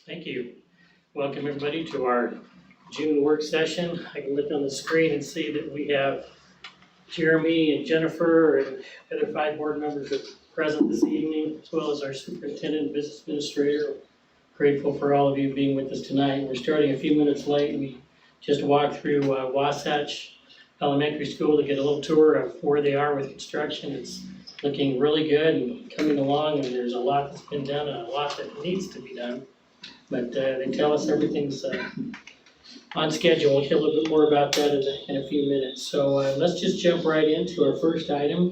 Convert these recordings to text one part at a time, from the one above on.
Thank you. Welcome everybody to our June work session. I can look on the screen and see that we have Jeremy and Jennifer and other 5 board members are present this evening, as well as our superintendent and business administrator. Grateful for all of you being with us tonight. We're starting a few minutes late. We just walked through Wasatch Elementary School to get a little tour of where they are with construction. It's looking really good and coming along, and there's a lot that's been done and a lot that needs to be done. But they tell us everything's on schedule. We'll hear a little bit more about that in a few minutes. So let's just jump right into our first item.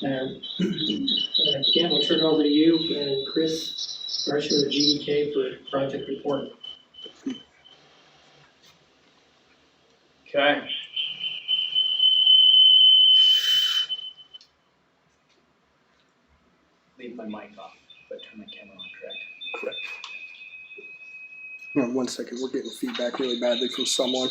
Ken, we'll turn it over to you, and Chris Marshall of GDK for project report. Okay. Leave my mic off, but turn my camera on, correct? Hang on 1 second, we're getting feedback really badly from someone.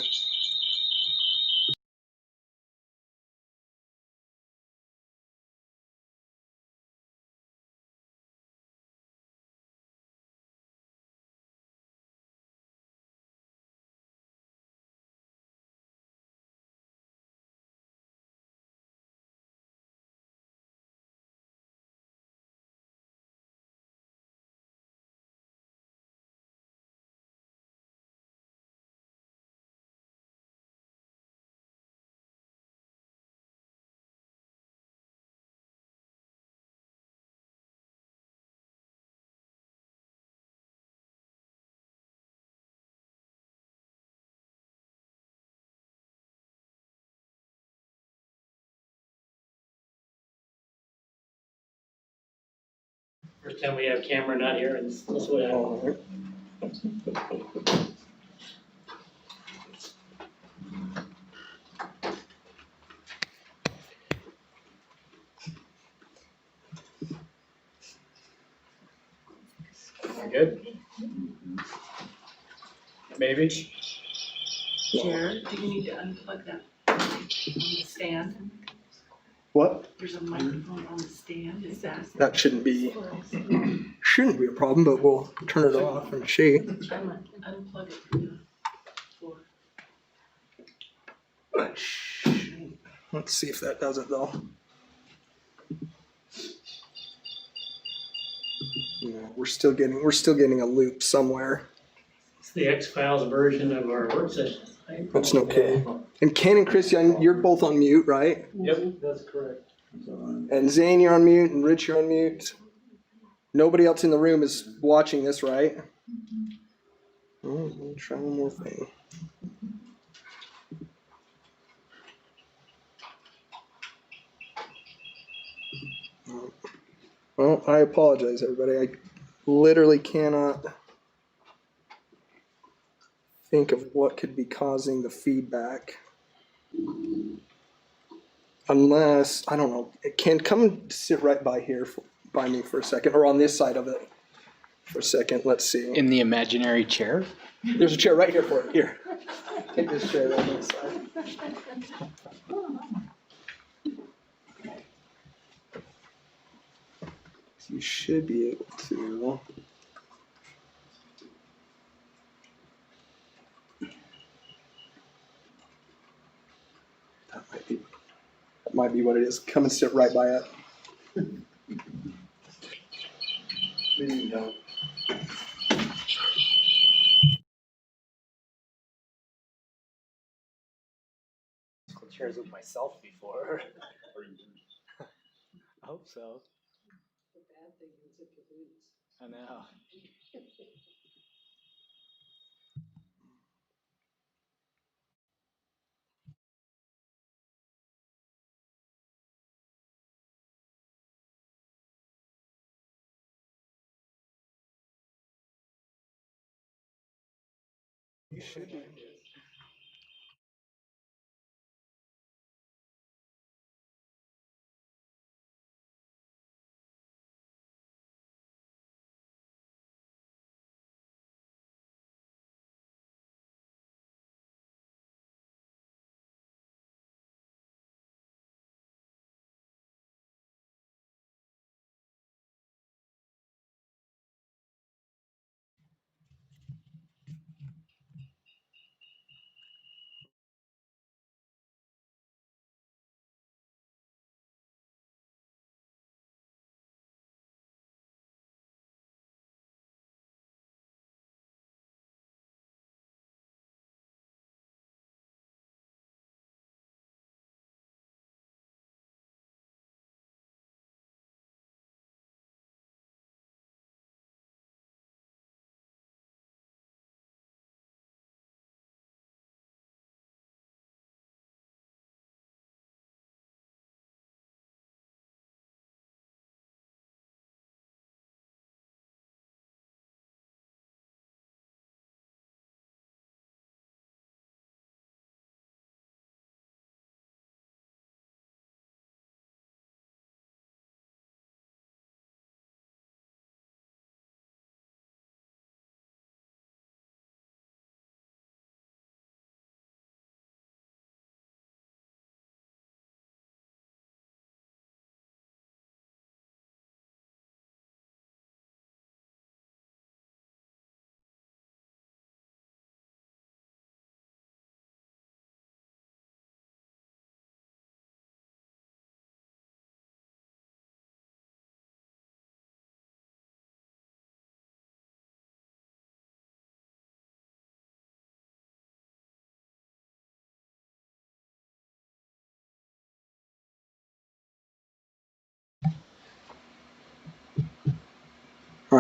First time we have camera not here, and that's what happened. All right. Good? Maybe? Jared, do you need to unplug that on the stand? What? There's a microphone on the stand, is that? That shouldn't be a problem, but we'll turn it off and see. Unplug it from the floor. Let's see if that does it though. No, we're still getting a loop somewhere. It's the X-Files version of our work session. Right? That's okay. And Ken and Chris, you're both on mute, right? Yep. That's correct. And Zane, you're on mute, and Rich, you're on mute. Nobody else in the room is watching this, right? We'll try one more thing. Well, I apologize, everybody. I literally cannot think of what could be causing the feedback. Unless, I don't know, Ken, come and sit right by here, by me for a second, or on this side of it for a second. Let's see. In the imaginary chair? There's a chair right here for it. Here. Take this chair right on this side. So you should be able to. That might be what it is. Come and sit right by it. Maybe you don't. Chairs with myself before. I hope so. I know. You should be.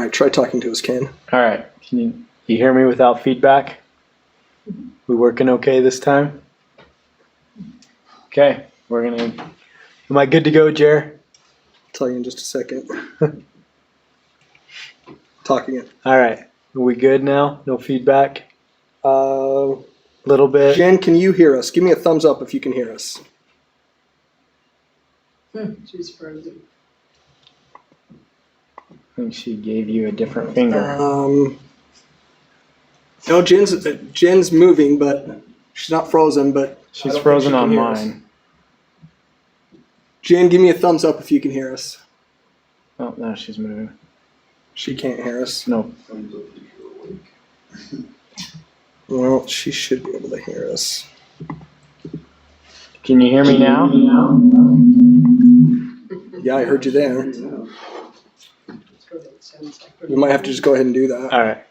right, try talking to us, Ken. All right. Can you hear me without feedback? We working okay this time? Okay. Am I good to go, Jer? Tell you in just a second. Talk again. All right. Are we good now? No feedback? Uh, Little bit? Jen, can you hear us? Give me a thumbs up if you can hear us. She's frozen. I think she gave you a different finger. No, Jen's moving, but she's not frozen, but She's frozen on mine. Jen, give me a thumbs up if you can hear us. Oh, now she's moving. She can't hear us. No. Well, she should be able to hear us. Can you hear me now? Yeah, I heard you there. We might have to just go ahead and do that. All right.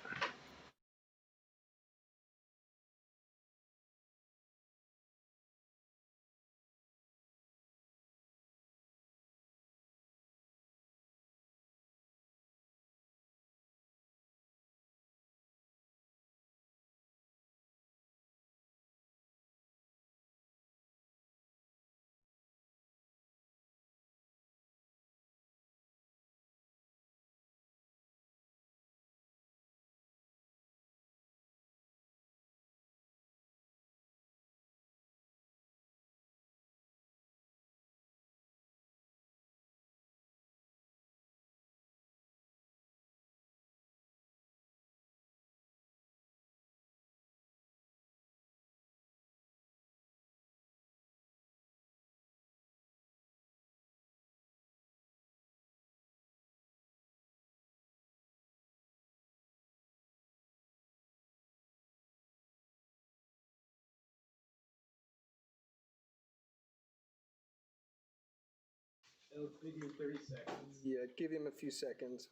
Give him 30 seconds. Yeah, give him a few seconds.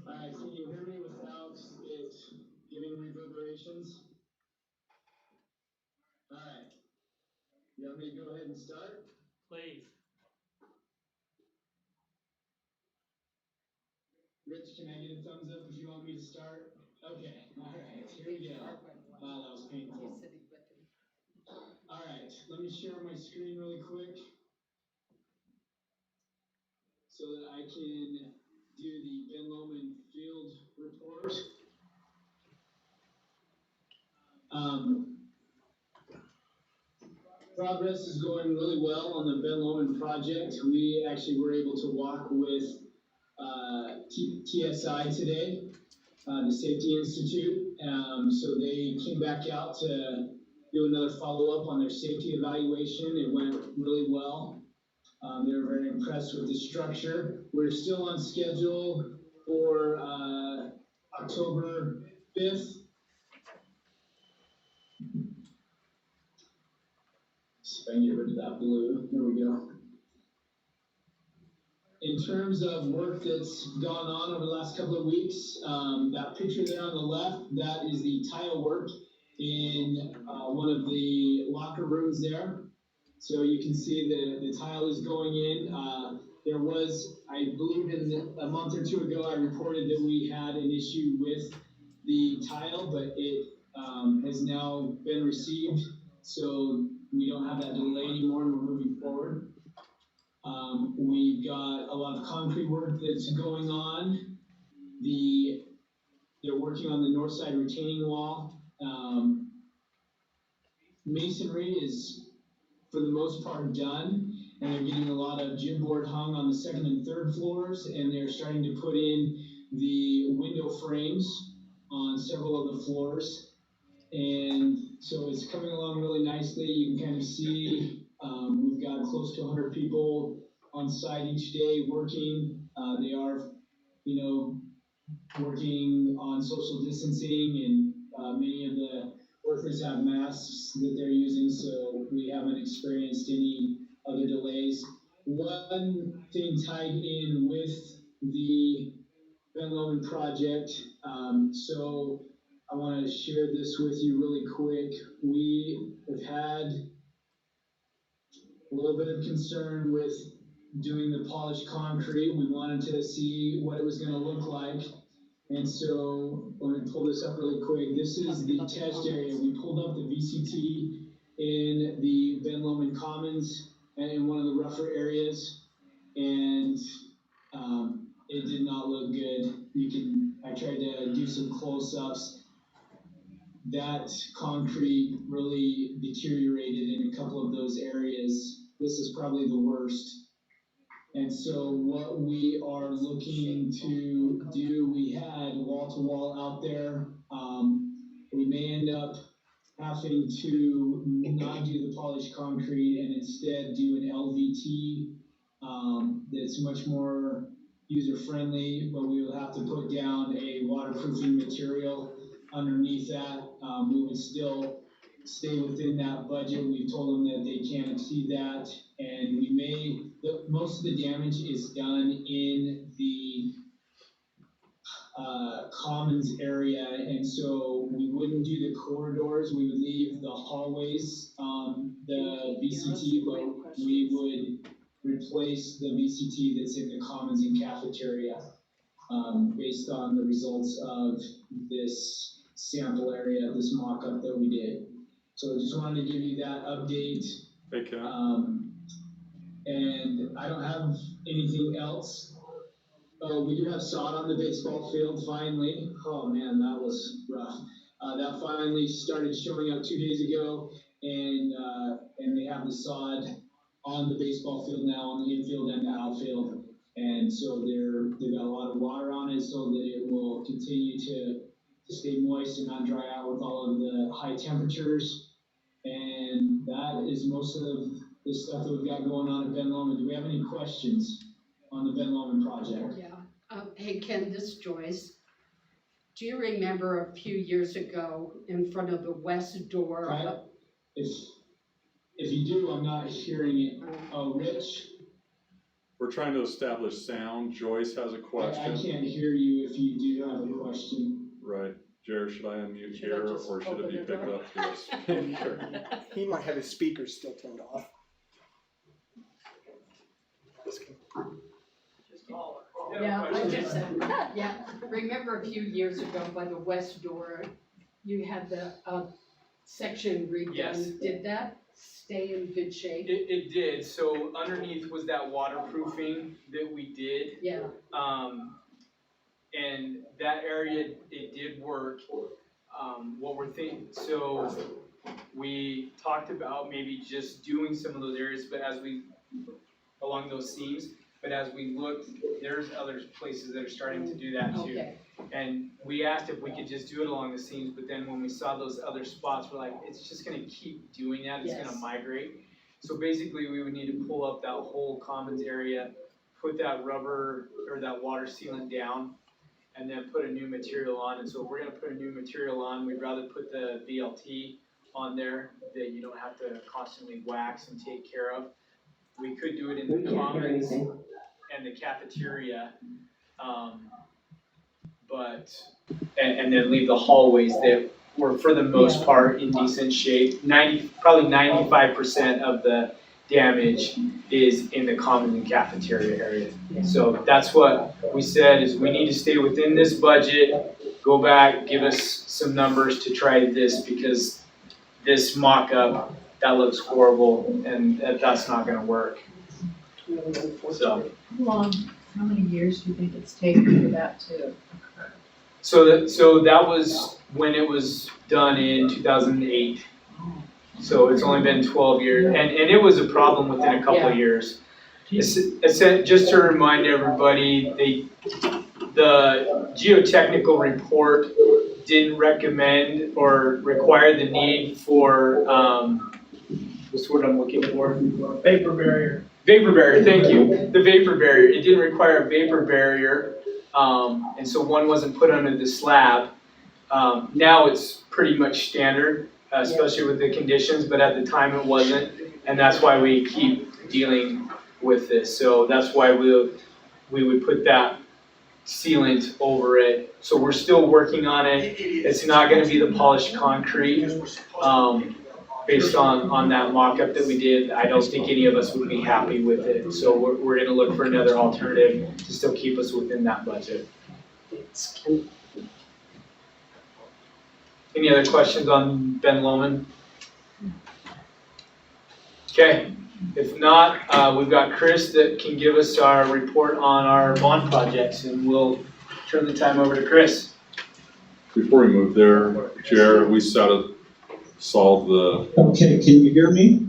Alright, can you hear me without it giving reverberations? Alright, you want me to go ahead and start? Please. Rich, can I get a thumbs up if you want me to start? Okay, alright, here we go. Wow, that was painful. Alright, let me share my screen really quick so that I can do the Ben Lomond field report. Progress is going really well on the Ben Lomond project. We actually were able to walk with TSI today, the Safety Institute. So they came back out to do another follow-up on their safety evaluation. It went really well. They were very impressed with the structure. We're still on schedule for October 5th. See if I can get rid of that blue. There we go. In terms of work that's gone on over the last couple of weeks, that picture there on the left, that is the tile work in one of the locker rooms there. So you can see the tile is going in. There was, I believe a month or two ago, I reported that we had an issue with the tile, but it has now been received. So we don't have that delay anymore and we're moving forward. We've got a lot of concrete work that's going on. They're working on the north side retaining wall. Masonry is, for the most part, done, and they're getting a lot of gym board hung on the second and third floors, and they're starting to put in the window frames on several of the floors. And so it's coming along really nicely. You can kind of see we've got close to 100 people on site each day working. They are, working on social distancing, and many of the workers have masks that they're using, so we haven't experienced any tied in with the Ben Lomond project. So I want to share this with you really quick. We have had a little bit of concern with doing the polished concrete. We wanted to see what it was going to look like. And so let me pull this up really quick. This is the test area. We pulled up the VCT in the Ben Lomond Commons and in one of the rougher areas. And it did not look good. I tried to do some close-ups. That concrete really deteriorated in a couple of those areas. This is probably the worst. And so what we are looking to do, we had wall-to-wall out there. We may end up having to not do the polished concrete and instead do an LVT that's much more user-friendly, but we will have to put down a waterproofing material underneath that. We would still stay within that budget. We've told them that they can't exceed that, and most of the damage is done in the commons area, and so we wouldn't do the corridors. We would leave the hallways, the VCT, but we would replace the VCT that's in the commons and cafeteria, based on the results of this sample area, this mock-up that we did. So just wanted to give you that update. Okay. And I don't have anything else. We do have sod on the baseball field finally. Oh man, that was rough. That finally started showing up 2 days ago, and they have the sod on the baseball field now, on the infield and the outfield. And so they've got a lot of water on it so that it will continue to stay moist and not dry out with all of the high temperatures. And that is most of the stuff that we've got going on at Ben Lomond. Do we have any questions on the Ben Lomond project? Yeah. Hey, Ken, this is Joyce. Do you remember a few years ago in front of the west door? Right. If you do, I'm not hearing it. Oh, Rich? We're trying to establish sound. Joyce has a I question. can't hear you if you do have a question. Right. Jared, should I unmute Should I here just or should it open be the picked door? up through a speaker? He might have his speakers still turned off. Yeah, yeah. Remember a few years ago by the west door, you had the section redone. Yes. Did that stay in good shape? It did, so underneath was that waterproofing that we did, Yeah. and that area, it did work. What we're thinking, so we talked about maybe just doing some of those areas, but along those seams, but as we looked, there's other places that are starting to do that too. Okay. And we asked if we could just do it along the seams, but then when we saw those other spots, we're like, it's just gonna keep doing that, it's gonna Yes. migrate. So basically, we would need to pull up that whole commons area, put that rubber or that water sealant down, and then put a new material on. And so if we're gonna put a new material on, we'd rather put the VLT on there that you don't have to constantly wax and take care of. We could do it in the commons and the cafeteria, and then leave the hallways that were for the most part in decent shape. Probably 95% of the damage is in the common and cafeteria area. So that's what we said, is we need to stay within this budget, go back, give us some numbers to try this, because this mock-up, that looks horrible, and that's not gonna work. So. How many years do you think it's taken for that to occur? So that was when it was done in 2008. So it's only been 12 years, and it was a problem within a couple of years. Just to remind everybody, the geotechnical report didn't recommend or require the need for, what's the word I'm looking for? Vapor barrier. Vapor barrier, thank you. The vapor barrier, it didn't require a vapor barrier, and so one wasn't put under the slab. Now it's pretty much standard, especially with the conditions, but at the time it wasn't, and that's why we keep dealing with this. So that's why we would put that sealant over it. So we're still working on it. It's not gonna be the polished concrete, based on that mock-up that we did. I don't think any of us would be happy with it. So we're gonna look for another alternative to still keep us within that budget. Any other questions on Ben Lomond? Okay, if not, we've got Chris that can give us our report on our bond projects, and we'll turn the time over to Chris. Before we move there, Chair, we solved the, Okay, can you hear me?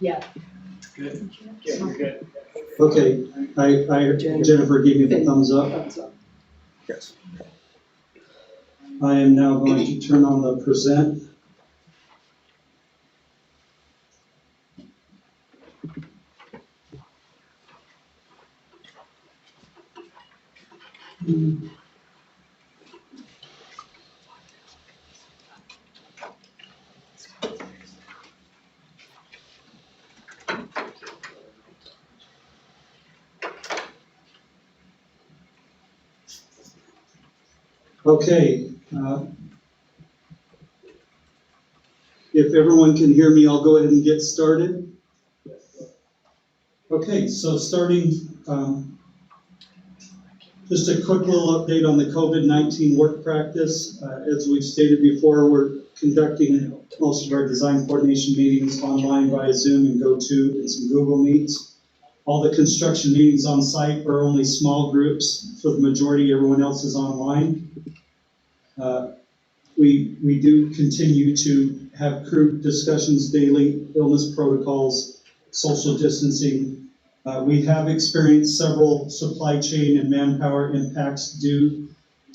Yeah. Good. Yeah, you're good. Okay, Jennifer gave me the thumbs up. Yes. I am now going to turn on the present. Okay, if everyone can hear me, I'll go ahead and get started. Okay, so starting, just a quick little update on the COVID-19 work practice. As we've stated before, we're conducting most of our design coordination meetings online via Zoom and GoTo and some Google Meets. All the construction meetings on site are only small groups. For the majority, everyone else is online. We do continue to have crew discussions daily, illness protocols, social distancing. We have experienced several supply chain and manpower impacts due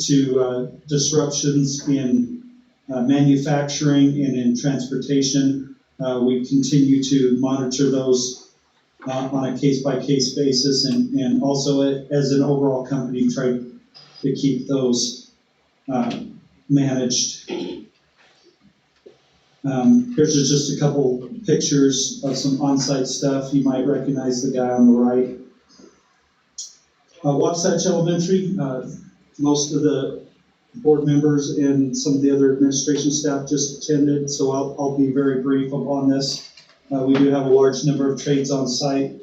to disruptions in manufacturing and in transportation. We continue to monitor those on a case-by-case basis, and also as an overall company try to keep those managed. Here's just a couple pictures of some on-site stuff. You might recognize the guy on the right. Wasatch Elementary, most of the board members and some of the other administration staff just attended, so I'll be very brief on this. We do have a large number of trades on site.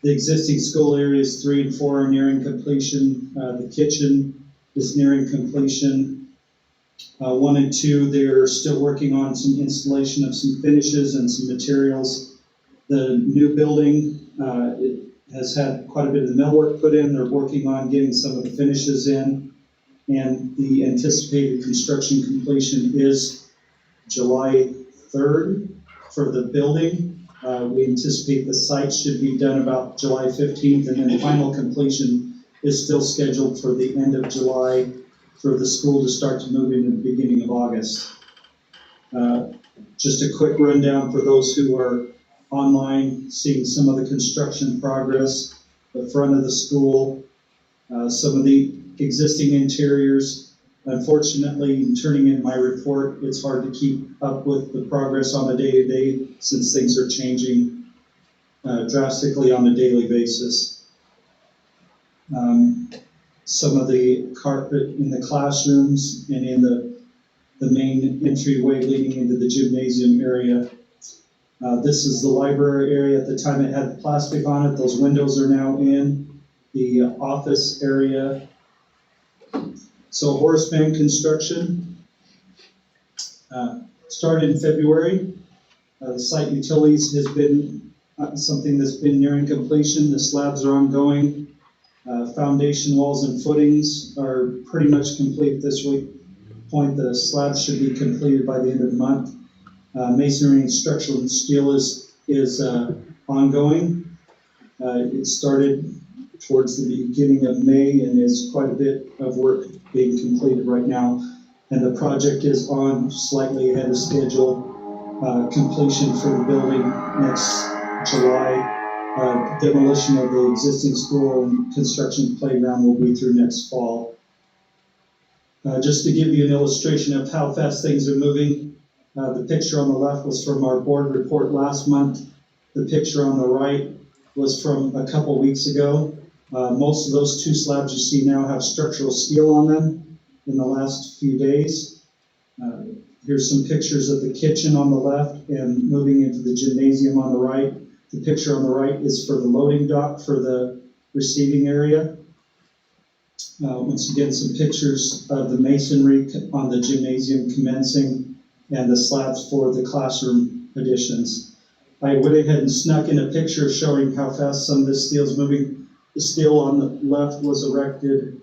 The existing school areas 3 and 4 are nearing completion. The kitchen is nearing completion. 1 and 2, they're still working on some installation of some finishes and some materials. The new building, it has had quite a bit of the millwork put in. They're working on getting some of the finishes in. And the anticipated construction completion is July 3rd for the building. We anticipate the site should be done about July 15th, and then final completion is still scheduled for the end of July for the school to start to move in the beginning of August. Just a quick rundown for those who are online, seeing some of the construction progress, the front of the school, some of the existing interiors. Unfortunately, in turning in my report, it's hard to keep up with the progress on a day-to-day since things are changing drastically on a daily basis. Some of the carpet in the classrooms and in the main entryway leading into the gymnasium area. This is the library area. At the time it had plastic on it. Those windows are now in. The office area. So Horace Mann construction started in February. The site utilities has been something that's been nearing completion. The slabs are ongoing. Foundation walls and footings are pretty much complete this week. The slabs should be completed by the end of the month. Masonry and structural and steel is ongoing. It started towards the beginning of May and is quite a bit of work being completed right now. And the project is on slightly ahead of schedule. Completion for the building next July. Demolition of the existing school and construction playground will be through next fall. Just to give you an illustration of how fast things are moving, the picture on the left was from our board report last month. The picture on the right was from a couple weeks ago. Most of those 2 slabs you see now have structural steel on them in the last few days. Here's some pictures of the kitchen on the left and moving into the gymnasium on the right. The picture on the right is for the loading dock for the receiving area. Once again, some pictures of the masonry on the gymnasium commencing and the slabs for the classroom additions. I went ahead and snuck in a picture showing how fast some of this steel is moving. The steel on the left was erected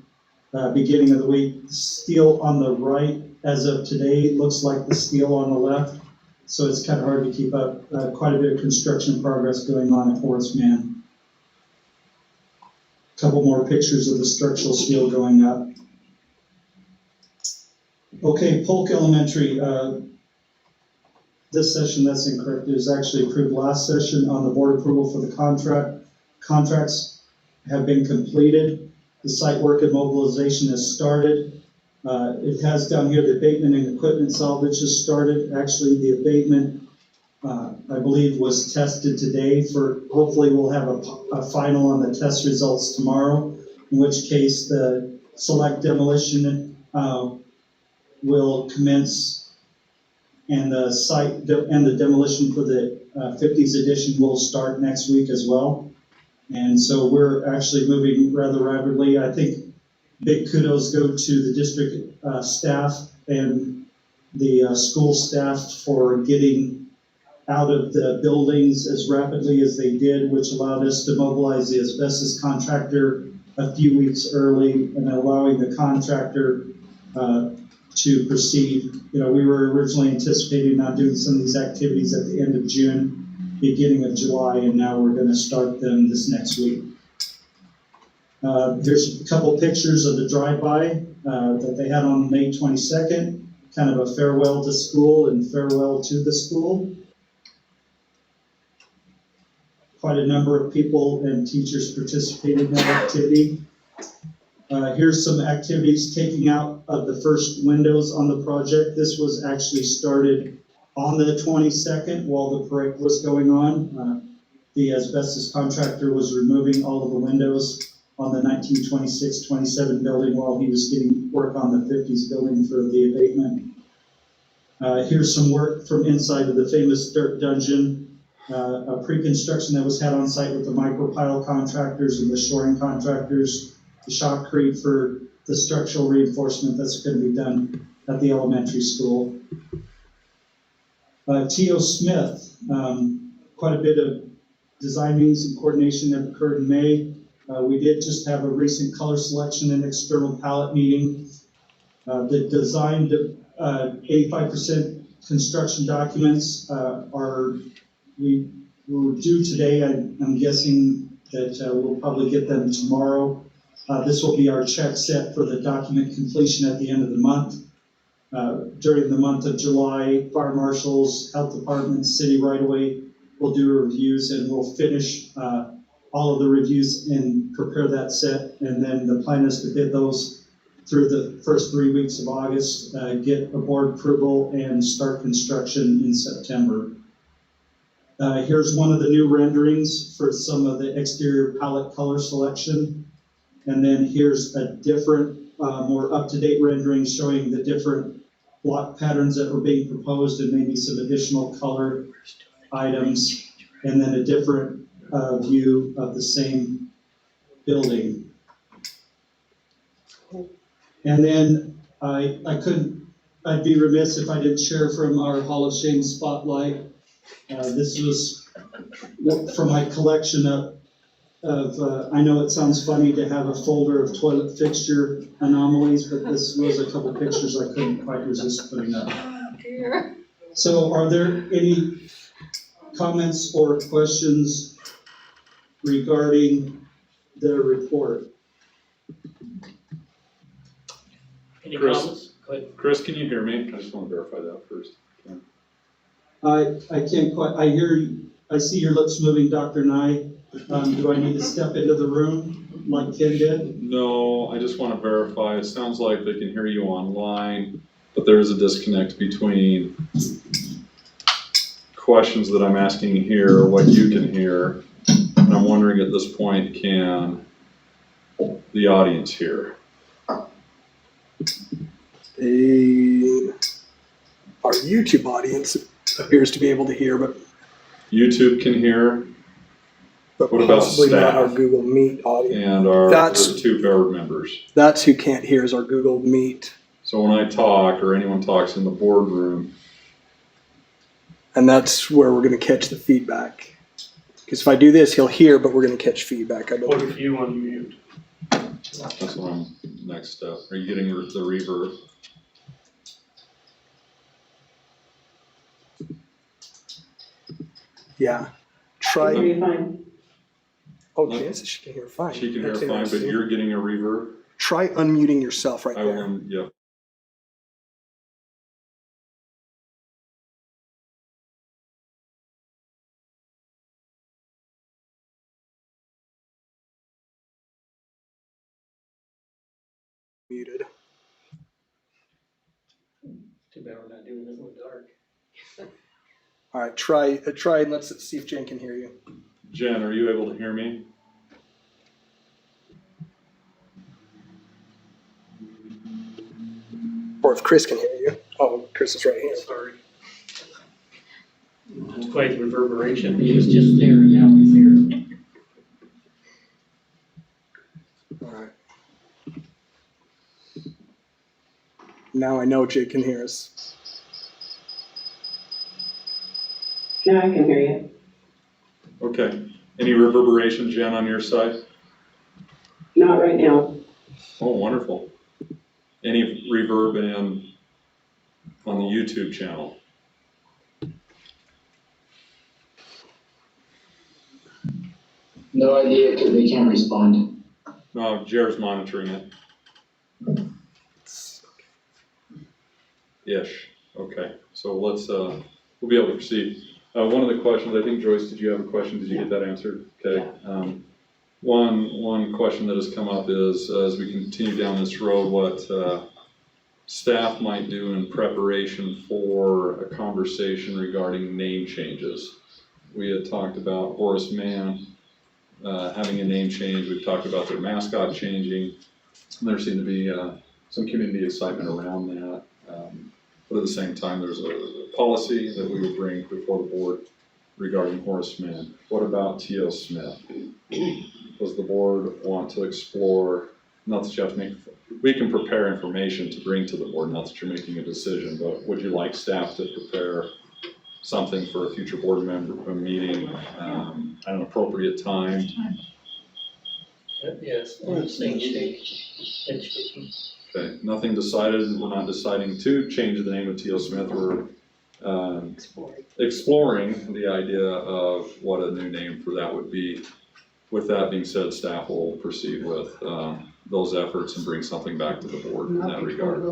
beginning of the week. The steel on the right, as of today, looks like the steel on the left. So it's kind of hard to keep up. Quite a bit of construction progress going on at Horace Mann. A couple more pictures of the structural steel going up. Okay, Polk Elementary. This session, that's incorrect. It was actually approved last session on the board approval for the contract. Contracts have been completed. The site work and mobilization has started. It has down here the abatement and equipment salvage has started. Actually, the abatement, I believe, was tested today. Hopefully we'll have a final on the test results tomorrow, in which case the select demolition will commence, and the site and the demolition for the 50s edition will start next week as well. And so we're actually moving rather rapidly. I think big kudos go to the district staff and the school staff for getting out of the buildings as rapidly as they did, which allowed us to mobilize the asbestos contractor a few weeks early and allowing the contractor to proceed. You know, we were originally anticipating not doing some of these activities at the end of June, beginning of July, and now we're going to start them this next week. Here's a couple pictures of the drive-by that they had on May 22nd, kind of a farewell to school and farewell to the school. Quite a number of people and teachers participated in that activity. Here's some activities taking out of the first windows on the project. This was actually started on the 22nd while the parade was going on. The asbestos contractor was removing all of the windows on the 1926-27 building while he was getting work on the 50s building for the abatement. Here's some work from inside of the famous dirt dungeon, a pre-construction that was had on site with the micropile contractors and the shoring contractors, the shotcrete for the structural reinforcement that's going to be done at the elementary school. T.O. Smith, quite a bit of design meetings and coordination that occurred in May. We did just have a recent color selection and external palette meeting. The design 85% construction documents we were due today. I'm guessing that we'll probably get them tomorrow. This will be our check set for the document completion at the end of the month. During the month of July, fire marshals, health departments, city right-of-way will do reviews, and we'll finish all of the reviews and prepare that set. And then the plan is to bid those through the first 3 weeks of August, get a board approval, and start construction in September. Here's one of the new renderings for some of the exterior palette color selection. And then here's a different, more up-to-date rendering showing the different block patterns that were being proposed and maybe some additional color items, and then a different view of the same building. And then I'd be remiss if I didn't share from our Hall of Shame spotlight. This was from my collection of I know it sounds funny to have a folder of toilet fixture anomalies, but this was a couple pictures I couldn't quite resist putting up. Oh, dear. So are there any comments or questions regarding the report? Any Chris. comments? Go ahead. Chris, can you hear me? I just want to verify that first. I can't quite, I hear you, I see your lips moving, Dr. Nye. Do I need to step into the room like Ken did? No, I just want to verify. It sounds like they can hear you online, but there is a disconnect between questions that I'm asking here, what you can hear. And I'm I'm wondering at this point, can the audience hear? Our YouTube audience appears to be able to hear, but YouTube can hear, what about possibly not our staff? Google Meet audience. And our That's- other two board members. That's who can't hear is our Google Meet. So when I talk or anyone talks in the boardroom, And that's where we're gonna catch the feedback. Because if I do this, he'll hear, but we're gonna catch feedback, I What believe. if you unmute? that's what I'm, next step. Are you getting the reverb? Yeah. Try, oh, Jan says she can hear fine. She can hear That's fine, but interesting. you're getting a reverb? Try unmuting yourself right I there. will, yep. Muted. Too bad we're not doing this in the dark. All right, try and let's see if Jen can hear you. Jen, are you able to hear me? Or if Chris can hear you. Oh, Chris is right here. Sorry. It's quite the reverberation. He was just there and now he's here. All right. Now I know Jake can hear us. Now I can hear you. Okay. Any reverberation, Jen, on your side? Not right now. Oh, wonderful. Any reverb on the YouTube channel? No idea, because they can't respond. No, Jared's monitoring it. Ish. Okay, so let's, we'll be able to proceed. One of the questions, I think Joyce, did you have a question? Did you get that answered? Okay. One question that has come up is, as we continue down this road, what staff might do in preparation for a conversation regarding name changes. We had talked about Horace Mann having a name change. We've talked about their mascot changing. There seemed to be some community excitement around that. But at the same time, there's a policy that we would bring before the board regarding Horace Mann. What about T.O. Smith? Does the board want to explore, not that you have to make, we can prepare information to bring to the board, not that you're making a decision, but would you like staff to prepare something for a future board member meeting at an appropriate time? Yes, we're saying education. Okay, nothing decided. We're not deciding to change the name of T.O. Smith. We're exploring the idea of what a new name for that would be. With that being said, staff will proceed with those efforts and bring something back to the board in that regard.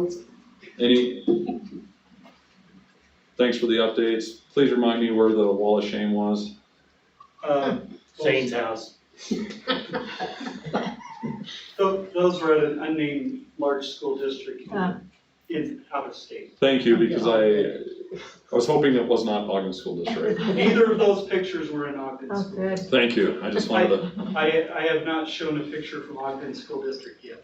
Thanks for the updates. Please remind me where the wall of shame was. Shane's house. Those were at an unnamed large school district in out of state. Thank you, because I was hoping it was not Ogden School District. Neither of those pictures were in Ogden Oh, School. good. Thank you. I just wanted to, I have not shown a picture from Ogden School District yet,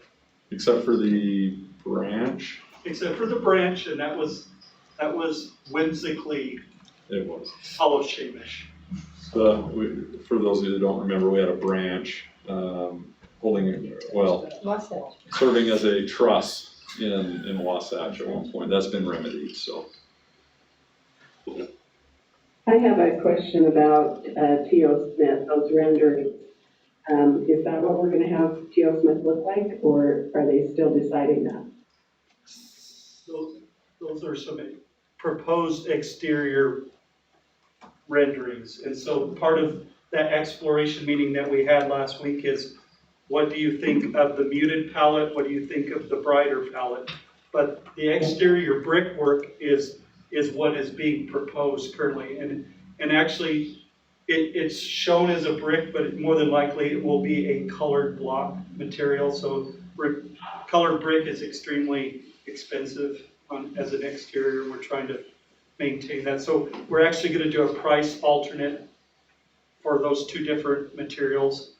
except for the branch, except for the branch, and that was whimsically it was. hollow shamish. For those of you that don't remember, we had a branch holding, well, serving as a truss in Wasatch at one point. That's been remedied, so. I have a question about T.O. Smith, those renderings. Is that what we're gonna have T.O. Smith look like, or are they still deciding that? Those are some proposed exterior renderings. And so part of that exploration meeting that we had last week is, what do you think of the muted palette? What do you think of the brighter palette? But the exterior brickwork is what is being proposed currently. And actually, it's shown as a brick, but more than likely it will be a colored block material. So colored brick is extremely expensive as an exterior. We're trying to maintain that. So we're actually going to do a price alternate for those two different materials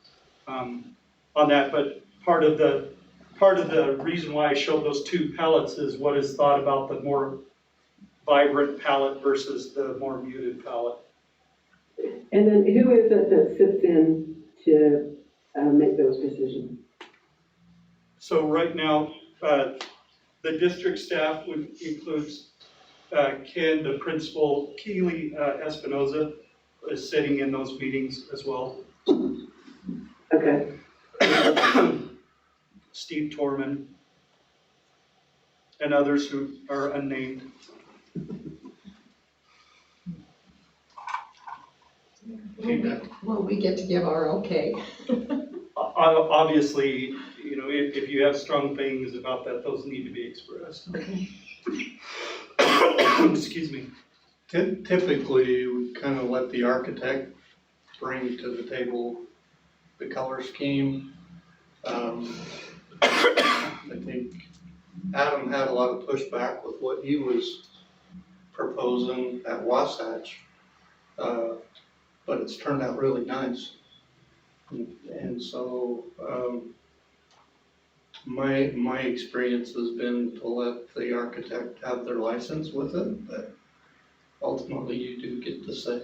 on that. But part of the reason why I showed those two palettes is what is thought about the more vibrant palette versus the more muted palette. And then who is it that sits in to make those decisions? So right now, the district staff includes Ken, the principal, Keely Espinoza is sitting in those meetings as well. Okay. Steve Torman, and others who are unnamed. Well, we get to give our okay. Obviously, you know, if you have strong things about that, those need to be expressed. Okay. Excuse me. Typically, we kind of let the architect bring to the table the color scheme. I think Adam had a lot of pushback with what he was proposing at Wasatch, but it's turned out really nice. And so, my experience has been to let the architect have their license with it, but ultimately you do get to say.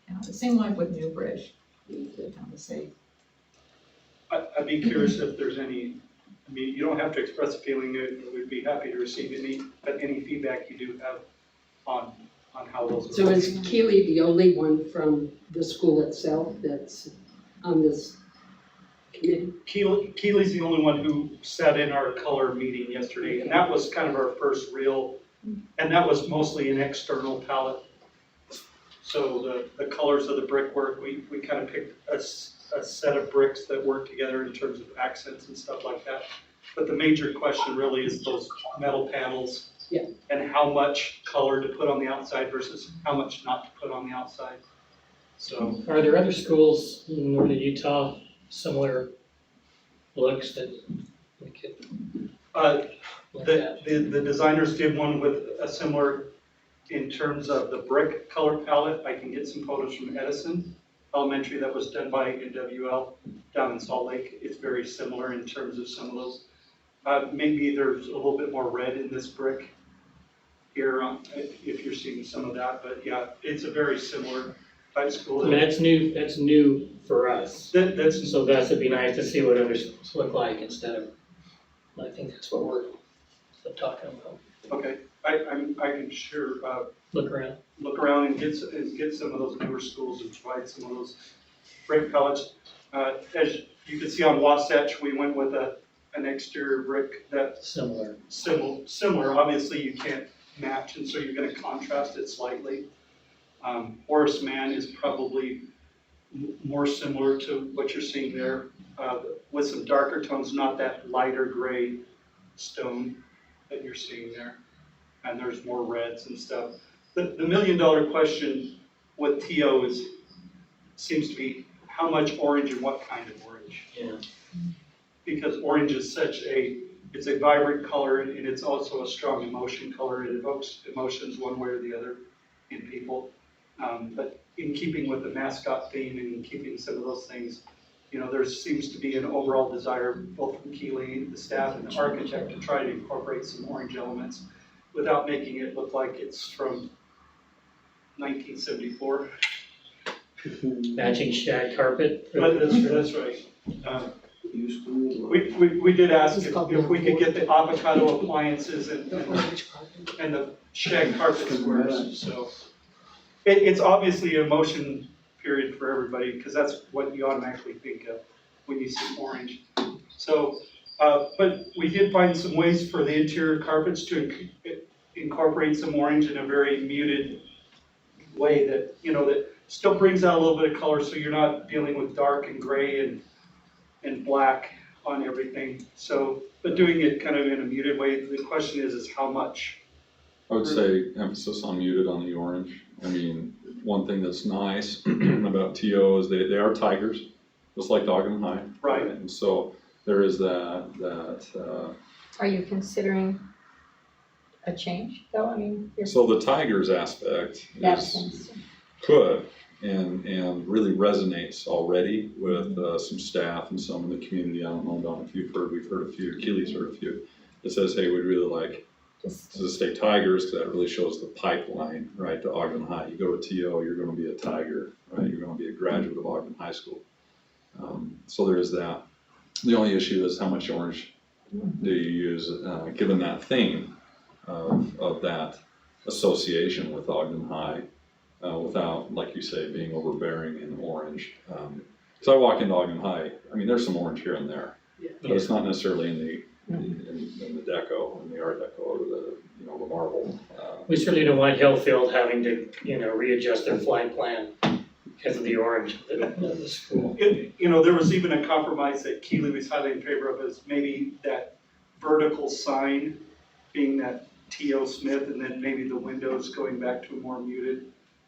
Yeah, it seemed like with New Bridge, we could kind of say, I'd be curious if there's any, I mean, you don't have to express a feeling, we'd be happy to receive any feedback you do have on how those are. So is Keely the only one from the school itself that's on this committee? Keely's the only one who sat in our color meeting yesterday, and that was kind of our first real, and that was mostly an external palette. So the colors of the brickwork, we kind of picked a set of bricks that work together in terms of accents and stuff like that. But the major question really is those metal panels. Yeah. And how much color to put on the outside versus how much not to put on the outside. So. Are there other schools in northern Utah, similar looks that we could look at? The designers did one with a similar, in terms of the brick color palette. I can get some photos from Edison Elementary that was done by NWL down in Salt Lake. It's very similar in terms of some of those. Maybe there's a little bit more red in this brick here, if you're seeing some of that, but yeah, it's a very similar type school. I mean, that's new for us. That's So that'd be nice to see what other schools look like instead of, I think that's what we're talking about. okay. I can sure Look around. and get some of those newer schools and provide some of those brick palettes. As you can see on Wasatch, we went with an exterior brick that's similar. Obviously, you can't match, and so you're going to contrast it slightly. Horace Mann is probably more similar to what you're seeing there, with some darker tones, not that lighter gray stone that you're seeing there. And there's more reds and stuff. The $1 million question with TO seems to be how much orange and what kind of orange. Yeah. Because orange is it's a vibrant color, and it's also a strong emotion color. It evokes emotions one way or the other in people. But in keeping with the mascot theme and in keeping some of those things, you know, there seems to be an overall desire, both from Keely, the staff, and the architect, to try to incorporate some orange elements without making it look like it's from 1974. Matching shag carpet. But that's right. We did ask if we could get the avocado appliances and the shag carpet squares. So it's obviously a motion period for everybody, because that's what you automatically think of when you see orange. So, but we did find some ways for the interior carpets to incorporate some orange in a very muted way that, you know, that still brings out a little bit of color, so you're not dealing with dark and gray and black on everything. So, but doing it kind of in a muted way. The question is how much? I would say emphasis on muted on the orange. I mean, one thing that's nice about TO is they are tigers, just like Ogden High. Right. And so there is that. Are you considering a change though? I mean, So the tigers aspect that sense. could, and really resonates already with some staff and some in the community. I don't know, Don, if you've heard, we've heard a few, Keely's heard a few. It says, hey, we'd really like to stay Tigers, because that really shows the pipeline, right, to Ogden High. You go to TO, you're gonna be a Tiger, right? You're gonna be a graduate of Ogden High School. So there is that. The only issue is how much orange do you use, given that theme of that association with Ogden High, without, like you say, being overbearing in orange. So I walk into Ogden High, I mean, there's some orange here and there, but it's not necessarily in the deco, in the art deco, or the, you know, the marble. We certainly don't want Hillfield having to, you know, readjust their flight plan because of the orange of the school. You know, there was even a compromise that Keely was highly in favor of, is maybe that vertical sign being that T.O. Smith, and then maybe the windows going back to a more muted,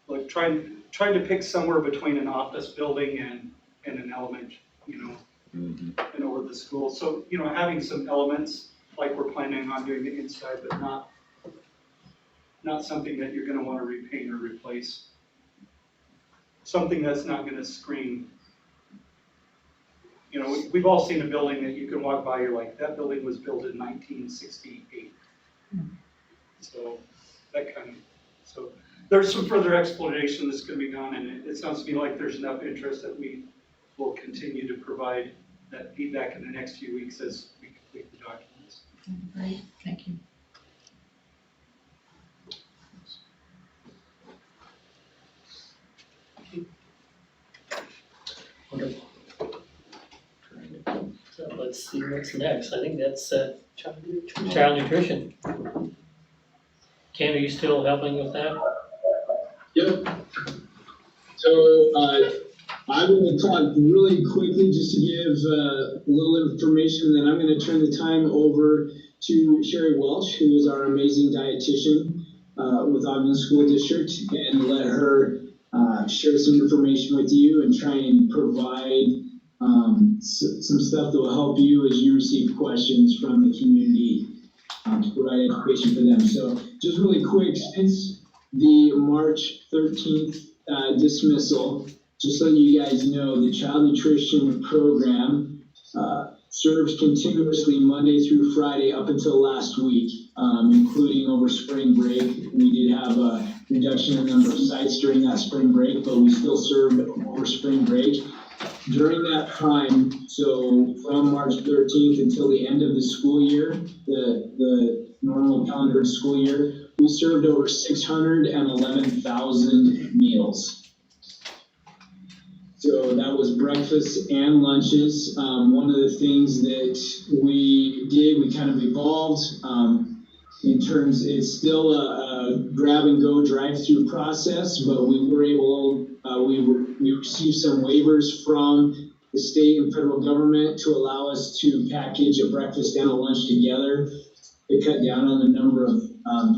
like trying to pick somewhere between an office building and an element, you know, and over the school. So, you know, having some elements like we're planning on doing the inside, but not something that you're gonna wanna repaint or replace. Something that's not gonna scream. You know, we've all seen a building that you can walk by, you're like, that building was built in 1968. So that kind of, so there's some further explanation that's gonna be done, and it sounds to me like there's enough interest that we will continue to provide that feedback in the next few weeks as we complete the documents. Great, thank you. Wonderful. So let's see what's next. I think that's child nutrition. Ken, are you still helping with that? Yep. So, I'm going to talk really quickly just to give a little information, then I'm going to turn the time over to Sherry Welch, who is our amazing dietitian with Ogden School District, and let her share some information with you and try and provide some stuff that will help you as you receive questions from the community to provide education for them. So just really quick, since the March 13th dismissal, just so you guys know, the child nutrition program serves continuously Monday through Friday up until last week, including over spring break. We did have a reduction in the number of sites during that spring break, but we still served over spring break. During that time, so from March 13th until the end of the school year, the normal calendar school year, we served over 611,000 meals. So that was breakfast and lunches. One of the things that we did, we kind of evolved in terms, it's still a grab and go drive-through process, but we were able, we received some waivers from the state and federal government to allow us to package a breakfast and a lunch together. It cut down on the number of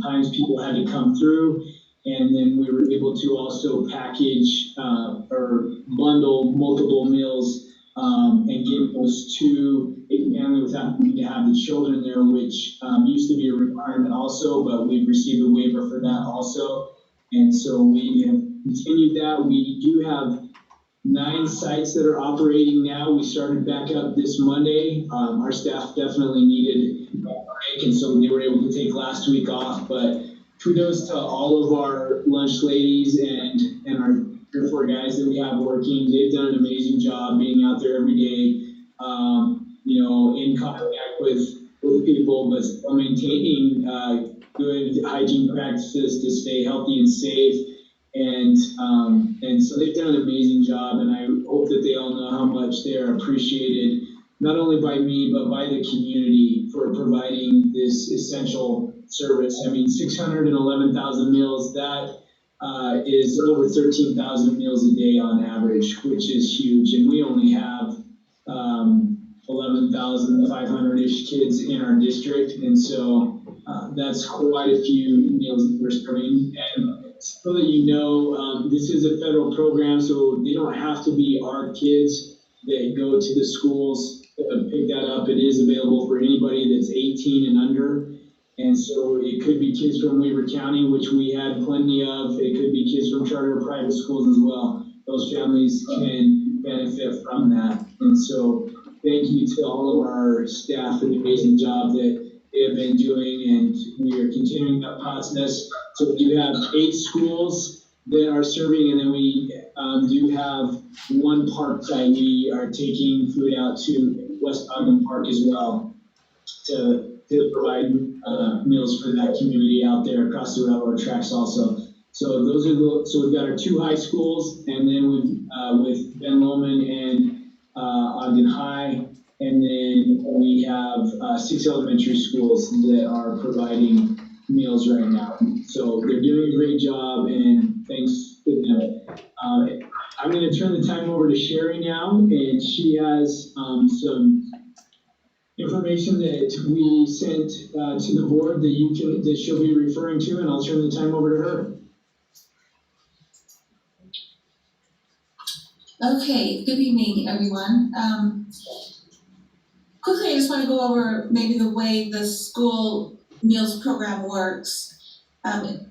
times people had to come through. And then we were able to also package or bundle multiple meals and give those to a family without needing to have the children there, which used to be a requirement also, but we've received a waiver for that also. And so we have continued that. We do have 9 sites that are operating now. We started back up this Monday. Our staff definitely needed a break, and so they were able to take last week off, but kudos to all of our lunch ladies and our 3 or 4 guys that we have working. They've done an amazing job being out there every day, you know, in contact with people, but still maintaining good hygiene practices to stay healthy and safe. And so they've done an amazing job, and I hope that they all know how much they are appreciated, not only by me, but by the community for providing this essential service. I mean, 611,000 meals, that is over 13,000 meals a day on average, which is huge. And we only have 11,500-ish kids in our district. And so that's quite a few meals that we're serving. And so that you know, this is a federal program, so they don't have to be our kids that go to the schools to pick that up. It is available for anybody that's 18 and under. And so it could be kids from Weaver County, which we had plenty of. It could be kids from charter or private schools as well. Those families can benefit from that. And so thank you to all of our staff for the amazing job that they have been doing, and we are continuing that process. So we do have 8 schools that are serving, and then we do have one park site. We are taking food out to West Ogden Park as well to provide meals for that community out there across the railroad tracks also. So those are so we've got our 2 high schools, and then we've with Ben Lomond and Ogden High, and then we have 6 elementary schools that are providing meals right now. So they're doing a great job, and thanks to them. I'm going to turn the time over to Sherry now, and she has some information that we sent to the board that she'll be referring to, and I'll turn the time over to her. Okay, good evening, everyone. Quickly, I just want to go over maybe the way the school meals program works.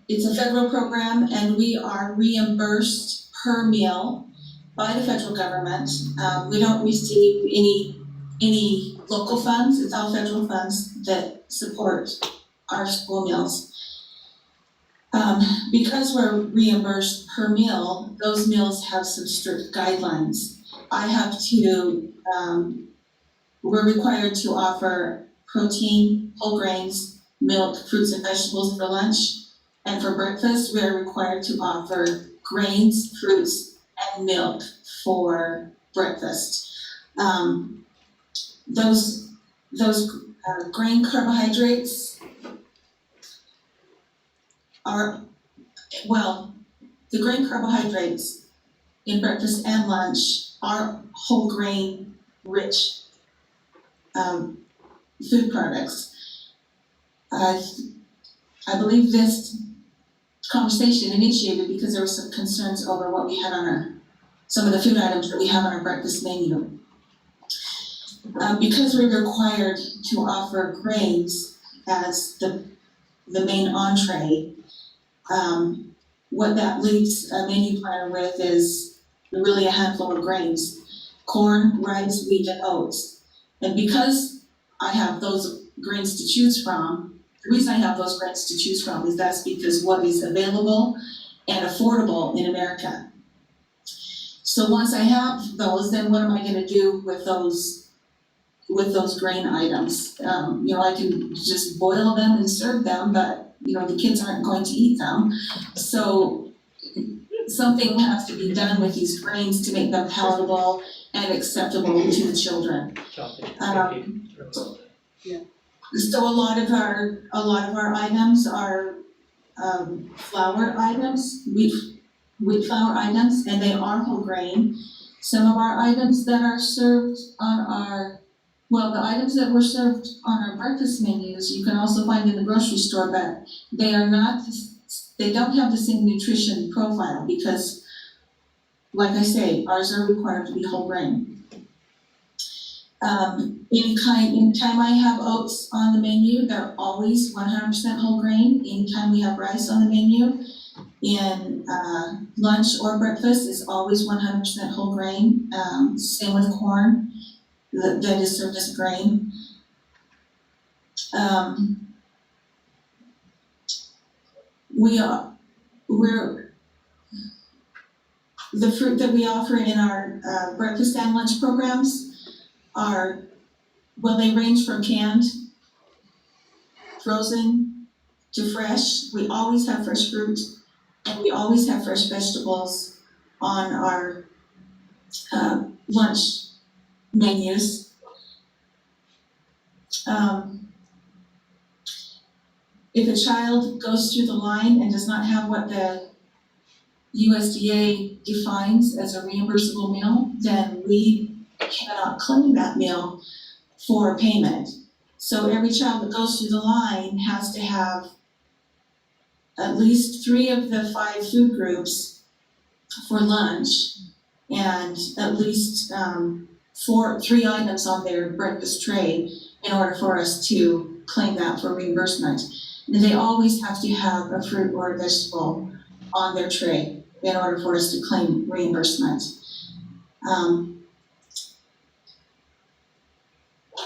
It's a federal program, and we are reimbursed per meal by the federal government. We don't receive any local funds. It's all federal funds that support our school meals. Because we're reimbursed per meal, those meals have some strict guidelines. We're required to offer protein, whole grains, milk, fruits and vegetables for lunch. And for breakfast, we're required to offer grains, fruits, and milk for breakfast. Those grain carbohydrates the grain carbohydrates in breakfast and lunch are whole grain rich food products. I believe this conversation initiated because there were some concerns over what we had on some of the food items that we have on our breakfast menu. Because we're required to offer grains as the main entree, what that leaves a menu planner with is really a handful of grains: corn, rice, wheat, and oats. And because I have those grains to choose from, the reason I have those grains to choose from is that's because what is available and affordable in America. So once I have those, then what am I gonna do with those grain items? I can just boil them and serve them, but the kids aren't going to eat them. So something has to be done with these grains to make them palatable and acceptable to the children. So a lot of our items are flour items, wheat flour items, and they are whole grain. Some of our items that are served on the items that were served on our breakfast menus, you can also find in the grocery store, but they don't have the same nutrition profile because, like I say, ours are required to be whole grain. Anytime I have oats on the menu, they're always 100% whole grain. Anytime we have rice on the menu, in lunch or breakfast, is always 100% whole grain. Same with corn. That is served as grain. The fruit that we offer in our breakfast and lunch programs they range from canned, frozen, to fresh. We always have fresh fruit, and we always have fresh vegetables on our lunch menus. If a child goes through the line and does not have what the USDA defines as a reimbursable meal, then we cannot claim that meal for payment. So every child that goes through the line has to have at least 3 of the 5 food groups for lunch and at least 3 items on their breakfast tray in order for us to claim that for reimbursement. And they always have to have a fruit or a vegetable on their tray in order for us to claim reimbursement.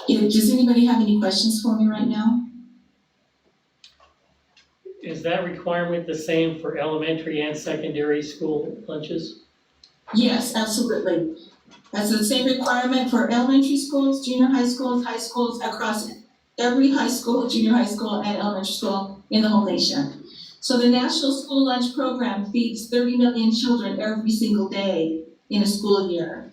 Does anybody have any questions for me right now? Is that requirement the same for elementary and secondary school lunches? Yes, absolutely. That's the same requirement for elementary schools, junior high schools, across every high school, junior high school, and elementary school in the whole nation. So the National School Lunch Program feeds 30 million children every single day in a school year.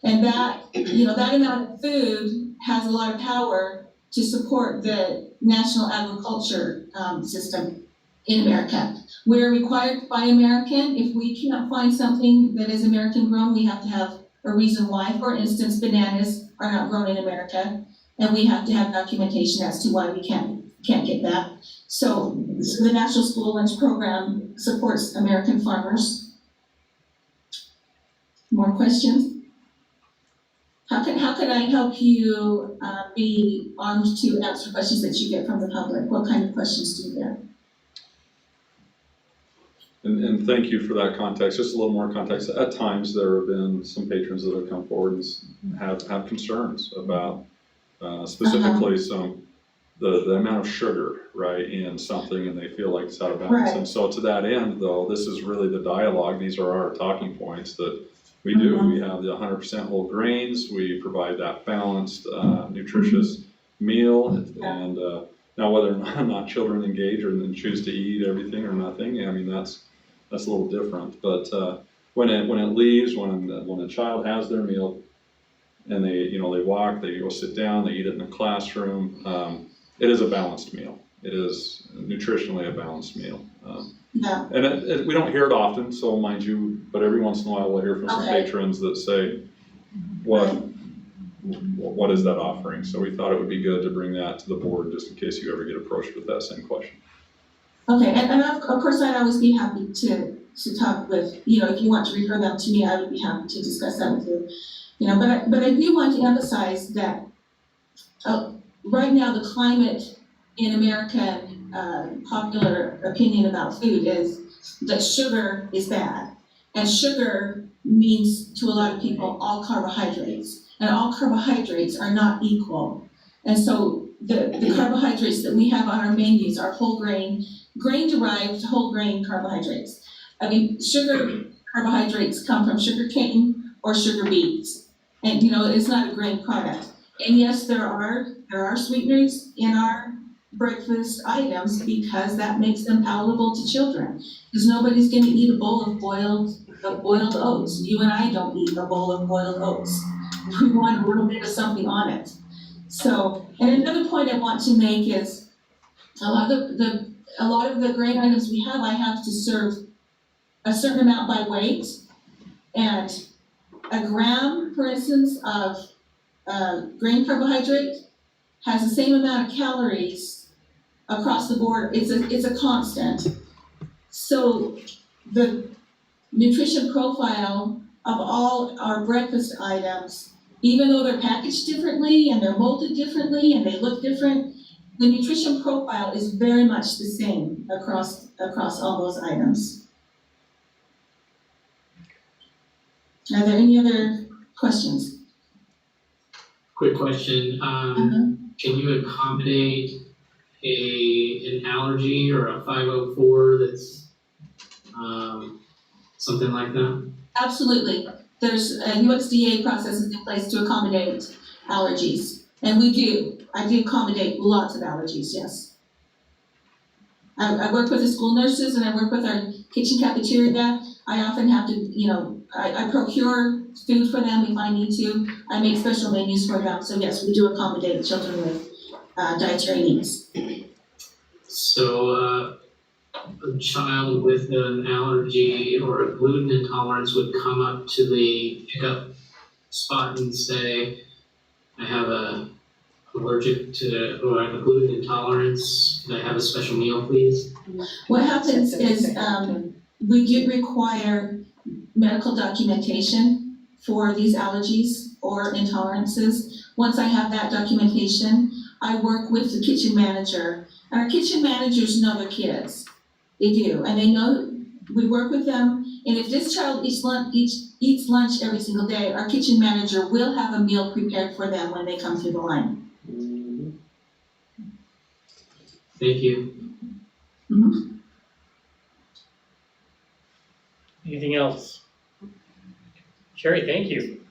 And that, that amount of food has a lot of power to support the national agriculture system in America. We're required to buy American. If we can't find something that is American grown, we have to have a reason why. For instance, bananas are not grown in America, and we have to have documentation as to why we can't get that. So the National School Lunch Program supports American farmers. More questions? How can I help you be armed to answer questions that you get from the public? What kind of questions do you get? And thank you for that context. Just a little more context. At times, there have been some patrons that have come forward and have concerns about specifically the amount of sugar, right, in something, and they feel like it's out of balance. Right. And so to that end, though, this is really the dialogue. These are our talking points that we do. We have the 100% whole grains. We provide that balanced, nutritious meal. And now, whether or not children engage or then choose to eat everything or nothing, I mean, that's a little different. But when it leaves, when a child has their meal, and they walk, they go sit down, they eat it in the classroom. It is a balanced meal. It is nutritionally a balanced meal. And we don't hear it often, so mind you, but every once in a while we'll hear from some patrons that say, what is that offering? So we thought it would be good to bring that to the board just in case you ever get approached with that same question. Okay, and of course I'd always be happy to talk with, if you want to refer them to me, I would be happy to discuss that with you. But I do want to emphasize that right now the climate in American popular opinion about food is that sugar is bad. And sugar means to a lot of people all carbohydrates. And all carbohydrates are not equal. And so the carbohydrates that we have on our menus are whole grain-derived whole grain carbohydrates. I mean, sugar carbohydrates come from sugar cane or sugar beets. And it's not a grain product. And yes, there are sweeteners in our breakfast items because that makes them palatable to children. Because nobody's going to eat a bowl of boiled oats. You and I don't eat a bowl of boiled oats. We want a little bit of something on it. So, and another point I want to make is a lot of the grain items we have, I have to serve a certain amount by weight, and a gram, for instance, of grain carbohydrate has the same amount of calories across the board. It's a constant. So the nutrition profile of all our breakfast items, even though they're packaged differently and they're molded differently and they look different, the nutrition profile is very much the same across all those items. Are there any other questions? Quick question, can you accommodate an allergy or a 504 that's something like that? Absolutely. There's USDA processes in place to accommodate allergies, and we do. I do accommodate lots of allergies, yes. I work with the school nurses and I work with our kitchen cafeteria. I often have to, I procure food for them if I need to. I make special menus for them. So yes, we do accommodate children with dietary needs. So a child with an allergy or a gluten intolerance would come up to the pickup spot and say, I have a gluten intolerance, can I have a special meal, please? What happens is we do require medical documentation for these allergies or intolerances. Once I have that documentation, I work with the kitchen manager, and our kitchen managers know their kids. They do, and they know, we work with them, and if this child eats lunch every single day, our kitchen manager will have a meal prepared for them when they come through the line. Thank you. Anything else? Sherry, thank you.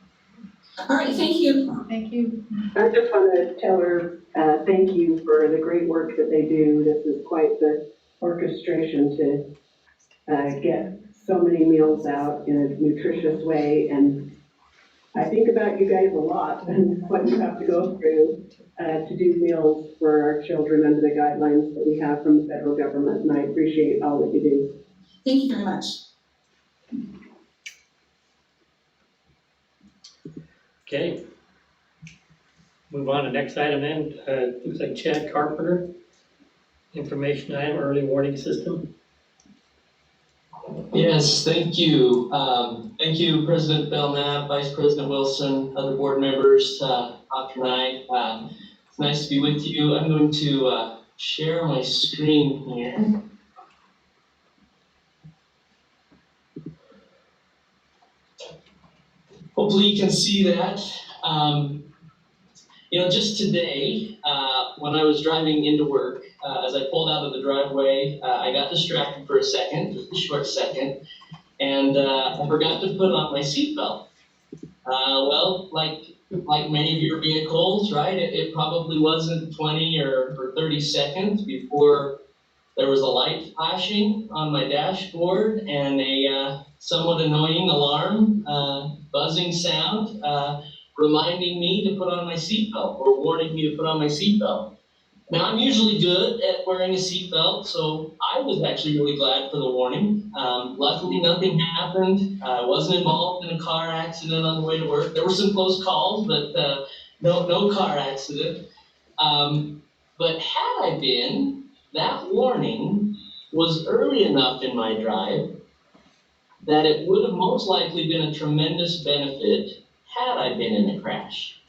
All right, thank you. Thank you. I just want to tell her, thank you for the great work that they do. This is quite the orchestration to get so many meals out in a nutritious way. And I think about you guys a lot and what you have to go through to do meals for our children under the guidelines that we have from the federal government. And I appreciate all that you do. Thank you very much. Okay. Move on to next item then. Looks like Chad Carpenter. Information item, early warning system. Yes, thank you. Thank you, President Belknap, Vice President Wilson, other board members, Dr. Knight. It's nice to be with you. I'm going to share my screen here. Hopefully you can see that. Just today, when I was driving into work, as I pulled out of the driveway, I got distracted for a second, just a short second, and I forgot to put on my seatbelt. Well, like many of your vehicles, right, it probably wasn't 20 or 30 seconds before there was a light flashing on my dashboard and a somewhat annoying alarm, buzzing sound, reminding me to put on my seatbelt or warning me to put on my seatbelt. Now, I'm usually good at wearing a seatbelt, so I was actually really glad for the warning. Luckily, nothing happened. I wasn't involved in a car accident on the way to work. There were some close calls, but no car accident. But had I been, that warning was early enough in my drive that it would have most likely been a tremendous benefit had I been in a crash.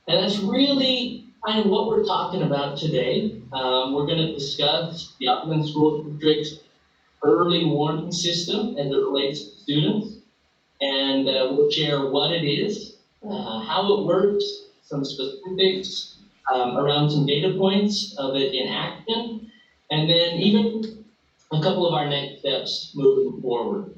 And that's really kind of what we're talking about today. We're going to discuss the Kppen School District's early warning system as it relates to students. And we'll share what it is, how it works, some specifics around some data points of it in action, and then even a couple of our next steps moving forward.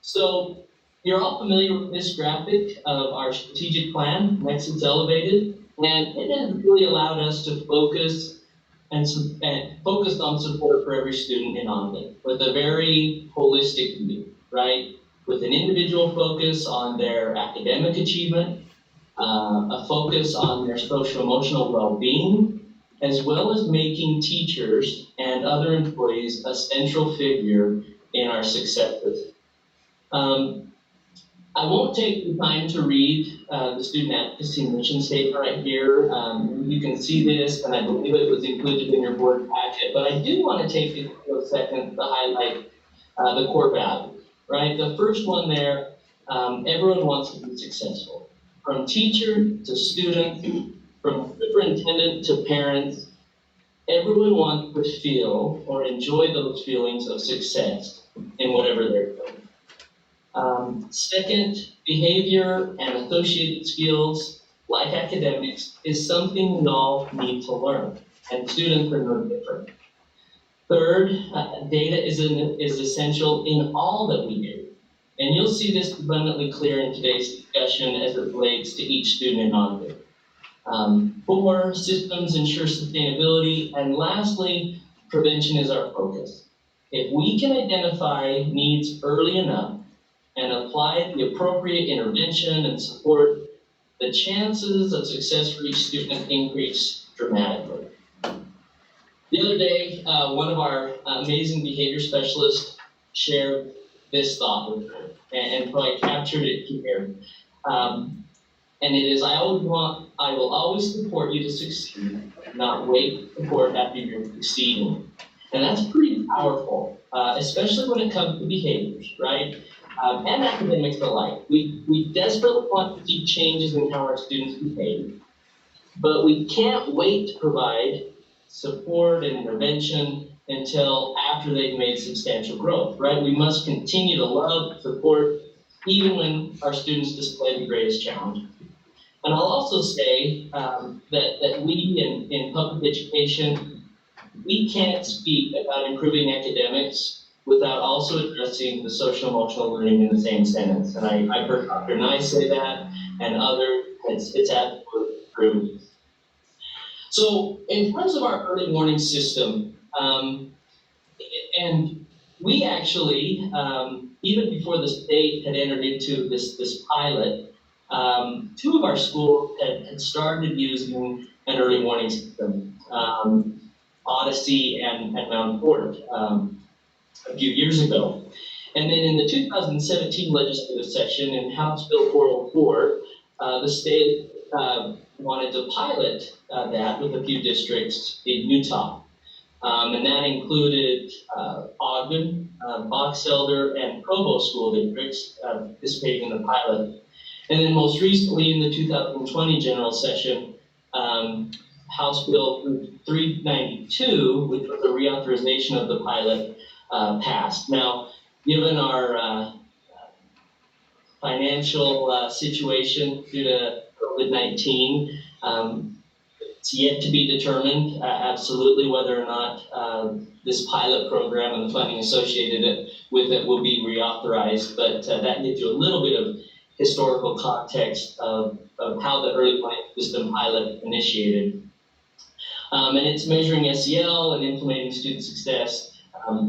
So you're all familiar with this graphic of our strategic plan, Nexus Elevated, and it has really allowed us to focus and focused on support for every student in Ogden with a very holistic view, right? With an individual focus on their academic achievement, a focus on their social-emotional well-being, as well as making teachers and other employees a central figure in our successes. I won't take the time to read the student advocacy mission statement right here. You can see this, and I believe it was included in your board packet, but I do want to take a second to highlight the core values, right? The first one there, everyone wants to be successful. From teacher to student, from superintendent to parents, everyone wants to feel or enjoy those feelings of success in whatever they're doing. Second, behavior and associated skills, like academics, is something we all need to learn, and students are no different. Third, data is essential in all that we do, and you'll see this abundantly clear in today's discussion as it relates to each student in Ogden. Four, systems ensure sustainability, and lastly, prevention is our focus. If we can identify needs early enough and apply the appropriate intervention and support, the chances of success for each student increase dramatically. The other day, one of our amazing behavior specialists shared this thought with me, and so I captured it here. And it is, I will always support you to succeed, not wait to support after you're succeeding. And that's pretty powerful, especially when it comes to behaviors, right? And academics alike. We desperately want to see changes in how our students behave. but we can't wait to provide support and intervention until after they've made substantial growth, right? We must continue to love, support, even when our students display the greatest challenge. And I'll also say that we in public education, we can't speak about improving academics without also addressing the social emotional learning in the same sentence. And I've heard Dr. Nye say that, and others, it's absolutely true. So in terms of our early warning system, and we actually, even before the state had entered into this pilot, 2 of our schools had started using an early warning system, Odyssey and Mount Fort, a few years ago. And then in the 2017 legislative session in House Bill 404, the state wanted to pilot that with a few districts in Utah. And that included Ogden, Box Elder, and Provo school districts participating in the pilot. And then most recently in the 2020 general session, House Bill 392, which was a reauthorization of the pilot, passed. Now, given our financial situation due to COVID-19, it's yet to be determined absolutely whether or not this pilot program and the funding associated with it will be reauthorized, but that gives you a little bit of historical context of how the early warning system pilot initiated. And it's measuring SEL and implementing student success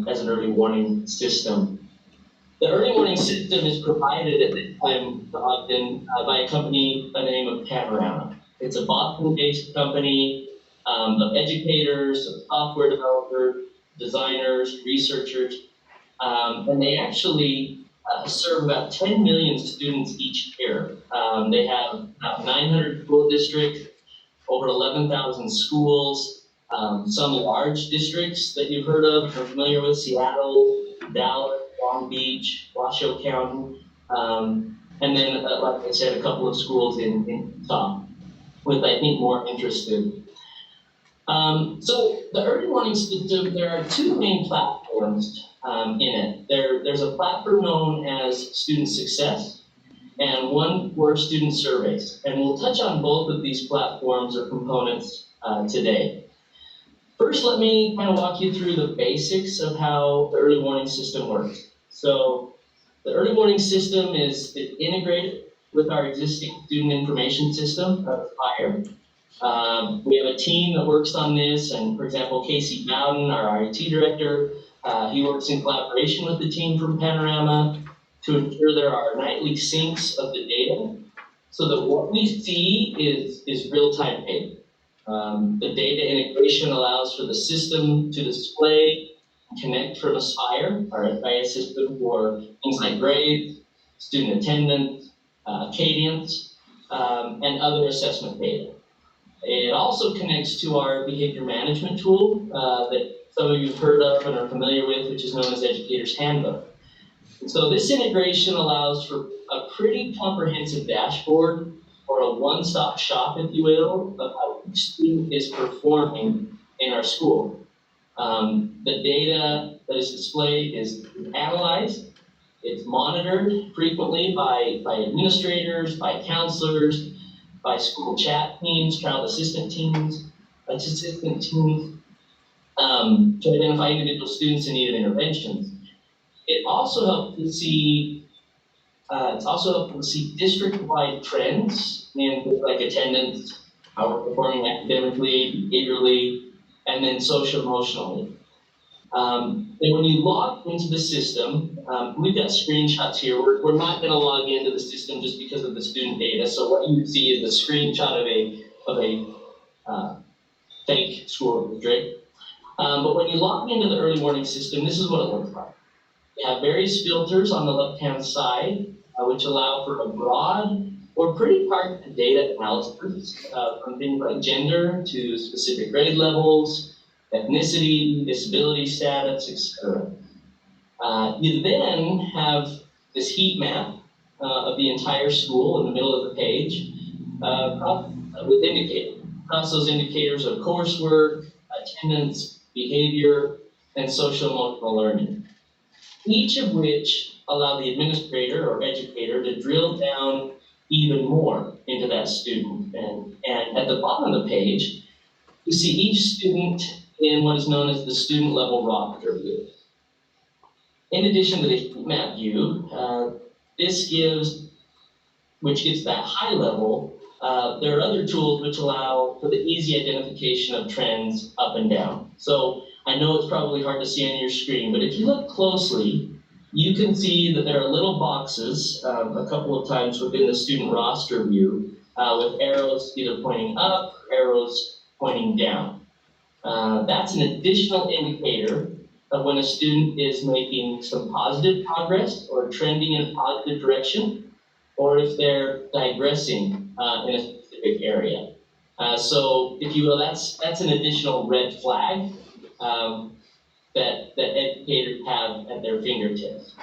as an early warning system. The early warning system is provided at this time often by a company by the name of Panorama. It's a Boston-based company of educators, of software developers, designers, researchers, and they actually serve about 10 million students each year. They have about 900 school districts, over 11,000 schools, some large districts that you've heard of, are familiar with: Seattle, Dallas, Long Beach, Washoe County, and then, like I said, a couple of schools in Utah, with, I think, more interested. So the early warning system, there are 2 main platforms in it. There's a platform known as Student Success, and one for student surveys. And we'll touch on both of these platforms or components today. First, let me kind of walk you through the basics of how the early warning system works. So the early warning system is integrated with our existing student information system, FIRE. We have a team that works on this, and for example, Casey Bowden, our IT director, he works in collaboration with the team from Panorama to ensure there are nightly syncs of the data, so that what we see is real-time data. The data integration allows for the system to display, connect from Aspire, our FIS system, for things like grades, student attendance, cadence, and other assessment data. It also connects to our behavior management tool that some of you have heard of and are familiar with, which is known as Educator's Handbook. And so this integration allows for a pretty comprehensive dashboard, or a one-stop shop, if you will, of how each student is performing in our school. The data that is displayed is analyzed, it's monitored frequently by administrators, by counselors, by school chat teams, child assistant teams, to identify individual students in need of interventions. It also helps to see district-wide trends in things like attendance, how we're performing academically, behaviorally, and then social-emotionally. And when you log into the system, we've got screenshots here. We're not going to log into the system just because of the student data. So what you see is a screenshot of a fake school district. But when you log into the early warning system, this is what it looks like. You have various filters on the left-hand side, which allow for a broad or pretty targeted data analysis from things like gender to specific grade levels, ethnicity, disability status, etc. You then have this heat map of the entire school in the middle of the page with indicators. across those indicators of coursework, attendance, behavior, and social emotional learning. Each of which allow the administrator or educator to drill down even more into that student. And at the bottom of the page, you see each student in what is known as the student level roster view. In addition to the heat map view, this gives, which gets that high level, there are other tools which allow for the easy identification of trends up and down. So I know it's probably hard to see on your screen, but if you look closely, you can see that there are little boxes a couple of times within the student roster view with arrows either pointing up or arrows pointing down. That's an additional indicator of when a student is making some positive progress or trending in a positive direction, or if they're digressing in a specific area. So if you will, that's an additional red flag that educators have at their fingertips.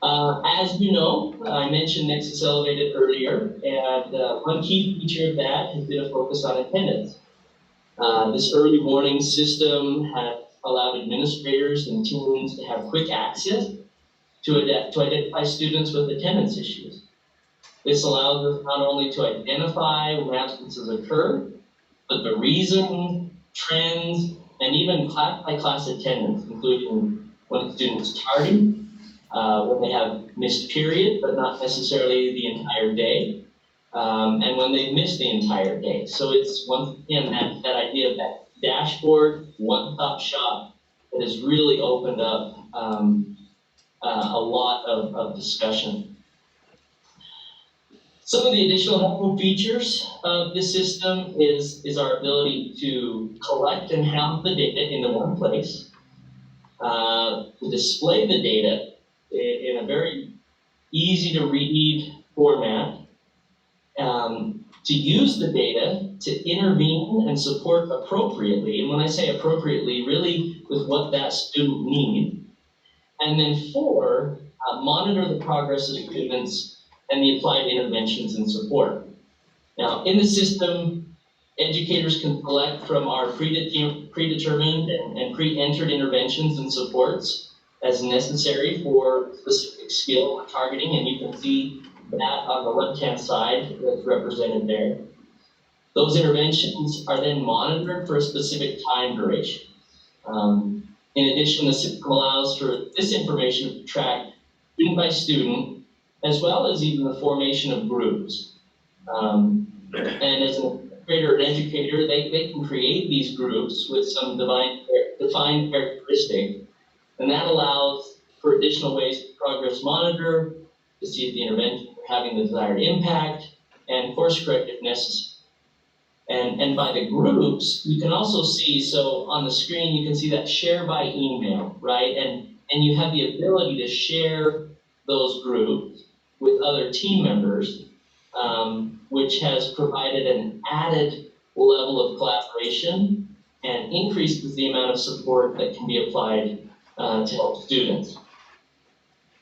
As you know, I mentioned Nexus Elevated earlier, and one key feature of that has been a focus on attendance. This early warning system has allowed administrators and teams to have quick access to identify students with attendance issues. This allows us not only to identify when absences occur, but the reason, trends, and even class-by-class attendance, including when a student's tardy, when they have missed period, but not necessarily the entire day, and when they've missed the entire day. So it's, once again, that idea of that dashboard, one-stop shop that has really opened up a lot of discussion. Some of the additional helpful features of this system is our ability to collect and house the data into one place, to display the data in a very easy to read format, to use the data to intervene and support appropriately. And when I say appropriately, really with what that student needs. And then 4, monitor the progress of students and the applied interventions and support. Now, in the system, educators can select from our predetermined and pre-entered interventions and supports as necessary for specific skill or targeting, and you can see that on the left-hand side that's represented there. Those interventions are then monitored for a specific time duration. In addition, the system allows for this information to be tracked student by student, as well as even the formation of groups. And as an administrator and educator, they can create these groups with some defined characteristics, and that allows for additional ways to progress monitor, to see if the intervention is having the desired impact, and course correct if necessary. And by the groups, you can also see, so on the screen, you can see that share by email, right? And you have the ability to share those groups with other team members, which has provided an added level of collaboration and increases the amount of support that can be applied to help students.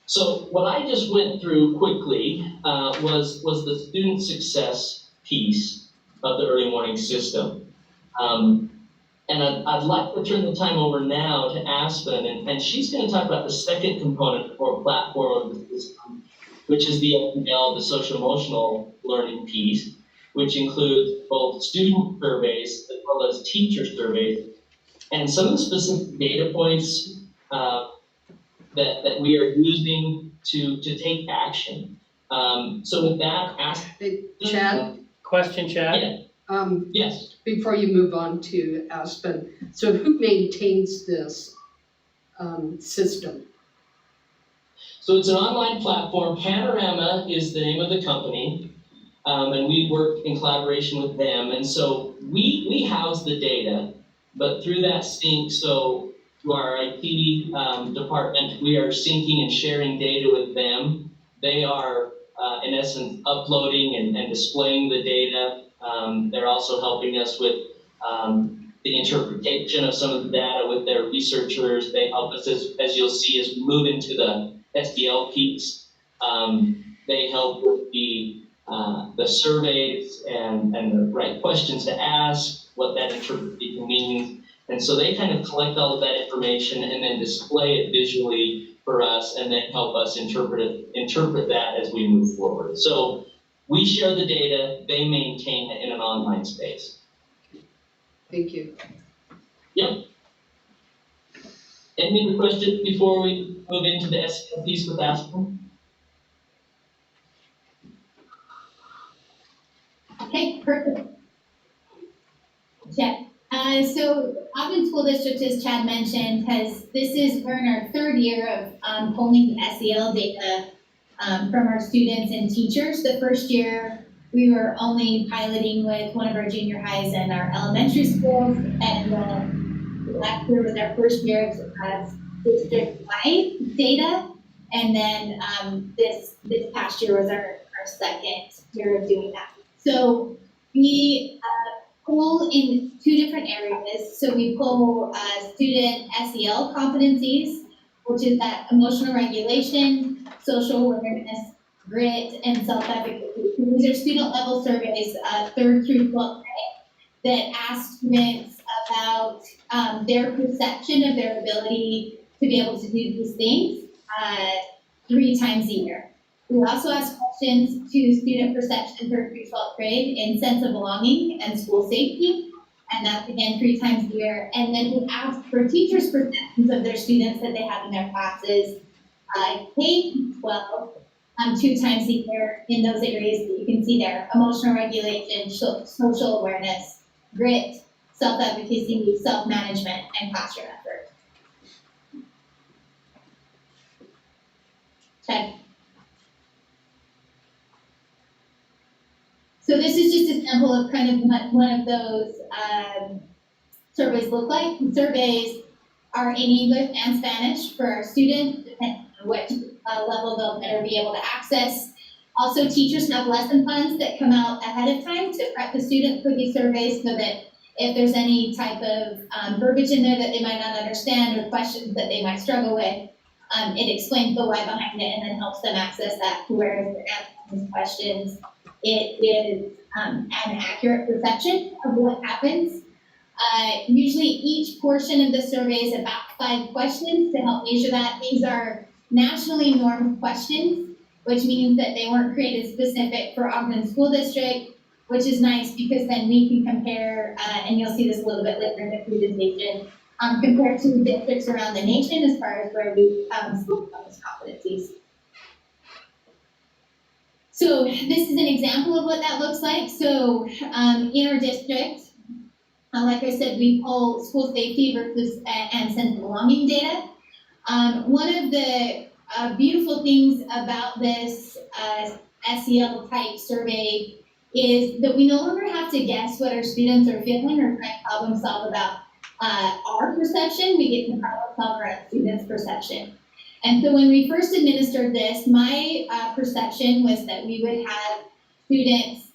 So what I just went through quickly was the student success piece of the early warning system. And I'd like to turn the time over now to Aspen, and she's going to talk about the second component or platform of the system, which is the SEL, the social emotional learning piece, which includes both student surveys as well as teacher surveys, and some of the specific data points that we are using to take action. So with that, Hey, Chad? Question, Chad? Yes. Before you move on to Aspen, so who maintains this system? So it's an online platform. Panorama is the name of the company, and we work in collaboration with them. And so we house the data, but through that sync, so to our IT department, we are syncing and sharing data with them. They are, in essence, uploading and displaying the data. They're also helping us with the interpretation of some of the data with their researchers. They help us, as you'll see, as we move into the SDL piece. They help with the the surveys and the right questions to ask, what that interpretation means. And so they kind of collect all of that information and then display it visually for us and then help us interpret that as we move forward. So we share the data, they maintain it in an online space. Thank you. Yep. Any other questions before we move into the SEL piece with Aspen? Okay, perfect. Check. So Ogden School District, as Chad mentioned, we're in our third year of pulling the SEL data from our students and teachers. The first year, we were only piloting with one of our junior highs and our elementary schools, and last year was our first year of district-wide data, and then this past year was our second year of doing that. So we pull in two different areas. So we pull student SEL competencies, which is that emotional regulation, social awareness, grit, and self-efficacy. These are student level surveys, 3rd through 12th grade, that ask students about their perception of their ability to be able to do these things 3 times a year. We also ask questions to student perception 3rd through 12th grade in sense of belonging and school safety, and that's again 3 times a year. And then we ask for teachers' perceptions of their students that they have in their classes, K-12, 2 times a year in those areas that you can see there: emotional regulation, social awareness, grit, self-efficacy, self-management, and classroom effort. Okay. So this is just a sample of kind of what one of those surveys look like. The surveys are in English and Spanish for our students, depending on which level they'll better be able to access. Also, teachers have lesson plans that come out ahead of time to prep the students for these surveys, so that if there's any type of verbiage in there that they might not understand or questions that they might struggle with, it explains the why behind it and then helps them access that to where if they're asking these questions, it is an accurate perception of what happens. Usually each portion of the survey is about 5 questions to help measure that. These are nationally normed questions, which means that they weren't created specific for Ogden School District, which is nice because then we can compare, and you'll see this a little bit later in the presentation, compared to districts around the nation as far as where we score on those competencies. So this is an example of what that looks like. So in our district, like I said, we pull school safety versus and sense of belonging data. One of the beautiful things about this SEL type survey is that we no longer have to guess what our students are feeling or try to problem solve about our perception. We get to problem solve our students' perception. And so when we first administered this, my perception was that we would have students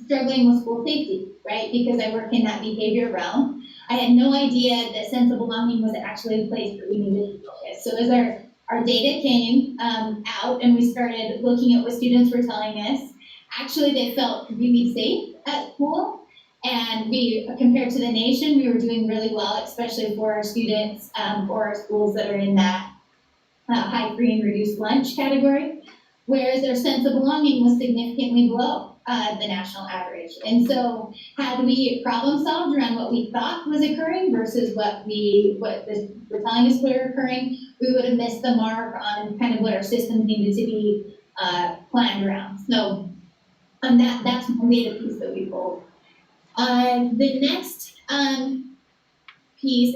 struggling with school safety, right? Because I work in that behavior realm. I had no idea that sense of belonging was actually a place that we needed to focus. So as our data came out and we started looking at what students were telling us, actually they felt really safe at school. And we, compared to the nation, we were doing really well, especially for our students or our schools that are in that high free and reduced lunch category, whereas their sense of belonging was significantly below the national average. And so had we problem solved around what we thought was occurring versus what were telling us were occurring, we would have missed the mark on kind of what our system needed to be planned around. So that's one data piece that we pulled. The next piece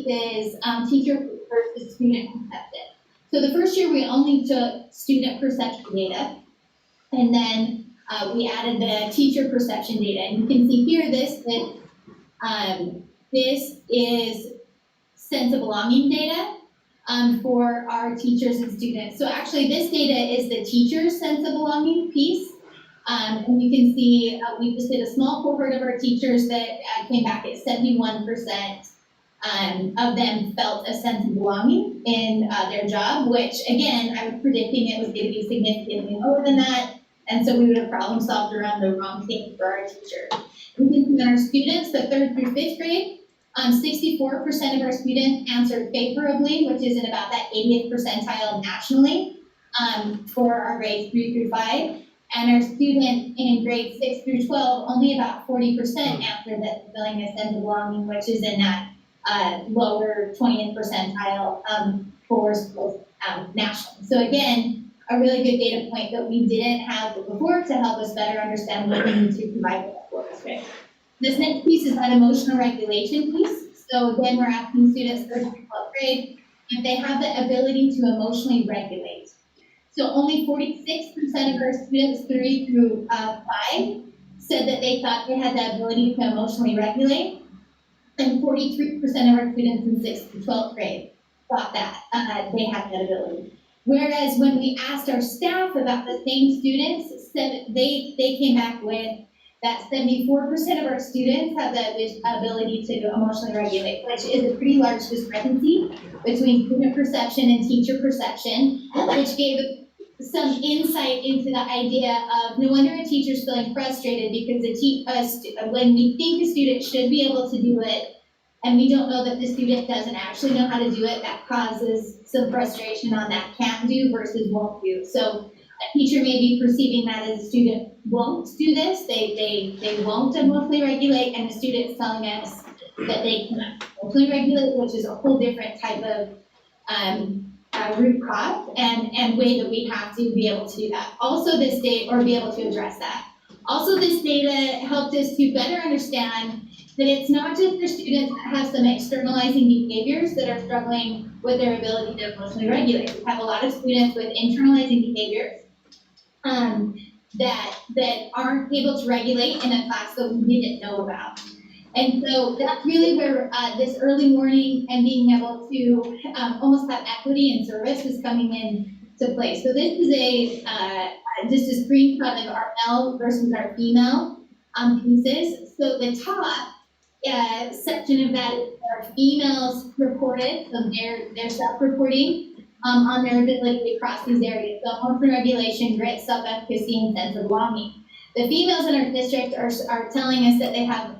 is teacher versus student perception. So the first year we only took student perception data, and then we added the teacher perception data. And you can see here this is sense of belonging data for our teachers and students. So actually this data is the teacher's sense of belonging piece. And you can see we just did a small cohort of our teachers that came back at 71% of them felt a sense of belonging in their job, which again, I was predicting it was going to be significantly lower than that. And so we would have problem solved around the wrong thing for our teacher. We can see our students, the 3rd through 5th grade, 64% of our students answered favorably, which is in about that 80th percentile nationally for our grades 3 through 5. And our students in grades 6 through 12, only about 40% answered that feeling a sense of belonging, which is in that lower 20th percentile for schools nationally. So again, a really good data point that we didn't have before to help us better understand what we need to provide for the school district. This next piece is that emotional regulation piece. So again, we're asking students 3rd through 12th grade if they have the ability to emotionally regulate. So only 46% of our students 3 through 5 said that they thought they had the ability to emotionally regulate, and 43% of our students in 6th through 12th grade thought that they had that ability. Whereas when we asked our staff about the same students, said they came back with that 74% of our students have the ability to emotionally regulate, which is a pretty large discrepancy between student perception and teacher perception, which gave some insight into the idea of no wonder a teacher's feeling frustrated because when we think a student should be able to do it and we don't know that the student doesn't actually know how to do it, that causes some frustration on that can do versus won't do. So a teacher may be perceiving that as a student won't do this, they won't emotionally regulate, and the student's telling us that they cannot emotionally regulate, which is a whole different type of root cause and way that we have to be able to do that. Also this data, or be able to address that. Also this data helped us to better understand that it's not just the students that have some externalizing behaviors that are struggling with their ability to emotionally regulate. We have a lot of students with internalizing behaviors that aren't able to regulate in a class that we didn't know about. And so that's really where this early warning and being able to almost have equity in service is coming into play. So this is just a screenshot of our male versus our female pieces. So the top section of that is our females reported, so they're self-reporting on their ability to cross these areas. So emotional regulation, grit, self-efficacy, and sense of belonging. The females in our district are telling us that they have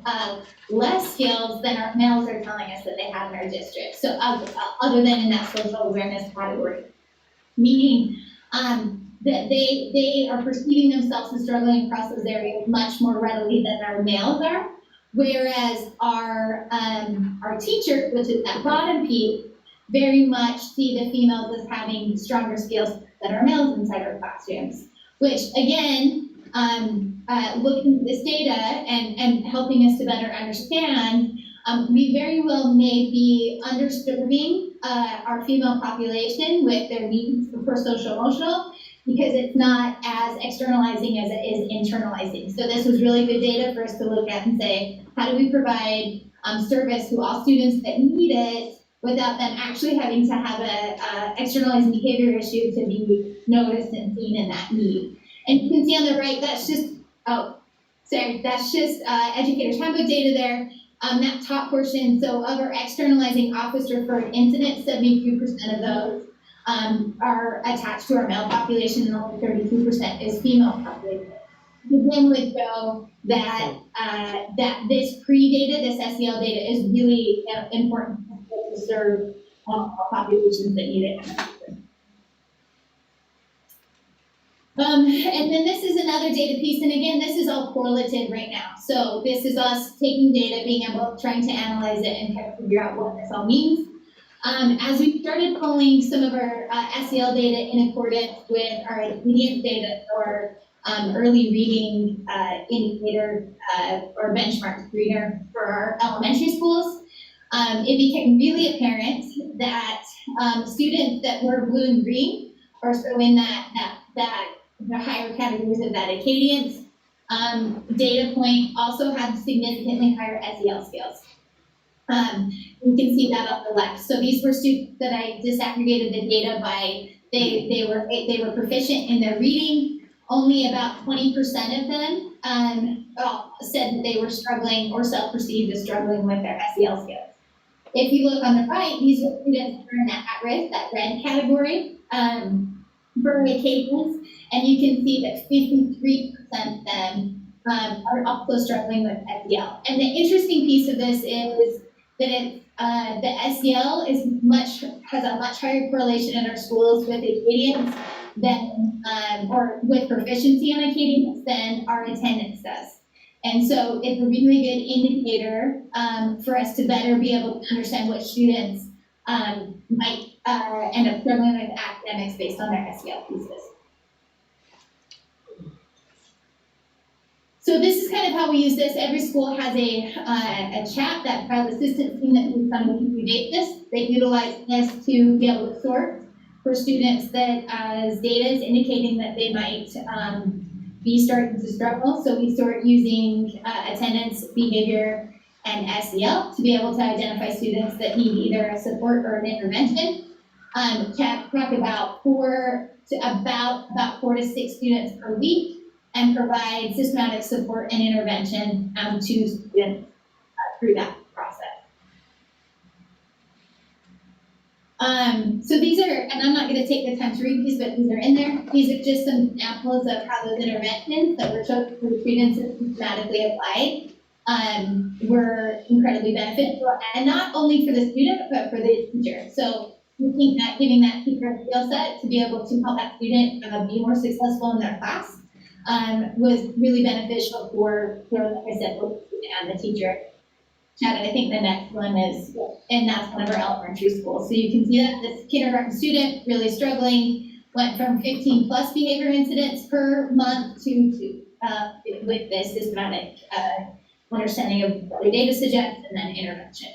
less skills than our males are telling us that they have in our district. So other than in that social awareness category, meaning that they are perceiving themselves as struggling across those areas much more readily than our males are. Whereas our teachers, which is that bottom piece, very much see the females as having stronger skills than our males inside our classrooms, which again, looking at this data and helping us to better understand, we very well may be underserving our female population with their needs for social emotional because it's not as externalizing as it is internalizing. So this was really good data for us to look at and say, how do we provide service to all students that need it without them actually having to have a externalizing behavior issue to be noticed and seen in that need. And you can see on the right, that's just educators handbook data there. That top portion, so of our externalizing office referred incidents, 72% of those are attached to our male population and only 32% is female population. Again, would show that that this pre-data, this SEL data is really important to serve populations that need it. And then this is another data piece, and again, this is all correlative right now. So this is us taking data, being able, trying to analyze it and kind of figure out what this all means. As we started pulling some of our SEL data in accordance with our obedience data or early reading indicator or benchmark screener for our elementary schools, it became really apparent that students that were blue and green, or so in that the higher categories of that Acadians data point, also had significantly higher SEL skills. You can see that on the left. So these were students that I disaggregated the data by, they were proficient in their reading. Only about 20% of them said that they were struggling or self-perceived as struggling with their SEL skills. If you look on the right, these are students that are in that at-risk, that red category, for occasions, and you can see that 53% of them are also struggling with SEL. And the interesting piece of this is that the SEL has a much higher correlation in our schools with Acadians than, or with proficiency on Acadians than our attendance does. And so it's a really good indicator for us to better be able to understand what students might end up struggling with academics based on their SEL pieces. So this is kind of how we use this. Every school has a chat, that child assistance team that moves on a weekly basis. They utilize this to be able to sort for students that as data is indicating that they might be starting to struggle. So we sort using attendance, behavior, and SEL to be able to identify students that need either a support or an intervention. Talk about four to six students per week, and provide systematic support and intervention to students through that process. So these are, and I'm not going to take the time to read these, but these are in there. These are just some examples of how those interventions that were chosen for the students and systematically applied were incredibly beneficial, and not only for the student, but for the teacher. So we think that giving that teacher a skill set to be able to help that student be more successful in their class was really beneficial for, like I said, both the student and the teacher. Chad, I think the next one is, and that's one of our elementary schools. So you can see that this kindergarten student really struggling, went from 15 plus behavior incidents per month to with this systematic understanding of what the data suggests and then intervention.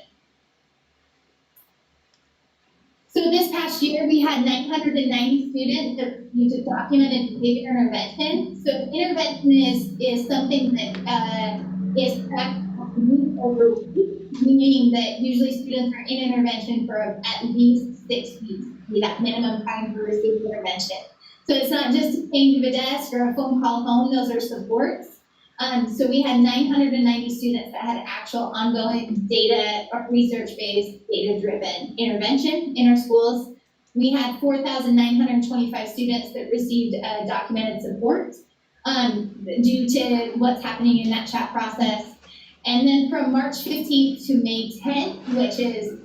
So this past year, we had 990 students that received documented behavior intervention. So intervention is something that is tracked week over week, meaning that usually students are in intervention for at least 6 weeks, that minimum time for receiving intervention. So it's not just a change of a desk or a phone call home, those are supports. So we had 990 students that had actual ongoing data or research-based, data-driven intervention in our schools. We had 4,925 students that received documented support due to what's happening in that chat process. And then from March 15th to May 10th, which is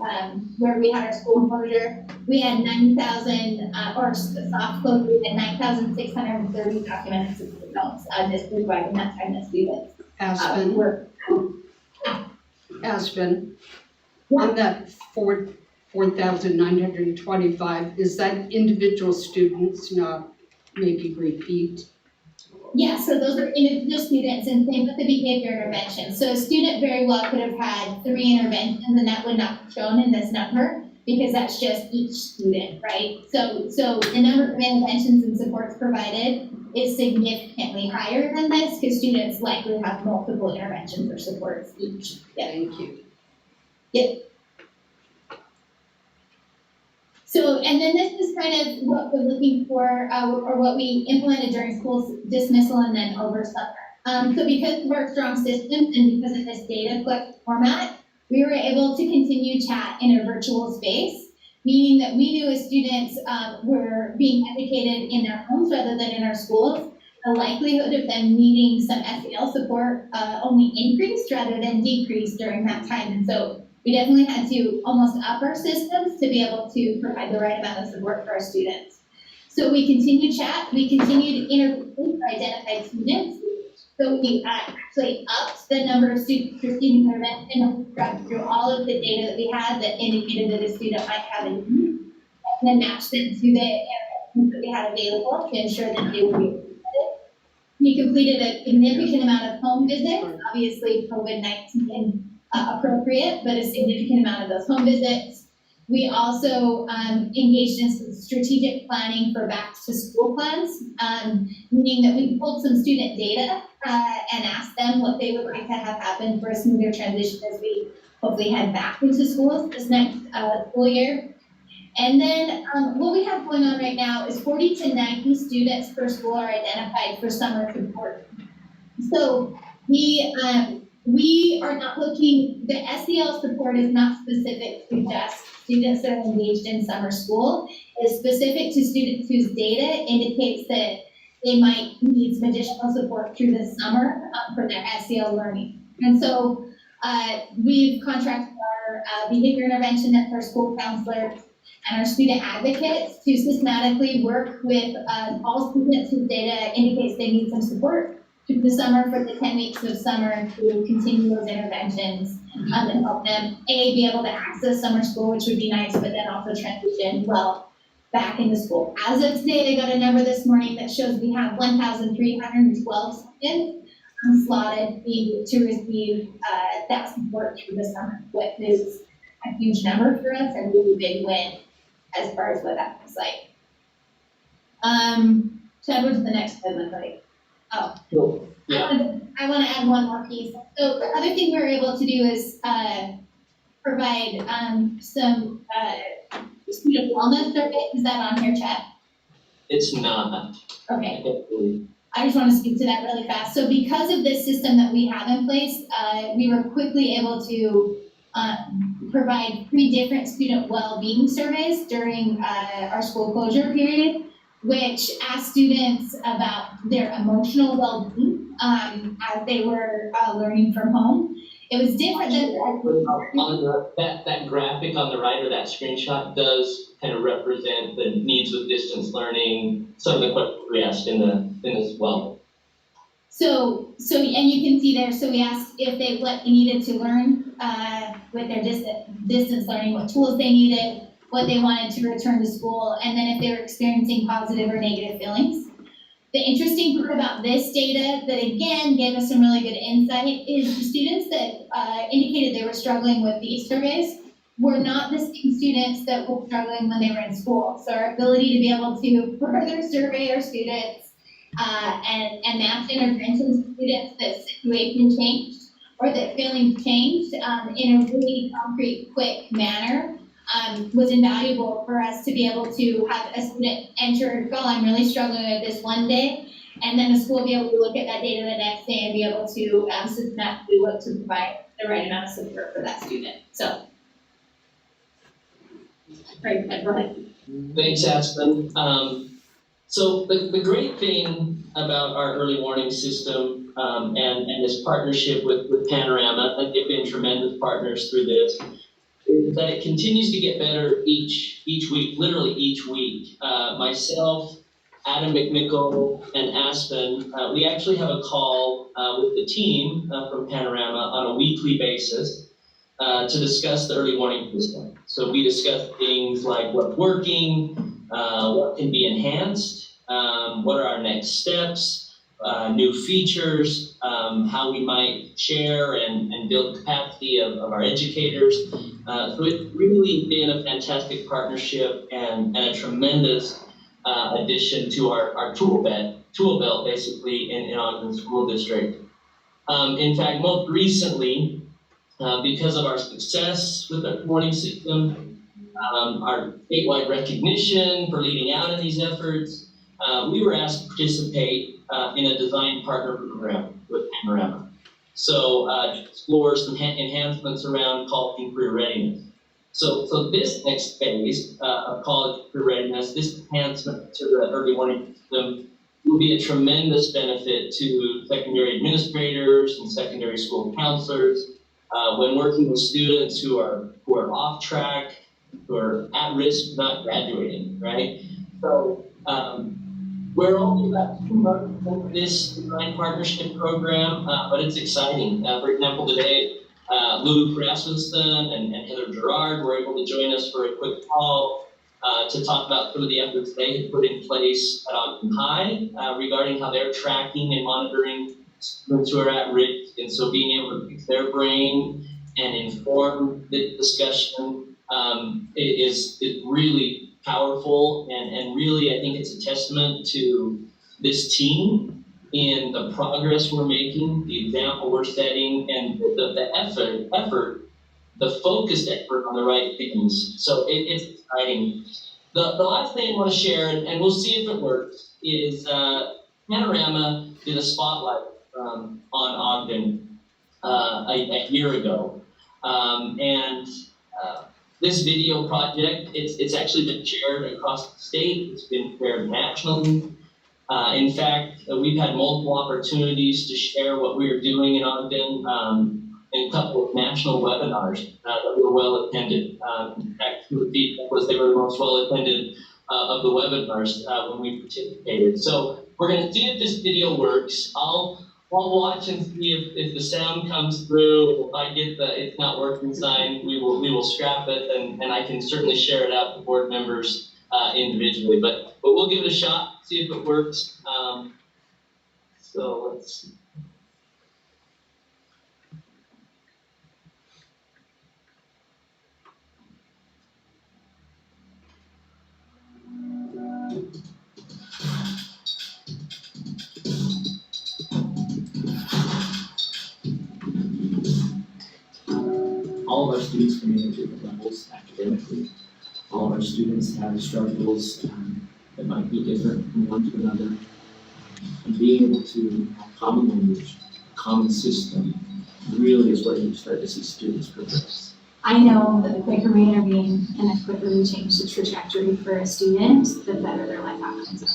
where we had our school closure, we had 9,000, or soft closure, we had 9,630 documented support notes distributed by that time that students were. Aspen, on that 4,925, is that individual students, not maybe repeat? Yeah, so those are individual students, and same with the behavior intervention. So a student very well could have had 3 interventions, and that would not be shown in this number because that's just each student, right? So the number of interventions and supports provided is significantly higher than this because students likely have multiple interventions or supports each. Yeah. Thank you. Yep. So, and then this is kind of what we're looking for, or what we implemented during school dismissal and then over summer. So because of our strong systems and because of this data collection format, we were able to continue chat in a virtual space, meaning that we knew as students were being educated in their homes rather than in our schools, the likelihood of them needing some SEL support only increased rather than decreased during that time. And so we definitely had to almost up our systems to be able to provide the right amount of support for our students. So we continued chat, we continued interviewing for identified students. So we actually upped the number of students receiving intervention and got through all of the data that we had that indicated that a student might have a need, and then matched them to the interventions that we had available to ensure that they would be included. We completed a significant amount of home visits, obviously COVID-19 appropriate, but a significant amount of those home visits. We also engaged in some strategic planning for back to school plans, meaning that we pulled some student data and asked them what they would like to have happen for a smoother transition as we hopefully head back into schools this next school year. And then what we have going on right now is 40 to 90 students per school are identified for summer support. So we We are not looking, the SEL support is not specific to just students that are engaged in summer school. It's specific to students whose data indicates that they might need some additional support through the summer for their SEL learning. And so we've contracted our behavior intervention at our school counselors and our student advocates to systematically work with all students whose data indicates they need some support through the summer for the 10 weeks of summer to continue those interventions and help them, be able to access summer school, which would be nice, but then also transition well back into school. As of today, I got a number this morning that shows we have 1,312 students slotted to receive that support through the summer, which is a huge number for us and really big win as far as what that looks like. Should I go to the next slide, Lindsay? Oh. Cool. Yeah. I want to add one more piece. So the other thing we were able to do is provide some student wellness survey. Is that on here, Chad? It's not. Okay. I just want to speak to that really fast. So because of this system that we have in place, we were quickly able to provide 3 different student well-being surveys during our school closure period, which asked students about their emotional well-being as they were learning from home. It was different than that graphic on the right, or that screenshot, does kind of represent the needs with distance learning, some of the questions we asked in this well. So, and you can see there, so we asked if what they needed to learn with their distance learning, what tools they needed, what they wanted to return to school, and then if they were experiencing positive or negative feelings. The interesting part about this data that again gave us some really good insight is the students that indicated they were struggling with these surveys were not the same students that were struggling when they were in school. So our ability to be able to further survey our students and match interventions to students that situation changed or that feelings changed in a really concrete, quick manner was invaluable for us to be able to have a student enter, oh, I'm really struggling with this one day, and then the school be able to look at that data the next day and be able to systematically look to provide the right amount of support for that student. So, right, go ahead. Thanks, Aspen. So the great thing about our early warning system and this partnership with Panorama, and they've been tremendous partners through this, is that it continues to get better each week, literally each week. Myself, Adam McMickle, and Aspen, we actually have a call with the team from Panorama on a weekly basis to discuss the early warning system. So we discuss things like what's working, what can be enhanced, what are our next steps, new features, how we might share and build capacity of our educators. So it's really been a fantastic partnership and a tremendous addition to our tool belt basically in Ogden School District. In fact, most recently, because of our success with the warning system, our statewide recognition for leading out in these efforts, we were asked to participate in a design partner program with Panorama. So to explore some enhancements around college career readiness. So this next phase of college career readiness, this enhancement to the early warning system will be a tremendous benefit to secondary administrators and secondary school counselors when working with students who are off track, who are at risk of not graduating, right? So we're only about 2 months into this design partnership program, but it's exciting. For example, today, Lulu Rasmussen and Heather Gerard were able to join us for a quick call to talk about some of the efforts they had put in place at Ogden High regarding how they're tracking and monitoring students who are at risk. And so being able to pick their brain and inform the discussion is really powerful, and really I think it's a testament to this team in the progress we're making, the example we're setting, and the effort, the focused effort on the right things. So it's exciting. The last thing I want to share, and we'll see if it works, is Panorama did a spotlight on Ogden a year ago. This video project, it's actually been shared across the state. It's been shared nationally. In fact, we've had multiple opportunities to share what we are doing in Ogden, in a couple of national webinars that were well attended. In fact, the feedback was they were the most well attended of the webinars when we participated. So we're going to see if this video works. I'll watch and see if the sound comes through. If I get the it's not working sign, we will scrap it, and I can certainly share it out to board members individually. But we'll give it a shot, see if it works. So let's see. All of our students come in at different levels academically. All of our students have struggles that might be different from one to another. And being able to have common language, common system, really is where you start to see students progress. I know that the quicker we intervene and the quicker we change the trajectory for a student, the better their life outcomes are.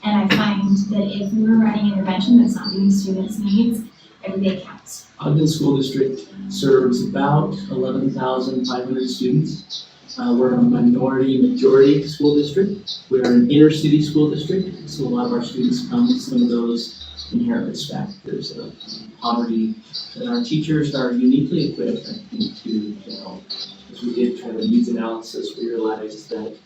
And I find that if we're running intervention that's not meeting students' needs, every day counts. Ogden School District serves about 11,500 students. We're a majority school district. We're an inner city school district, so a lot of our students come with some of those inherent risk factors of poverty. And our teachers are uniquely equipped, I think, to help. As we did kind of a needs analysis, we realized that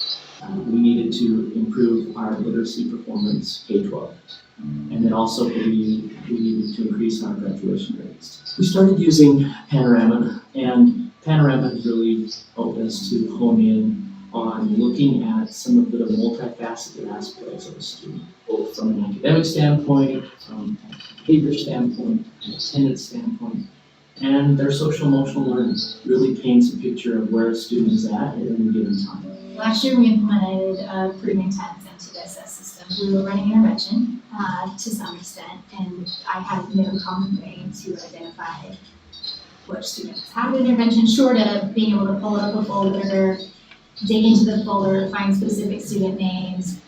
we needed to improve our literacy performance K-12. And then also we needed to increase our graduation rates. We started using Panorama, and Panorama has really helped us to hone in on looking at some of the multifaceted aspects of a student, both from an academic standpoint, from a behavior standpoint, an attendance standpoint, and their social emotional learning really paints a picture of where a student is at any given time. Last year we implemented pretty intense into this system. We were running intervention to some extent, and I had no common way to identify which students had intervention, short of being able to pull up a folder, dig into the folder, find specific student names.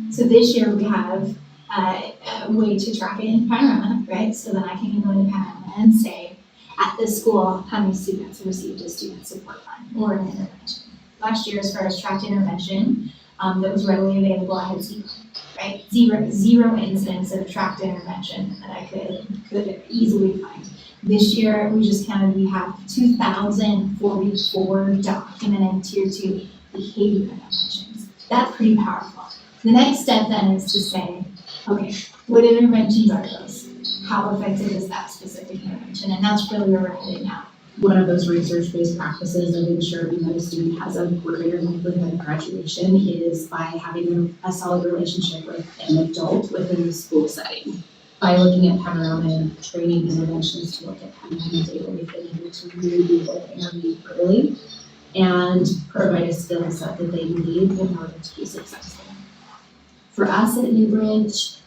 So this year we have a way to track it in Panorama, right? So then I can go into Panorama and say, at this school, how many students received a student support fund or an intervention. Last year, as far as tracked intervention, that was readily available, I had zero, right? Zero incidents of tracked intervention that I could easily find. This year, we have 2,044 documented tier 2 behavior interventions. That's pretty powerful. The next step then is to say, okay, what interventions are those? How effective is that specific intervention? And that's really where we're headed now. One of those research-based practices of ensuring that a student has a greater likelihood of graduation is by having a solid relationship with an adult within the school setting. By looking at Panorama and training interventions to look at Panorama data, we've been able to really be able to intervene early and provide a skill set that they need in order to be successful. For us at Newbridge,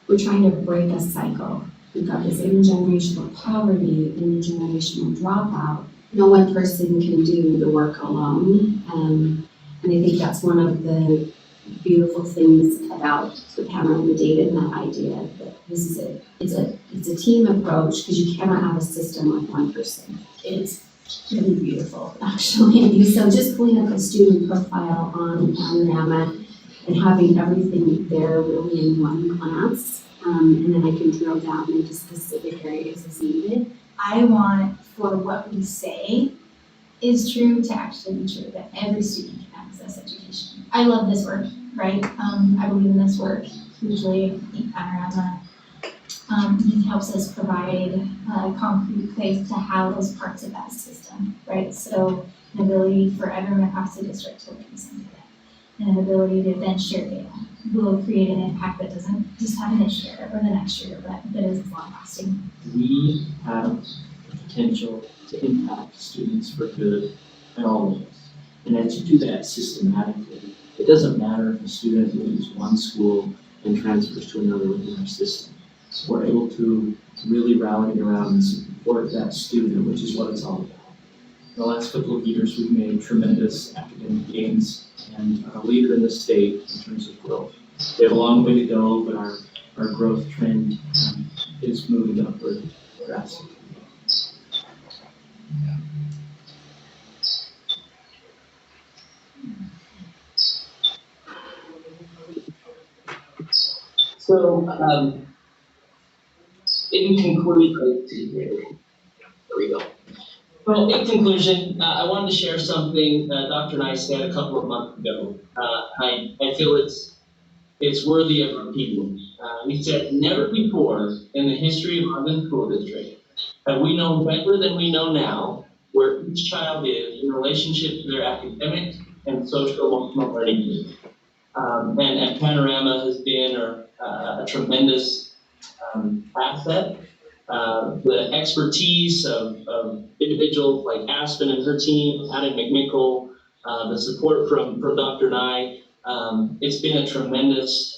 we're trying to break a cycle. We've got this intergenerational poverty, intergenerational dropout. No one person can do the work alone. And I think that's one of the beautiful things about the Panorama data and that idea that this is it's a team approach, because you cannot have a system with one person. It's really beautiful, actually. So just pulling up a student profile on Panorama and having everything there really in one glance. And then I can drill down into specific areas as needed. I want for what we say is true to actually be true, that every student can access education. I love this work, right? I believe in this work hugely. I think Panorama helps us provide a concrete place to house parts of that system, right? So an ability for everyone across the district to link some data, and an ability to then share data will create an impact that doesn't just happen this year or the next year, but is long lasting. We have the potential to impact students for good at all levels. And as you do that systematically, it doesn't matter if a student leaves one school and transfers to another within our system. We're able to really rallying around and support that student, which is what it's all about. The last couple of years, we've made tremendous academic gains and are a leader in the state in terms of growth. We have a long way to go, but our growth trend is moving upward drastically. So, in conclusion, there we go. Well, in conclusion, I wanted to share something Dr. and I said a couple of months ago. I feel it's worthy of repeating. We said, never before in the history of Ogden School District have we known better than we know now where each child is in relationship to their academic and social emotional learning needs. And Panorama has been a tremendous asset. The expertise of individuals like Aspen and her team, Adam McMickle, the support from Dr. and I, it's been a tremendous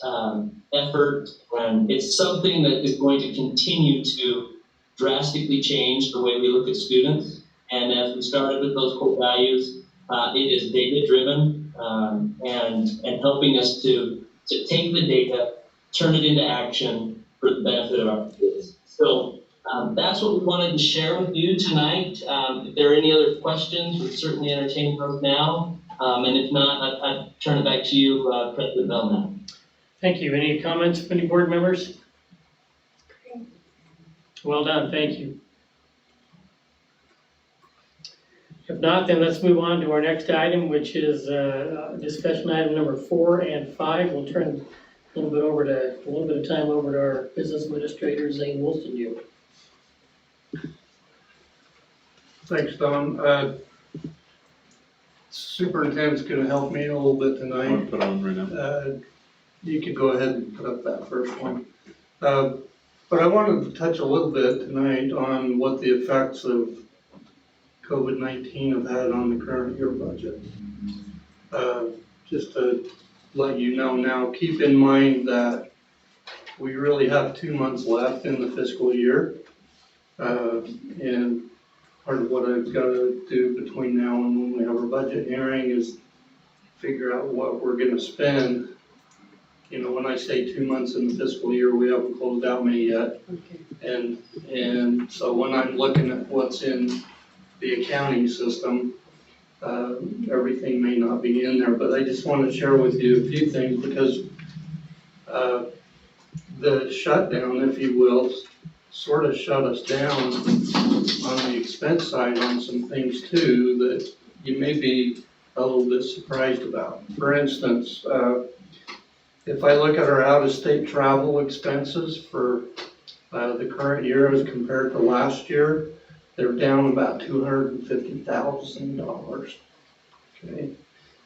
effort, and it's something that is going to continue to drastically change the way we look at students. And as we started with those core values, it is data-driven and helping us to take the data, turn it into action for the benefit of our kids. So that's what we wanted to share with you tonight. If there are any other questions, we'd certainly entertain those now. And if not, I'd turn it back to you, President Belknap. Thank you. Any comments from any board members? Well done, thank you. If not, then let's move on to our next item, which is discussion item number 4 and 5. We'll turn a little bit of time over to our business administrator, Zane Woolston. Thanks, Don. Superintendent's gonna help me a little bit tonight. Want to put on right now? You could go ahead and put up that first one. But I wanted to touch a little bit tonight on what the effects of COVID-19 have had on the current year budget. Just to let you know now, keep in mind that we really have 2 months left in the fiscal year. And part of what I've got to do between now and when we have our budget hearing is figure out what we're going to spend. You know, when I say 2 months in the fiscal year, we haven't closed out May yet. Okay. And so when I'm looking at what's in the accounting system, everything may not be in there, but I just want to share with you a few things because the shutdown, if you will, sort of shut us down on the expense side on some things too that you may be a little bit surprised about. For instance, if I look at our out-of-state travel expenses for the current year as compared to last year, they're down about $250,000. Okay.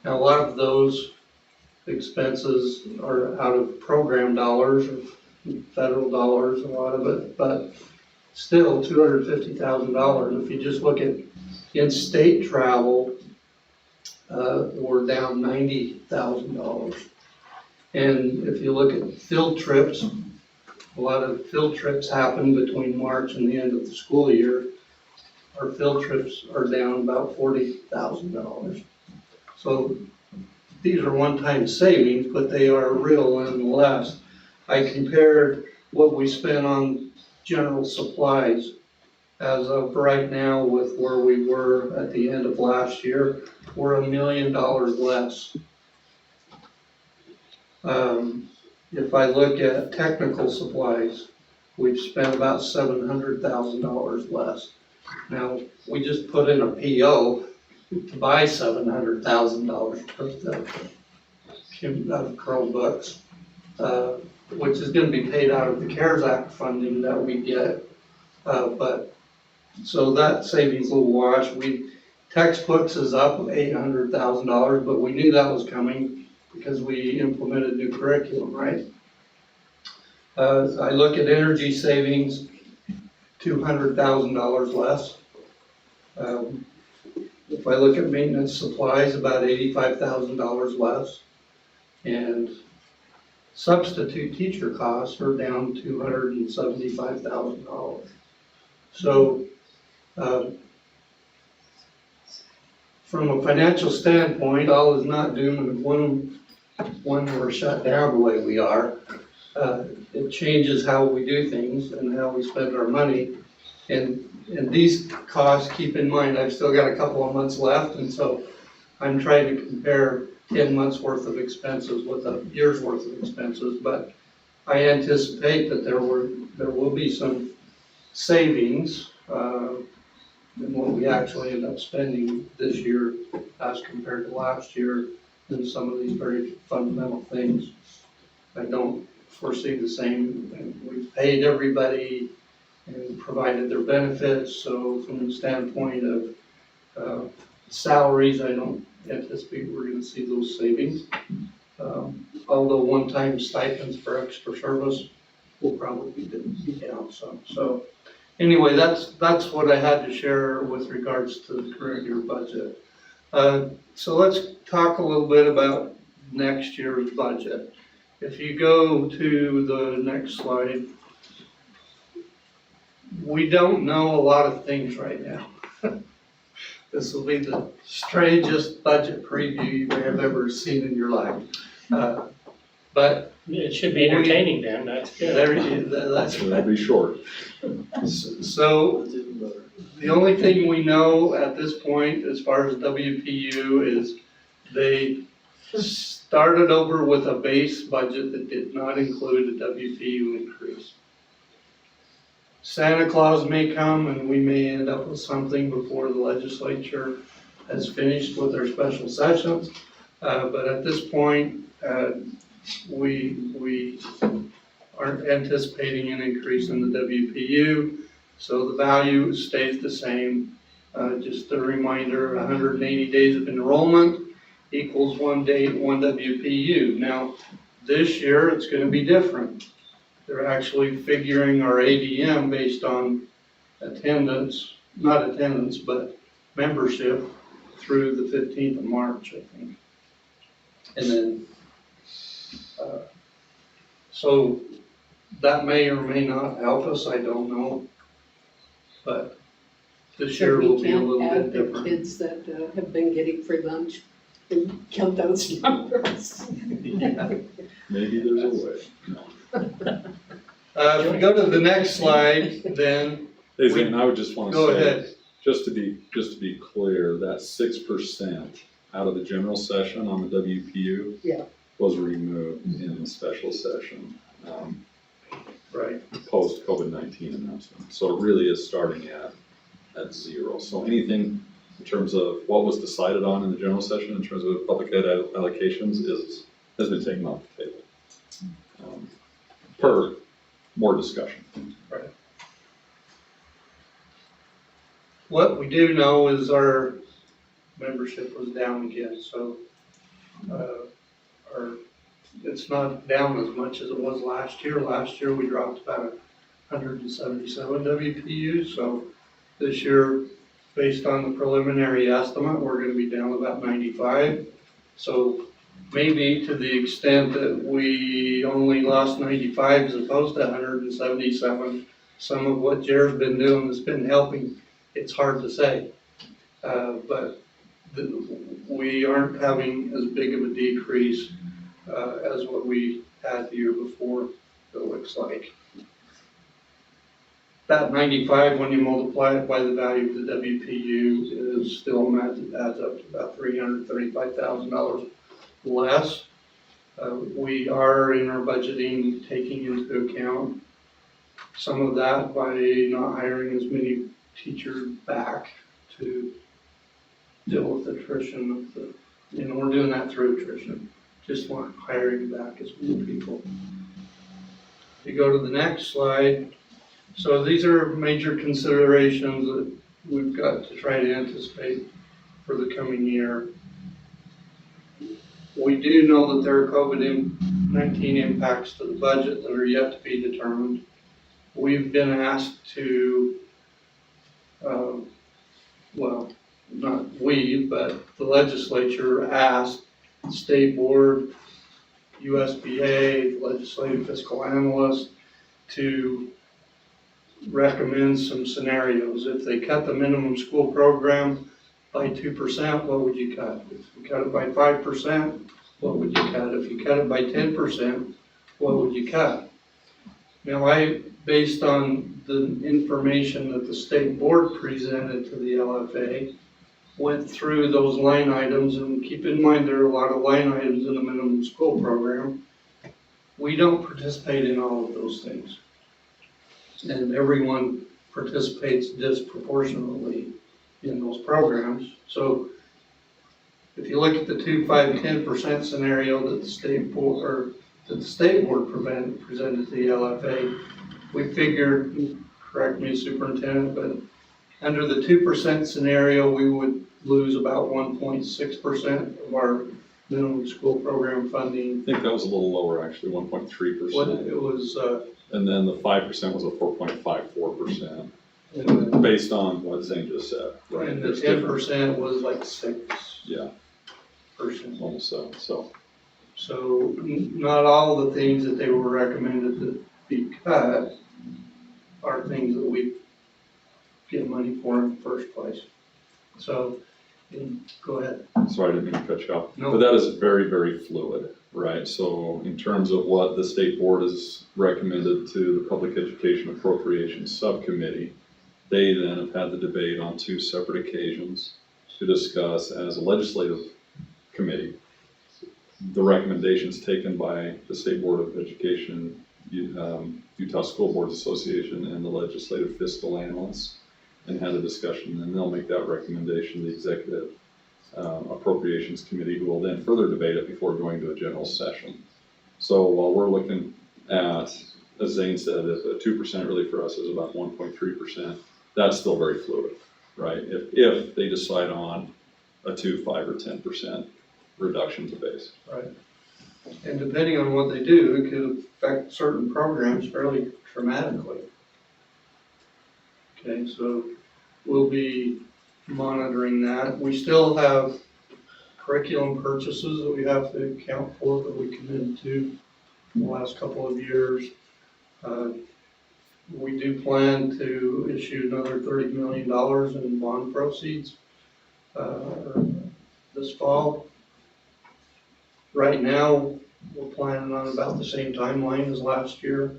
Now a lot of those expenses are out of program dollars or federal dollars, a lot of it, but still $250,000. If you just look at in-state travel, we're down $90,000. And if you look at field trips, a lot of field trips happen between March and the end of the school year. Our field trips are down about $40,000. So these are one-time savings, but they are real nonetheless. I compared what we spent on general supplies as of right now with where we were at the end of last year. We're $1 million less. If I look at technical supplies, we've spent about $700,000 less. Now, we just put in a PO to buy $700,000 worth of Chromebooks, which is going to be paid out of the CARES Act funding that we get. But so that savings will wash. Textbooks is up $800,000, but we knew that was coming because we implemented new curriculum, right? I look at energy savings, $200,000 less. If I look at maintenance supplies, about $85,000 less. And substitute teacher costs are down $275,000. So, from a financial standpoint, all is not doom and gloom when we're shut down the way we are. It changes how we do things and how we spend our money. And these costs, keep in mind, I've still got a couple of months left, and so I'm trying to compare 10 months worth of expenses with a year's worth of expenses, but I anticipate that there will be some savings in what we actually end up spending this year as compared to last year in some of these very fundamental things. I don't foresee the same, and we've paid everybody and provided their benefits, so from the standpoint of salaries, I don't anticipate we're gonna see those savings. Although one-time stipends for extra service will probably be down some. So anyway, that's what I had to share with regards to the current year budget. So let's talk a little bit about next year's budget. If you go to the next slide, we don't know a lot of things right now. This will be the strangest budget preview you may have ever seen in your life. But it should be entertaining then, that's good. That's It'll be short. So the only thing we know at this point as far as WPU is they started over with a base budget that did not include a WPU increase. Santa Claus may come and we may end up with something before the legislature has finished with their special sessions. But at this point, we aren't anticipating an increase in the WPU. So the value stays the same. Just a reminder, 180 days of enrollment equals 1 day, 1 WPU. Now, this year it's going to be different. They're actually figuring our ADM based on attendance, not attendance, but membership through the 15th of March, I think. And then, so that may or may not help us, I don't know. But this year will be a little bit different. We can't add the kids that have been getting free lunch and count those numbers. Yeah. Maybe there's a way. No. If we go to the next slide, then. Hey Zane, I would just want to say. Go ahead. Just to be clear, that 6% out of the general session on the WPU was removed in the special session. Right. Post COVID-19 announcement. So it really is starting at zero. So anything in terms of what was decided on in the general session in terms of public ed allocations has been taken off the table. Per more discussion. Right. What we do know is our membership was down again, so it's not down as much as it was last year. Last year we dropped about 177 WPU, so this year, based on the preliminary estimate, we're going to be down about 95. So maybe to the extent that we only lost 95 as opposed to 177, some of what Jared's been doing has been helping. It's hard to say, but we aren't having as big of a decrease as what we had the year before, it looks like. That 95, when you multiply it by the value of the WPU, is still adds up to about $335,000 less. We are in our budgeting taking into account some of that by not hiring as many teachers back to deal with attrition of the, we're doing that through attrition, just not hiring back as many people. You go to the next slide. So these are major considerations that we've got to try to anticipate for the coming year. We do know that there are COVID-19 impacts to the budget that are yet to be determined. We've been asked to, well, not we, but the legislature asked the state board USBA, legislative fiscal analyst, to recommend some scenarios. If they cut the minimum school program by 2%, what would you cut? If you cut it by 5%, what would you cut? If you cut it by 10%, what would you cut? Now, based on the information that the state board presented to the LFA, went through those line items, and keep in mind there are a lot of line items in the minimum school program. We don't participate in all of those things. And everyone participates disproportionately in those programs. So if you look at the 2, 5, 10% scenario that the state board presented to the LFA, we figured, correct me, Superintendent, but under the 2% scenario, we would lose about 1.6% of our minimum school program funding. I think that was a little lower, actually, 1.3%. What it was, and then the 5% was a 4.54%, based on what Zane just said, right? And the 10% was like 6%. Yeah. Almost so. So not all the things that they were recommended to be cut are things that we get money for in the first place. So, go ahead. Sorry, I didn't mean to cut you off. No. But that is very, very fluid, right? So in terms of what the state board has recommended to the Public Education Appropriations Subcommittee, they then have had the debate on 2 separate occasions to discuss as a legislative committee the recommendations taken by the State Board of Education, Utah School Boards Association, and the legislative fiscal analysts, and had a discussion, and they'll make that recommendation to the Executive Appropriations Committee, who will then further debate it before going to a general session. So while we're looking at, as Zane said, if a 2% really for us is about 1.3%, that's still very fluid, right? If they decide on a 2, 5, or 10% reduction to base. Right. And depending on what they do, it could affect certain programs fairly dramatically. Okay, so we'll be monitoring that. We still have curriculum purchases that we have to account for that we committed to in the last couple of years. We do plan to issue another $30 million in bond proceeds this fall. Right now, we're planning on about the same timeline as last year,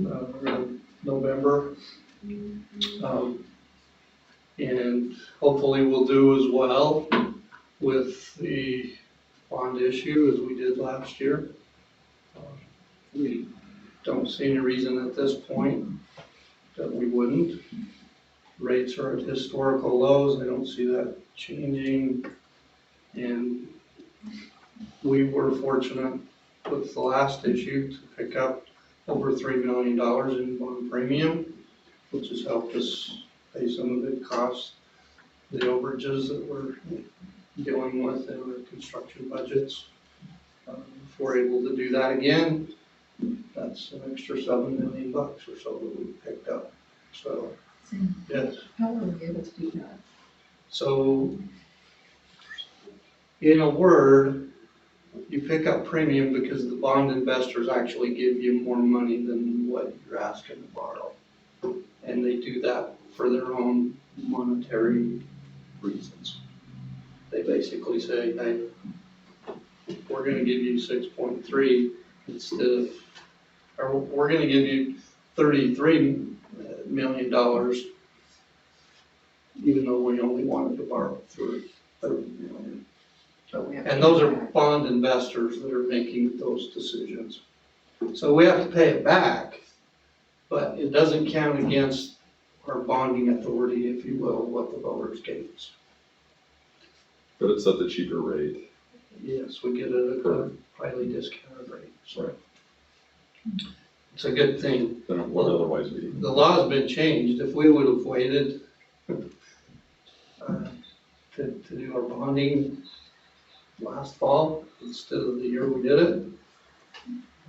around November. And hopefully we'll do as well with the bond issue as we did last year. We don't see any reason at this point that we wouldn't. Rates are at historical lows. I don't see that changing. And we were fortunate with the last issue to pick up over $3 million in bond premium, which has helped us pay some of the costs, the overages that we're dealing with in our construction budgets. If we're able to do that again, that's an extra $7 million or so that we picked up. So, yes. How were we able to do that? So, in a word, you pick up premium because the bond investors actually give you more money than what you're asking to borrow. And they do that for their own monetary reasons. They basically say, hey, we're gonna give you 6.3 instead of, or we're gonna give you $33 million, even though we only wanted to borrow for $30 million. And those are bond investors that are making those decisions. So we have to pay it back, but it doesn't count against our bonding authority, if you will, what the voters gave us. But it's at the cheaper rate. Yes, we get it at a highly discounted rate, so it's a good thing. Than it would otherwise be. The law's been changed. If we would have waited to do our bonding last fall instead of the year we did it,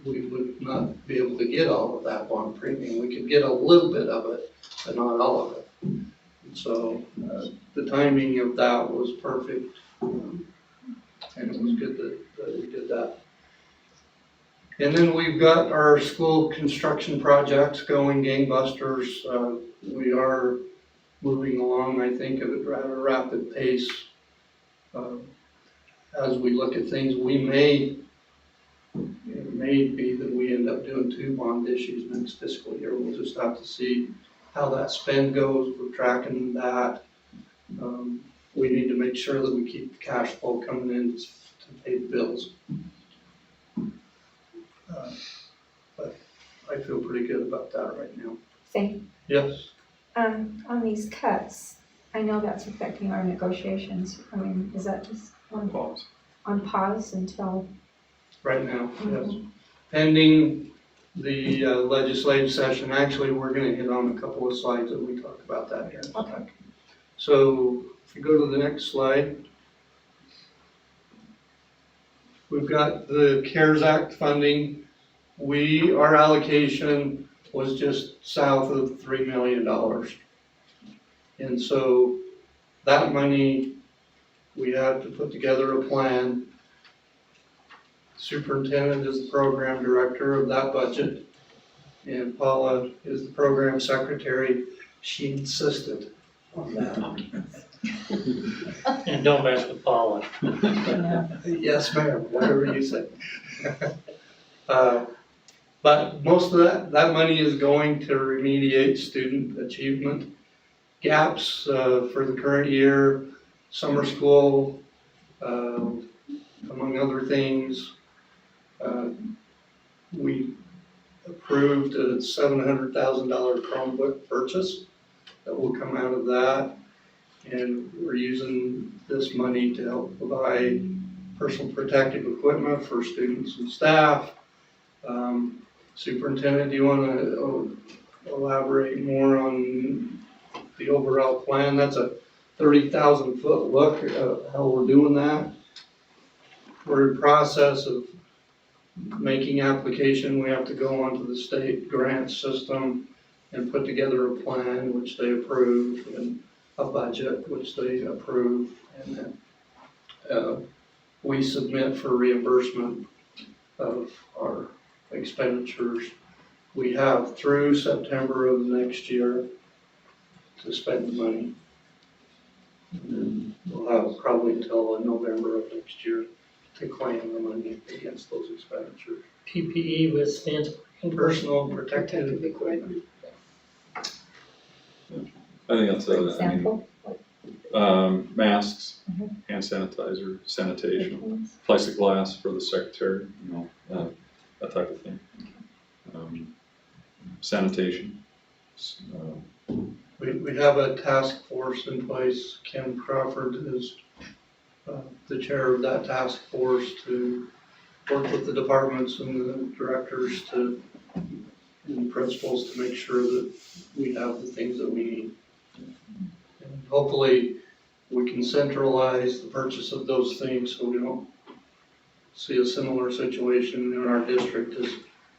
we would not be able to get all of that bond premium. We could get a little bit of it, but not all of it. So the timing of that was perfect, and it was good that we did that. And then we've got our school construction projects going gangbusters. We are moving along, I think, at a rather rapid pace. As we look at things, it may be that we end up doing 2 bond issues next fiscal year. We'll just have to see how that spend goes. We're tracking that. We need to make sure that we keep the cash flow coming in to pay the bills. But I feel pretty good about that right now. Same. Yes. On these cuts, I know that's affecting our negotiations. I mean, is that just on pause until? Right now, yes. Pending the legislative session. Actually, we're gonna hit on a couple of slides that we talk about that here. Okay. So if you go to the next slide, we've got the CARES Act funding. Our allocation was just south of $3 million. And so that money, we have to put together a plan. Superintendent is the program director of that budget, and Paula is the program secretary. She insisted on that. And don't mess with Paula. Yes, ma'am, whatever you say. But most of that money is going to remediate student achievement gaps for the current year, summer school, among other things. We approved a $700,000 Chromebook purchase that will come out of that. And we're using this money to help provide personal protective equipment for students and staff. Superintendent, do you want to elaborate more on the overall plan? That's a 30,000 foot look at how we're doing that. We're in process of making application. We have to go onto the state grant system and put together a plan which they approve, and a budget which they approve, and then we submit for reimbursement of our expenditures. We have through September of next year to spend the money. And then we'll have probably until November of next year to claim the money against those expenditures. PPE, which stands for Personal protective equipment. I think that's For example, masks, hand sanitizer, sanitation, plexiglass for the secretary, that type of thing. Sanitation. We have a task force in place. Ken Crawford is the chair of that task force to work with the departments and the directors and the principals to make sure that we have the things that we need. And hopefully we can centralize the purchase of those things so we don't see a similar situation in our district as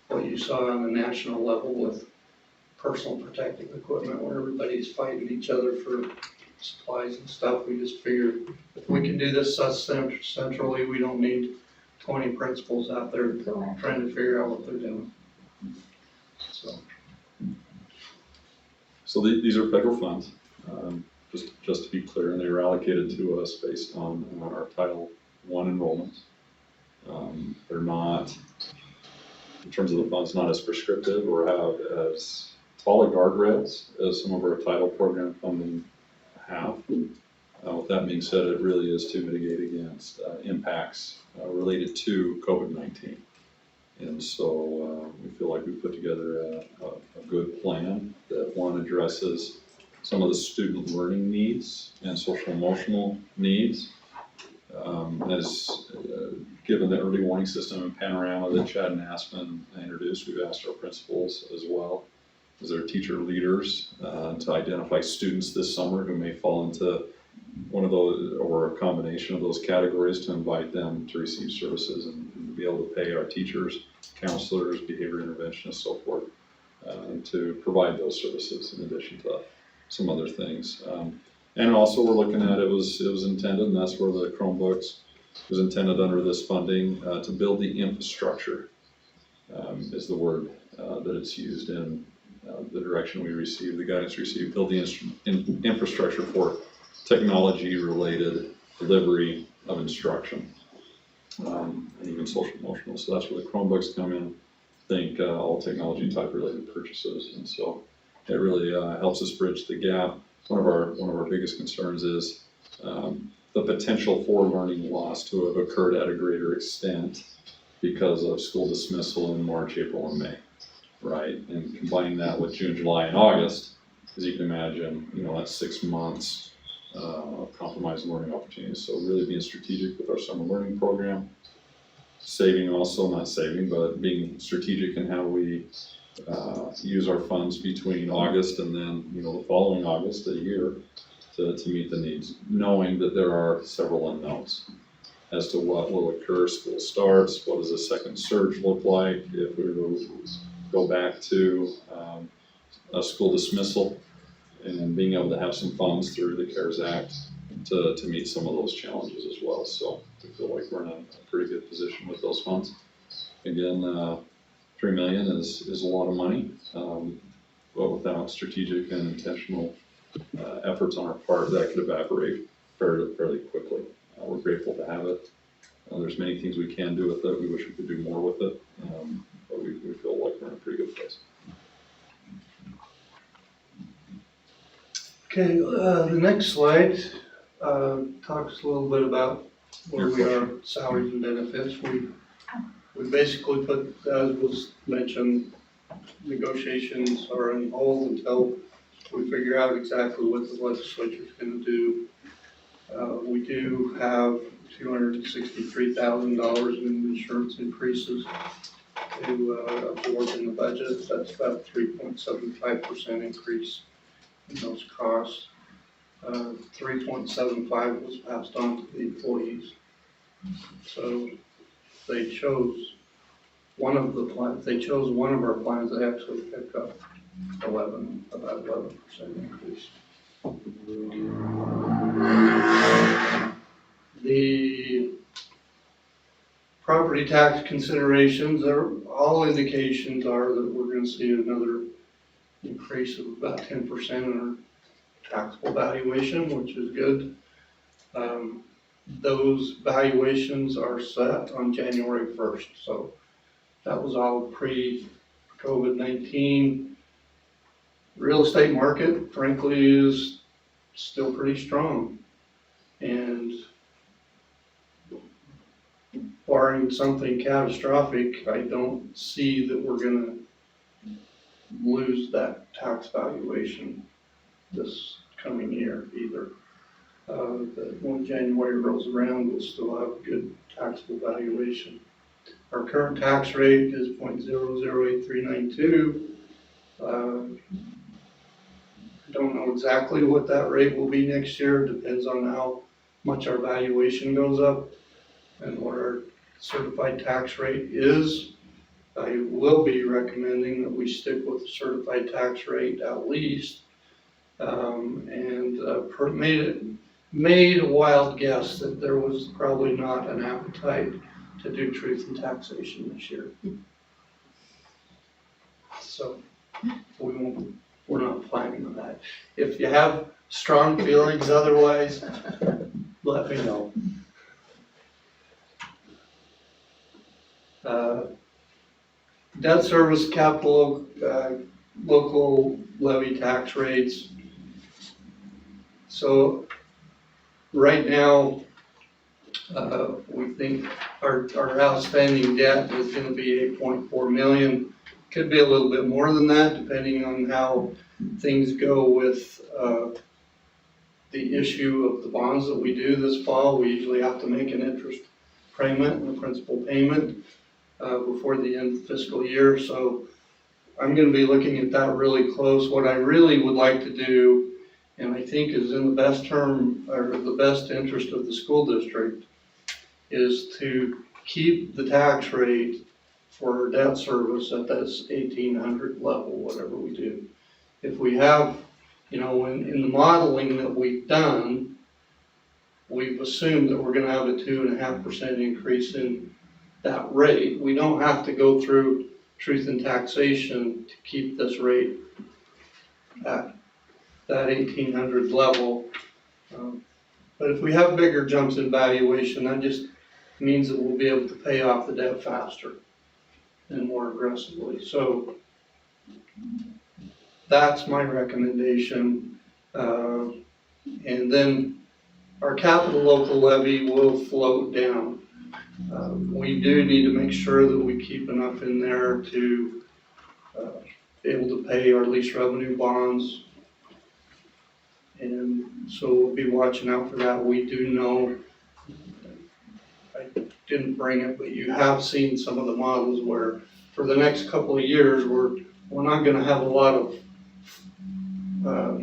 what you saw on the national level with personal protective equipment where everybody's fighting each other for supplies and stuff. We just figured if we can do this centrally, we don't need 20 principals out there trying to figure out what they're doing. So these are federal funds, just to be clear, and they were allocated to us based on our Title I enrollments. They're not, in terms of the funds, not as prescriptive or have as tall a guardrails as some of our title program funding have. With that being said, it really is to mitigate against impacts related to COVID-19. And so we feel like we put together a good plan that, one, addresses some of the student learning needs and social emotional needs. Given the early warning system and panorama that Chad and Aspen introduced, we've asked our principals as well as their teacher leaders to identify students this summer who may fall into one of those or a combination of those categories, to invite them to receive services and be able to pay our teachers, counselors, behavior interventionists, so forth, to provide those services in addition to some other things. And also we're looking at, it was intended, and that's where the Chromebooks was intended under this funding, to build the infrastructure is the word that it's used in the direction we received, the guidance received, build the infrastructure for technology-related delivery of instruction, and even social emotional. So that's where the Chromebooks come in. Think all technology type related purchases, and so it really helps us bridge the gap. One of our biggest concerns is the potential for learning loss to have occurred at a greater extent because of school dismissal in March, April, and May, right? And combining that with June, July, and August, as you can imagine, that's 6 months of compromised learning opportunities. So really being strategic with our summer learning program, saving also, not saving, but being strategic in how we use our funds between August and then, the following August, a year, to meet the needs, knowing that there are several unknowns as to what will occur. School starts, what does a second surge look like if we were to go back to a school dismissal, and being able to have some funds through the CARES Act to meet some of those challenges as well. So we feel like we're in a pretty good position with those funds. Again, $3 million is a lot of money, but without strategic and intentional efforts on our part, that could evaporate fairly quickly. We're grateful to have it. There's many things we can do with it. We wish we could do more with it, but we feel like we're in a pretty good place. Okay, the next slide talks a little bit about where we are, salaries and benefits. We basically put, as was mentioned, negotiations are on hold until we figure out exactly what the legislature is going to do. We do have $263,000 in insurance increases to absorb in the budget. That's about 3.75% increase in those costs. 3.75 was passed on to the employees. So they chose one of the plans. They chose one of our plans that actually picked up about 11% increase. The property tax considerations all indications are that we're going to see another increase of about 10% in our taxable valuation, which is good. Those valuations are set on January 1st, so that was all pre-COVID-19. Real estate market, frankly, is still pretty strong, and barring something catastrophic, I don't see that we're going to lose that tax valuation this coming year either. That when January rolls around, we'll still have good taxable valuation. Our current tax rate is 0.008392. I don't know exactly what that rate will be next year. It depends on how much our valuation goes up and what our certified tax rate is. I will be recommending that we stick with the certified tax rate at least, made a wild guess that there was probably not an appetite to do truth and taxation this year. So we're not planning on that. If you have strong feelings otherwise, let me know. Debt service capital, local levy tax rates. So right now, we think our outstanding debt is going to be $8.4 million. Could be a little bit more than that, depending on how things go with the issue of the bonds that we do this fall. We usually have to make an interest payment and a principal payment before the end of the fiscal year. So I'm going to be looking at that really close. What I really would like to do, and I think is in the best term or the best interest of the school district, is to keep the tax rate for debt service at this 1,800 level, whatever we do. If we have, in the modeling that we've done, we've assumed that we're going to have a 2.5% increase in that rate. We don't have to go through truth in taxation to keep this rate at that 1,800 level. But if we have bigger jumps in valuation, that just means that we'll be able to pay off the debt faster and more aggressively. So that's my recommendation. And then our capital local levy will float down. We do need to make sure that we keep enough in there to be able to pay our lease revenue bonds. And so we'll be watching out for that. We do know, I didn't bring it, but you have seen some of the models where for the next couple of years, we're not gonna have a lot of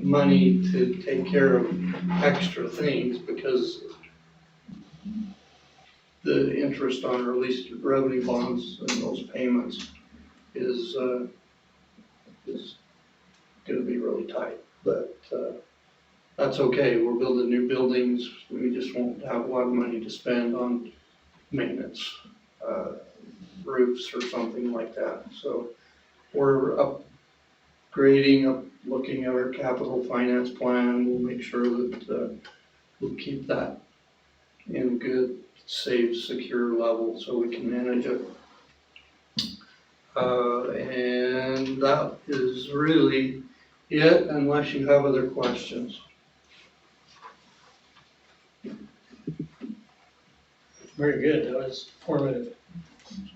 money to take care of extra things because the interest on our lease revenue bonds and those payments is gonna be really tight. But that's okay, we're building new buildings, we just won't have a lot of money to spend on maintenance, roofs or something like that. So we're upgrading, looking at our capital finance plan, we'll make sure that we'll keep that in a good, safe, secure level so we can manage it. And that is really it, unless you have other questions. Very good, that was formative.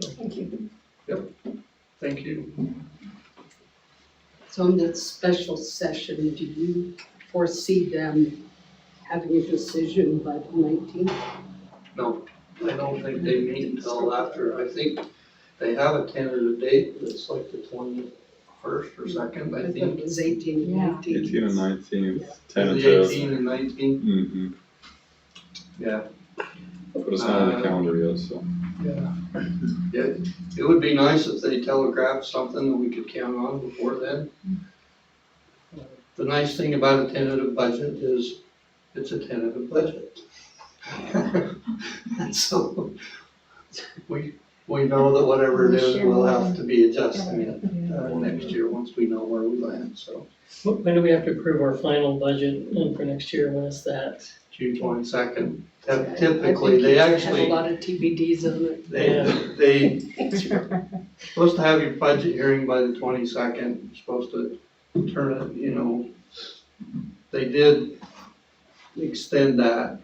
Thank you. Yep, thank you. So in that special session, do you foresee them having a decision by the 19th? No, I don't think they meet until after, I think they have a tentative date, but it's like the 21st or 2nd, I I thought think. it was 18 and 19. 18 and 19, The tentative. 18 and 19, Mm-hmm. yeah. But it's not on the calendar yet, so. Yeah. Yeah, it would be nice if they telegraphed something that we could count on before then. The nice thing about a tentative budget is it's a tentative budget. And so we know that whatever it is, we'll have to be adjusting it next year once we know where we land, so. When do we have to approve our final budget for next year, when is that? June 22nd. I Typically, think they you actually. have a lot of TBDs on it. They supposed to have your budget hearing by the 22nd, you're supposed to turn it, you know, they did extend that,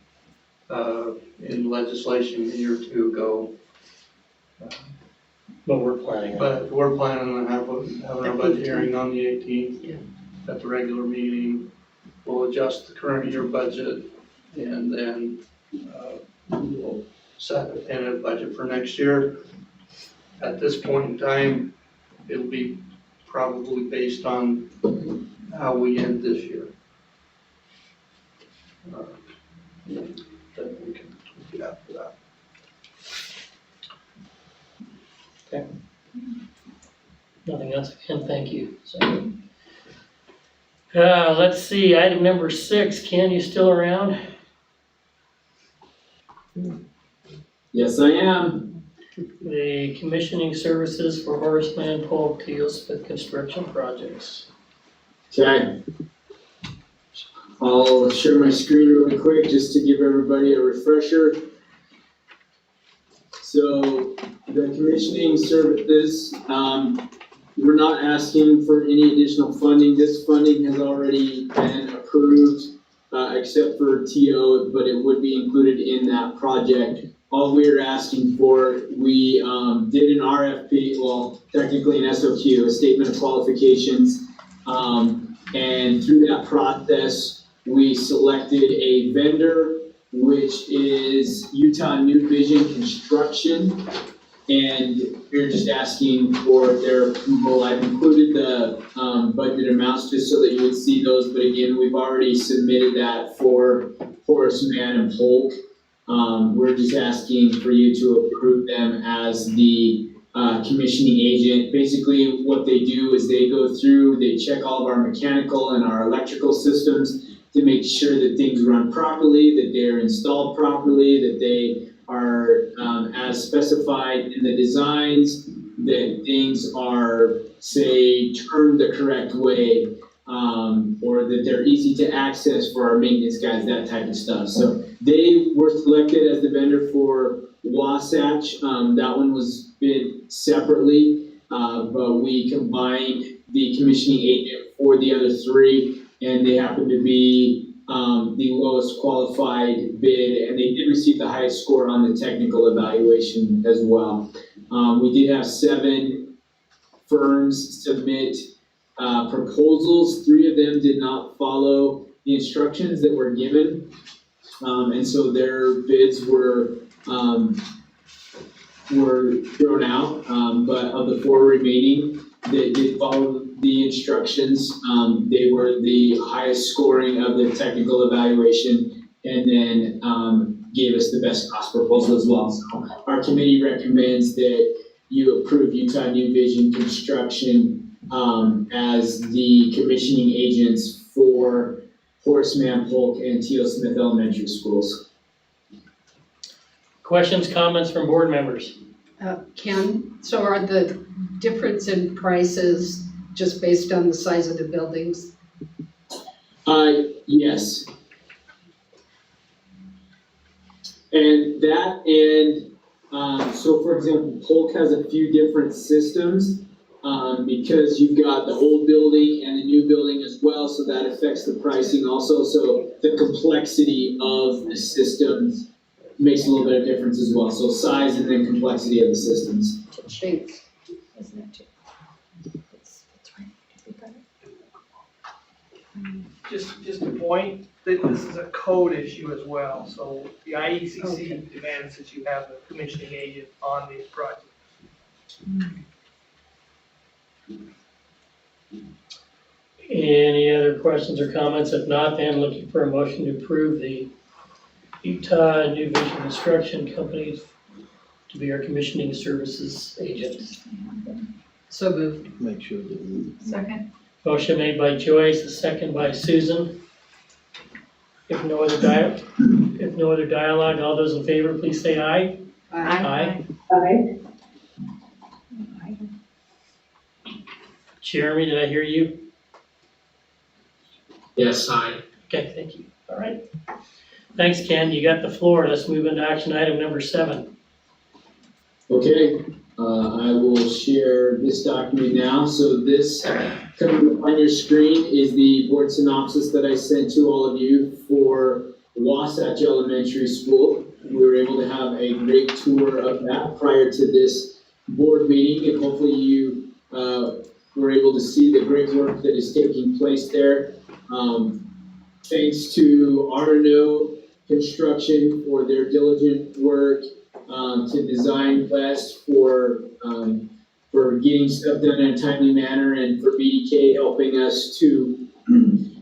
in legislation a year or two ago. But we're planning on it. But we're planning on having our budget hearing on the 18th at the regular meeting. We'll adjust the current year budget and then, we'll set a tentative budget for next year. At this point in time, it'll be probably based on how we end this year. Then we can get after that. Okay. Nothing else, Ken, thank you. So, let's see, item number 6, Ken, you still around? Yes, I am. The commissioning services for Horace Mann Pole Smith construction projects. Okay. I'll share my screen really quick just to give everybody a refresher. So the commissioning services, we're not asking for any additional funding. This funding has already been approved, except for TO, but it would be included in that project. All we're asking for, we did an RFP, well, technically an SOQ, a statement of qualifications. And through that process, we selected a vendor, which is Utah New Vision Construction. And we're just asking for their approval. I've included the budget amounts just so that you would see those. But again, we've already submitted that for Horace Mann and Polk. We're just asking for you to approve them as the commissioning agent. Basically, what they do is they go through, they check all of our mechanical and our electrical systems to make sure that things run properly, that they're installed properly, that they are as specified in the designs, that things are, say, turned the correct way, or that they're easy to access for our maintenance guys, that type of stuff. So they were selected as the vendor for Wasatch. That one was bid separately, but we combined the commissioning agent for the other three, and they happened to be the lowest qualified bid, and they did receive the highest score on the technical evaluation as well. We did have 7 firms submit proposals. 3 of them did not follow the instructions that were given, and so their bids were thrown out. But of the 4 remaining that did follow the instructions, they were the highest scoring of the technical evaluation, and then gave us the best cost proposal as well. So our committee recommends that you approve Utah New Vision Construction as the commissioning agents for Horace Mann Polk and T.O. Smith Elementary Schools. Questions, comments from board members? Ken, so are the difference in prices just based on the size of the buildings? Yes. And so for example, Polk has a few different systems, because you've got the old building and the new building as well, so that affects the pricing also. So the complexity of the systems makes a little bit of difference as well. So size and then complexity of the systems. Thanks. Just a point, that this is a code issue as well, so the IECC demands that you have a commissioning agent on these projects. Any other questions or comments? If not, then looking for a motion to approve the Utah New Vision Construction Company to be our commissioning services agent. So moved. Make sure that we. Second. Motion made by Joyce, a second by Susan. If no other dialogue, all those in favor, please say aye. Aye. Aye. Jeremy, did I hear you? Yes, aye. Okay, thank you. All right. Thanks, Ken. You got the floor. Let's move into action item number 7. Okay, I will share this document now. So this coming up on your screen is the board synopsis that I sent to all of you for Wasatch Elementary School. We were able to have a great tour of that prior to this board meeting, and hopefully you were able to see the great work that is taking place there. Thanks to Arno Construction for their diligent work, to Design Quest for getting stuff done in a timely manner, and for BDK helping us to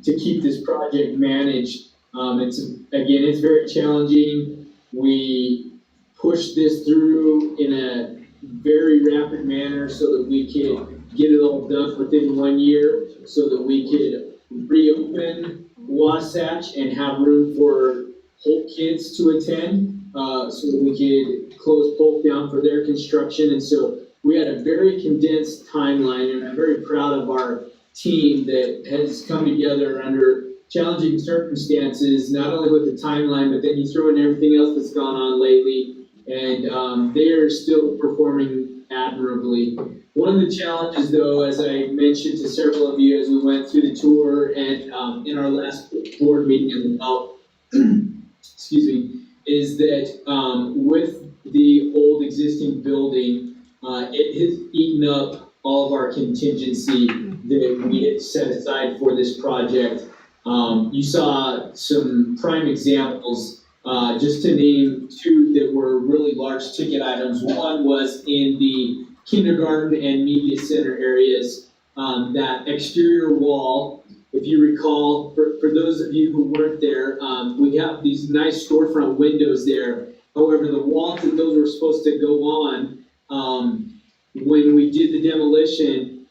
keep this project managed. It's very challenging. We pushed this through in a very rapid manner so that we could get it all done within 1 year, so that we could reopen Wasatch and have room for Polk kids to attend, so that we could close Polk down for their construction. And so we had a very condensed timeline, and I'm very proud of our team that has come together under challenging circumstances, not only with the timeline, but then you throw in everything else that's gone on lately, and they are still performing admirably. One of the challenges, though, as I mentioned to several of you as we went through the tour and in our last board meeting as well, excuse me, is that with the old existing building, it has eaten up all of our contingency that we had set aside for this project. You saw some prime examples, just to name 2 that were really large ticket items. One was in the kindergarten and media center areas, that exterior wall. If you recall, for those of you who weren't there, we have these nice storefront windows there. However, the walls that those were supposed to go on, when we did the demolition,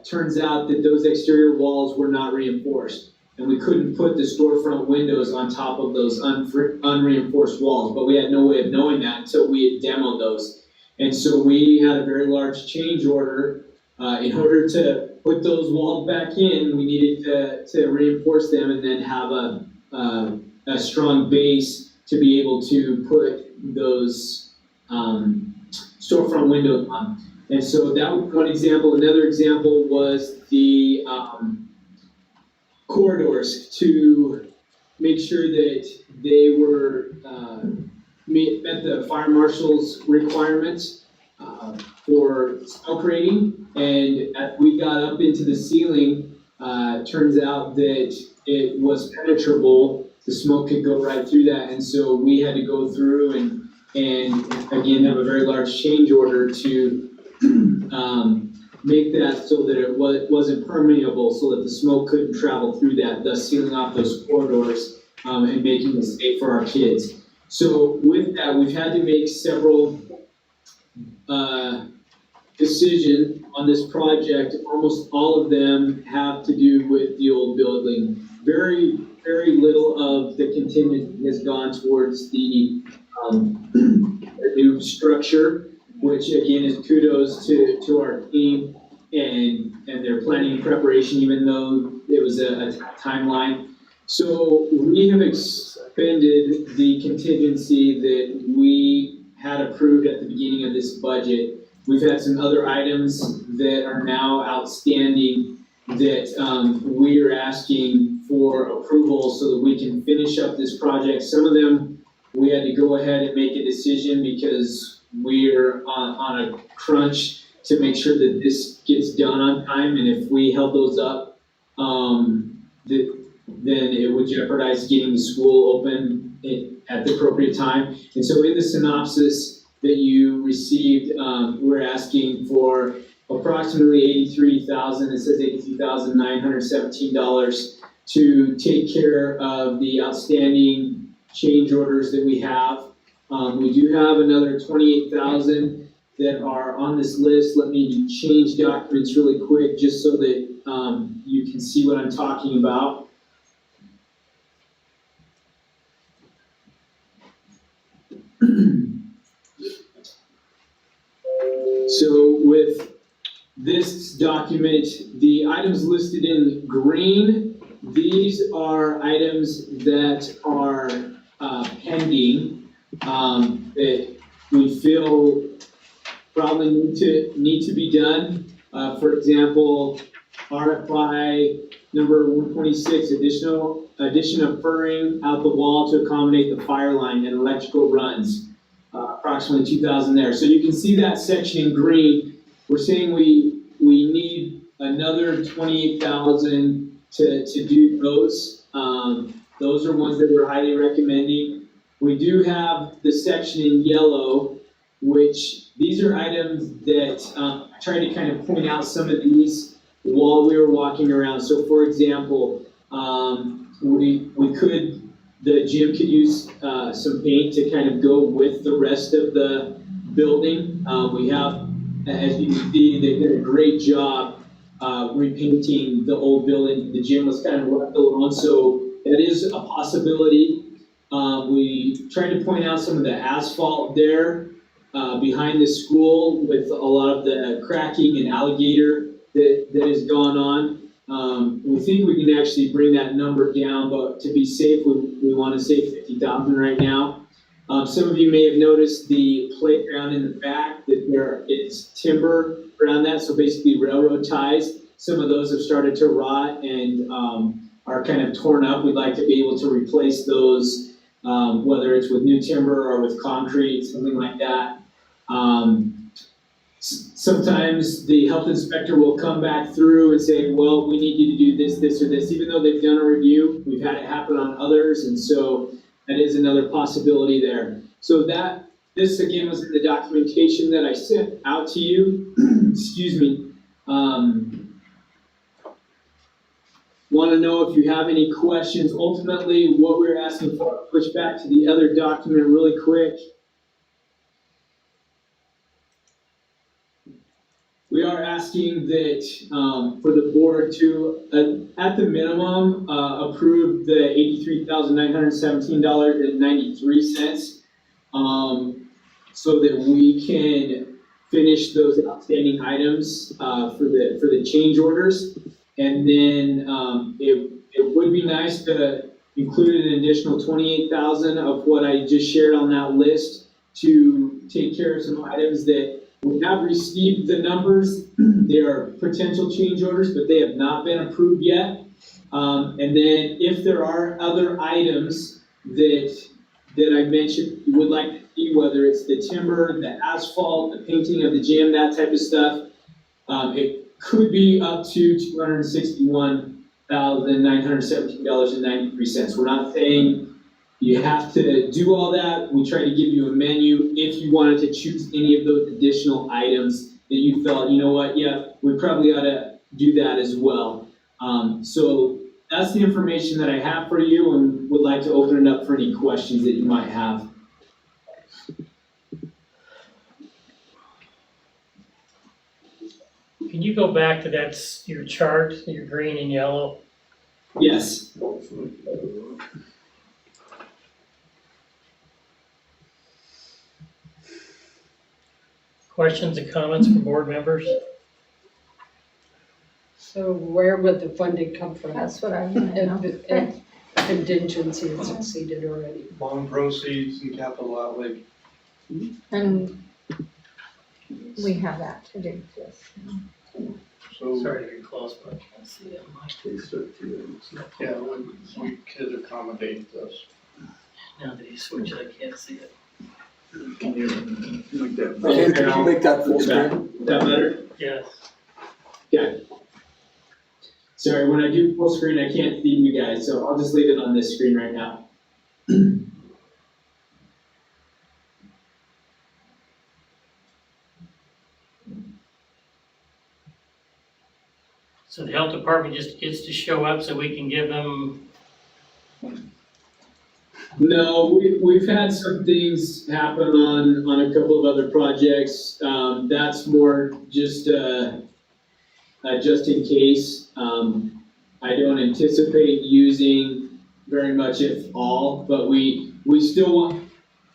turns out that those exterior walls were not reinforced. And we couldn't put the storefront windows on top of those unreinforced walls, but we had no way of knowing that until we had demoed those. And so we had a very large change order. In order to put those walls back in, we needed to reinforce them and then have a strong base to be able to put those storefront windows on. And so that was one example. Another example was the corridors, to make sure that they were met the fire marshal's requirements for smoke rating. And as we got up into the ceiling, turns out that it was penetrable. The smoke could go right through that, and so we had to go through and again have a very large change order to make that so that it wasn't permeable, so that the smoke couldn't travel through that, thus sealing off those corridors and making it safe for our kids. So with that, we've had to make several decisions on this project. Almost all of them have to do with the old building. Very, very little of the contingent has gone towards the new structure, which again is kudos to our team and their planning and preparation, even though it was a timeline. So we have expended the contingency that we had approved at the beginning of this budget. We've had some other items that are now outstanding that we are asking for approval so that we can finish up this project. Some of them we had to go ahead and make a decision because we're on a crunch to make sure that this gets done on time. And if we held those up, then it would jeopardize getting the school open at the appropriate time. And so in the synopsis that you received, we're asking for approximately $83,000. It says $83,917 to take care of the outstanding change orders that we have. We do have another $28,000 that are on this list. Let me change documents really quick just so that you can see what I'm talking about. So with this document, the items listed in green, these are items that are pending, that we feel probably need to be done. For example, RFI number 126, addition of furring out the wall to accommodate the fire line and electrical runs, approximately 2,000 there. So you can see that section in green. We're saying we need another 28,000 to do those. Those are ones that we're highly recommending. We do have the section in yellow, which these are items that I tried to kind of point out some of these while we were walking around. So for example, the gym could use some paint to kind of go with the rest of the building. We have, as you can see, they did a great job repainting the old building. The gym was kind of left alone, so that is a possibility. We tried to point out some of the asphalt there behind the school with a lot of the cracking and alligator that has gone on. We think we can actually bring that number down, but to be safe, we want to say 50,000 right now. Some of you may have noticed the playground in the back, that there is timber around that, so basically railroad ties. Some of those have started to rot and are kind of torn up. We'd like to be able to replace those, whether it's with new timber or with concrete, something like that. Sometimes the health inspector will come back through and say, well, we need you to do this, this, or this, even though they've done a review. We've had it happen on others, and so that is another possibility there. So this again was in the documentation that I sent out to you. Excuse me. Want to know if you have any questions. Ultimately, what we're asking for, push back to the other document really quick. We are asking that for the board to, at the minimum, approve the $83,917.93, so that we can finish those outstanding items, for the change orders. And then, it would be nice to include an additional 28,000 of what I just shared on that list to take care of some items that we have received the numbers. They are potential change orders, but they have not been approved yet. And then if there are other items that I mentioned you would like to see, whether it's the timber, the asphalt, the painting of the gym, that type of stuff, it could be up to $261,917.93. We're not saying you have to do all that. We try to give you a menu if you wanted to choose any of those additional items that you felt, you know what, yeah, we probably ought to do that as well. So that's the information that I have for you, and would like to open it up for any questions that you might have. Can you go back to your chart, your green and yellow? Yes. Questions and comments from board members? So where would the funding come from? That's what I want to know. If contingency is exceeded already. Bond proceeds and capital outlay. And we have that to do, yes. So, Sorry to be close, but I can't see it. yeah, we could accommodate this. Now that he switched, I can't see it. Can you make that? Okay, Can you make that full screen? That better? Yes. Okay. Sorry, when I do full screen, I can't see you guys, so I'll just leave it on this screen right now. So the health department just gets to show up so we can give them, No, we've had some things happen on a couple of other projects. That's more just in case. I don't anticipate using very much, if all, but we still want,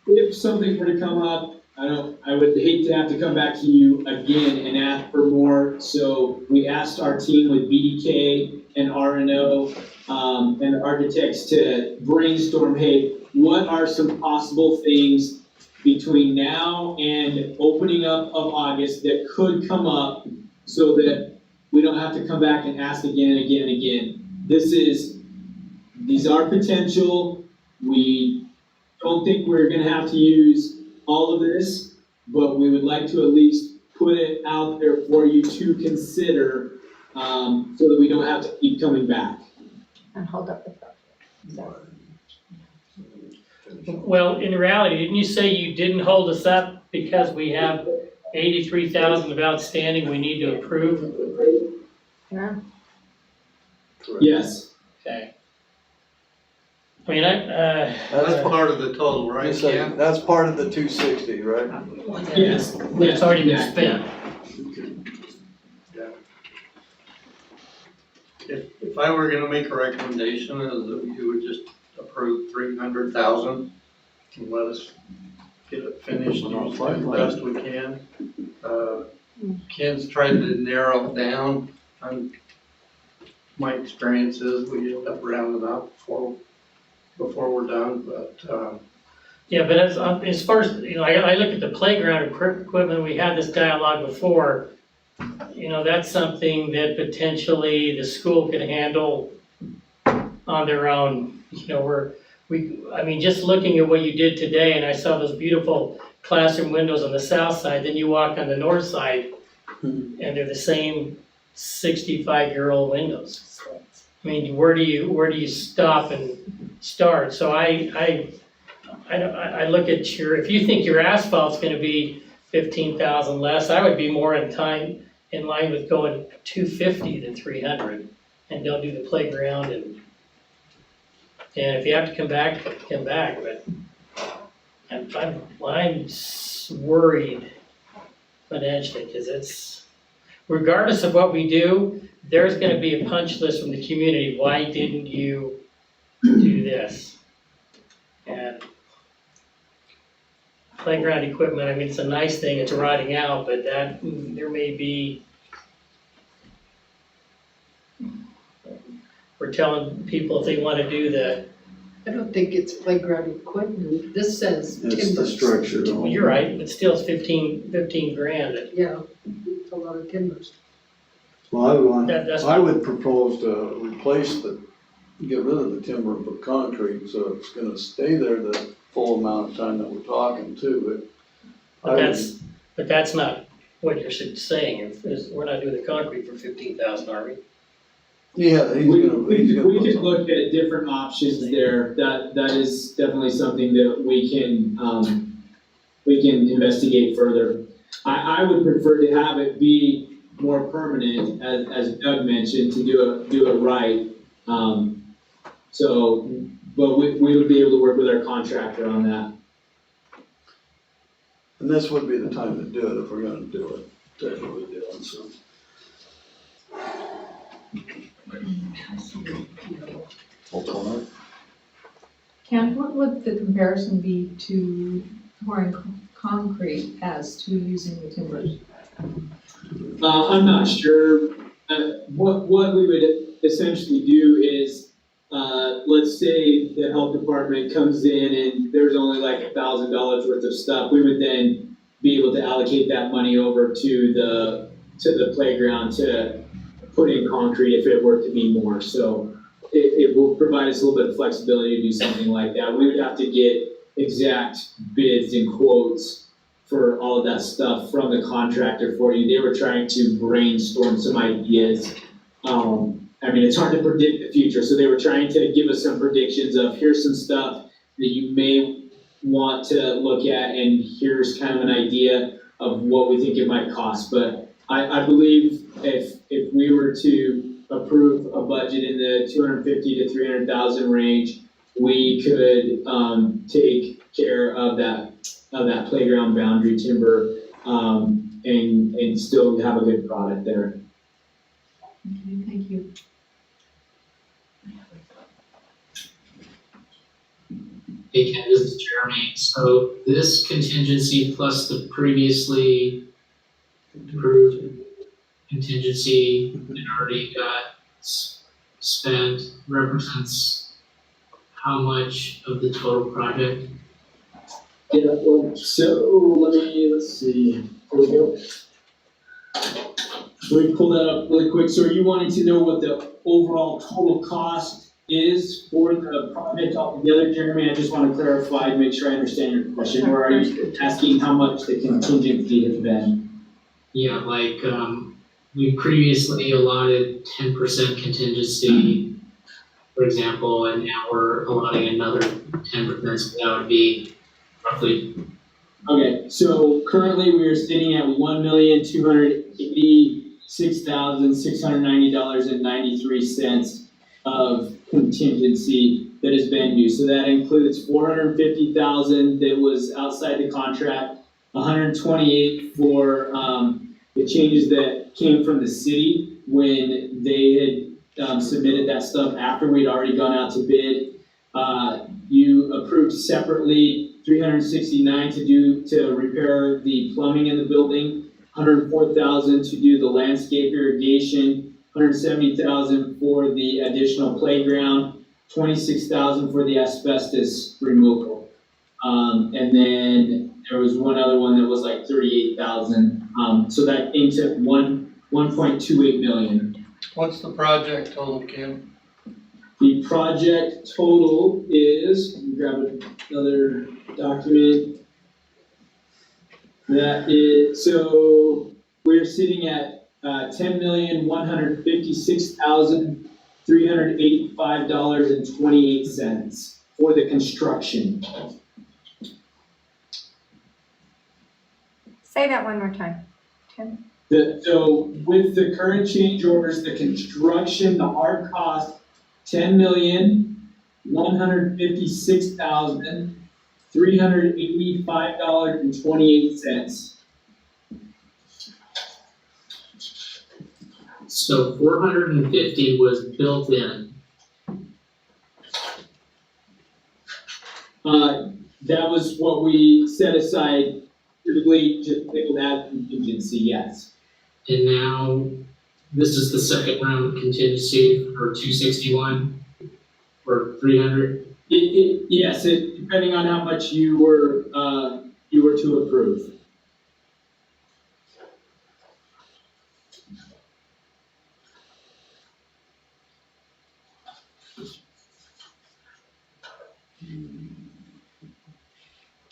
if something were to come up, I would hate to have to come back to you again and ask for more. So we asked our team with BDK and RNO, and the architects to brainstorm, hey, what are some possible things between now and opening up of August that could come up so that we don't have to come back and ask again and again and again. These are potential. We don't think we're gonna have to use all of this, but we would like to at least put it out there for you to consider, so that we don't have to keep coming back. And hold up the project. well, in reality, didn't you say you didn't hold us up because we have 83,000 of outstanding we need to approve? Yeah. Yes. Okay. I mean, That's part of the total, right? Yeah. That's part of the 260, right? Yes. It's already been spent. If I were gonna make a recommendation, is that you would just approve 300,000 and let us get it finished, and do the best we can. Ken's tried to narrow it down. My experience is we end up rounding up before we're done, but, Yeah, but as far as, I look at the playground equipment, we had this dialogue before. That's something that potentially the school could handle on their own. Just looking at what you did today, and I saw those beautiful classroom windows on the south side, then you walk on the north side, and they're the same 65-year-old windows. I mean, where do you stop and start? So I look at if you think your asphalt's gonna be 15,000 less, I would be more in line with going 250 than 300, and don't do the playground, and if you have to come back, come back, but I'm worried financially, because it's, regardless of what we do, there's gonna be a punch list from the community, why didn't you do this? And playground equipment, I mean, it's a nice thing, it's rotting out, but that, there may be, we're telling people if they wanna do the, I don't think it's playground equipment. This says timber. It's the structure. well, you're right, but still it's 15 grand. Yeah, it's a lot of timbers. Well, That's- I would propose to replace get rid of the timber and put concrete, so it's gonna stay there the full amount of time that we're talking too, But that's not what you're saying, is we're not doing the concrete for 15,000, are we? Yeah, We could look at different options there. That is definitely something that we can investigate further. I would prefer to have it be more permanent, as Doug mentioned, to do it right. But we would be able to work with our contractor on that. And this would be the time to do it if we're gonna do it, that's what we're doing, so. Ken, what would the comparison be to pouring concrete as to using the timbers? I'm not sure. What we would essentially do is, let's say the health department comes in and there's only like $1,000 worth of stuff. We would then be able to allocate that money over to the playground to put in concrete if it were to be more. So it will provide us a little bit of flexibility to do something like that. We would have to get exact bids and quotes for all of that stuff from the contractor for you. They were trying to brainstorm some ideas. I mean, it's hard to predict the future, so they were trying to give us some predictions of here's some stuff that you may want to look at, and here's kind of an idea of what we think it might cost. But I believe if we were to approve a budget in the 250 to 300,000 range, we could take care of that playground boundary timber and still have a good product there. Okay, thank you. Hey Ken, this is Jeremy. So this contingency plus the previously approved contingency that already got spent represents how much of the total project? Yeah, well, so let's see, here we go. Let me pull that up really quick. So are you wanting to know what the overall total cost is for the project altogether, Jeremy? I just want to clarify, make sure I understand your question. Or are you asking how much the contingency has been? Yeah, like, we previously allotted 10% contingency, for example, and now we're allotting another 10%, so that would be roughly. Okay, so currently we are sitting at $1,286,690.93 of contingency that has been used. So that includes $450,000 that was outside the contract, $128,000 for the changes that came from the city when they had submitted that stuff after we'd already gone out to bid. You approved separately $369,000 to repair the plumbing in the building, $104,000 to do the landscape irrigation, $170,000 for the additional playground, $26,000 for the asbestos removal. And then there was one other one that was like $38,000. So that came to $1.28 million. What's the project total, Kim? The project total is, let me grab another document. That is, so we're sitting at $10,156,385.28 for the construction. Say that one more time, Tim. So with the current change orders, the construction, the hard cost, $10,156,385.28. So 450 was built in. That was what we set aside, typically to pick that contingency, yes. And now, this is the second round of contingency for 261 or 300. Yes, depending on how much you were to approve.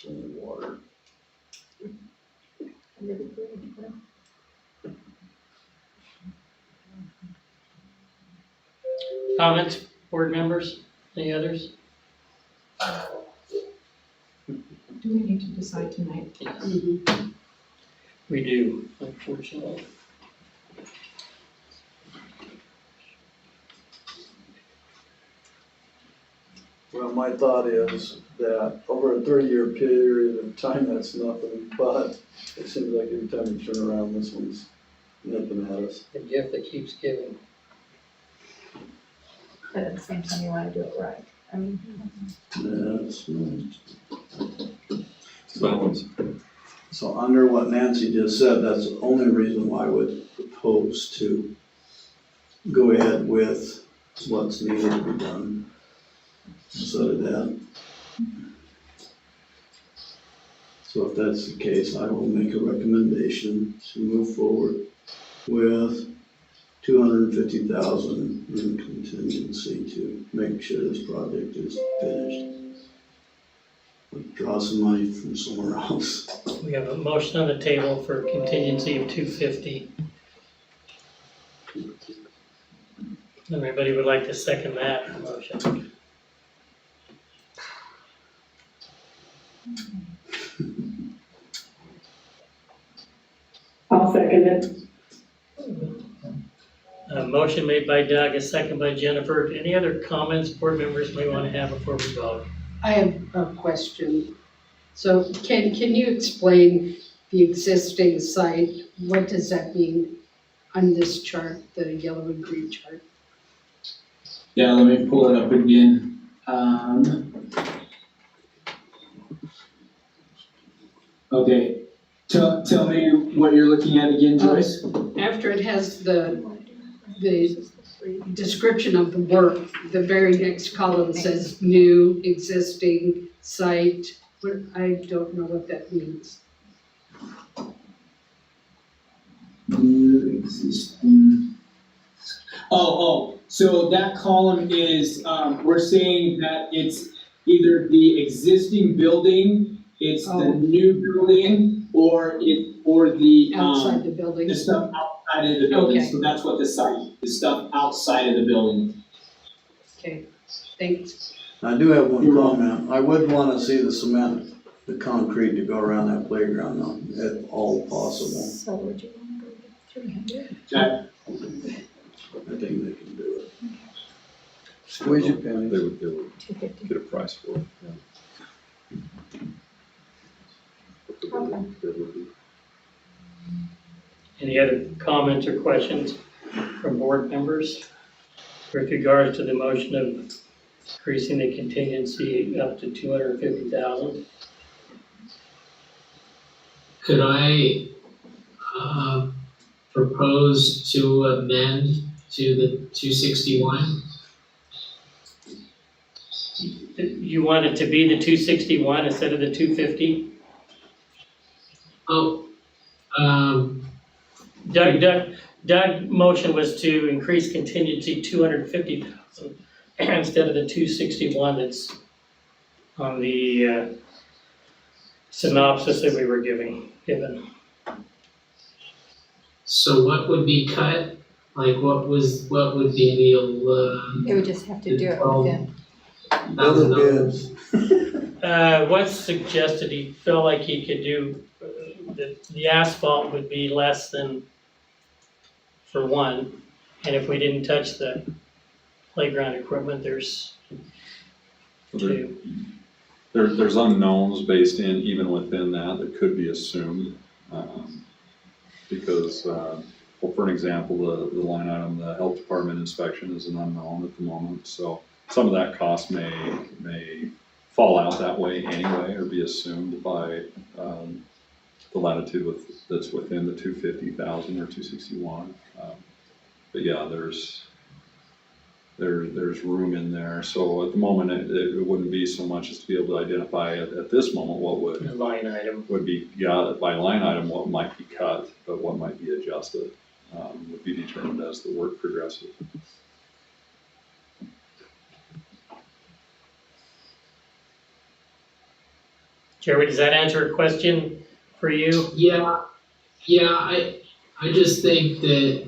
Water. Comments, board members, any others? Do we need to decide tonight? We do, unfortunately. Well, my thought is that over a 30-year period of time, that's nothing, but it seems like every time you turn around, this one's nipping at us. The gift that keeps giving. But at the same time, you wanna do it right. I mean. That's right. Balance. So under what Nancy just said, that's the only reason why I would propose to go ahead with what's needed to be done. So that. So if that's the case, I will make a recommendation to move forward with $250,000 in contingency to make sure this project is finished. Withdraw some money from somewhere else. We have a motion on the table for contingency of 250. Everybody would like to second that motion? I'll second it. A motion made by Doug, a second by Jennifer. Any other comments board members may want to have before we vote? I have a question. So can you explain the existing site? What does that mean on this chart, the yellow and green chart? Yeah, let me pull it up again. Okay, tell me what you're looking at again, Joyce. After it has the description of the work, the very next column says new, existing, site. I don't know what that means. New, existing. So that column is, we're saying that it's either the existing building, it's the new building, or the, Outside the building? the stuff outside of the building. Okay. So that's what the site, the stuff outside of the building. Okay, thanks. I do have one comment. I would want to see the cement, the concrete to go around that playground though, if all possible. So would you wanna go to 300? Okay. I think they can do it. Squeeze your pennies. They would 250. get a price for it, yeah. Any other comments or questions from board members with regards to the motion of increasing the contingency up to 250,000? Could I propose to amend to the 261? You want it to be the 261 instead of the 250? Oh, Doug motion was to increase contingency 250,000 instead of the 261 that's on the synopsis that we were given. so what would be cut? Like what would be the They would just have to do it within. Other bids. What's suggested, he felt like he could do, the asphalt would be less than, for one, and if we didn't touch the playground equipment, there's two. There's unknowns based in, even within that could be assumed. Because, well, for an example, the line item, the health department inspection is an unknown at the moment. So some of that cost may fall out that way anyway, or be assumed by, the latitude that's within the 250,000 or 261. But yeah, there's room in there. So at the moment, it wouldn't be so much as to be able to identify at this moment what would. Line item. Would be, yeah, by line item, what might be cut, but what might be adjusted, would be determined as the work progresses. Jeremy, does that answer a question for you? Yeah, I just think that,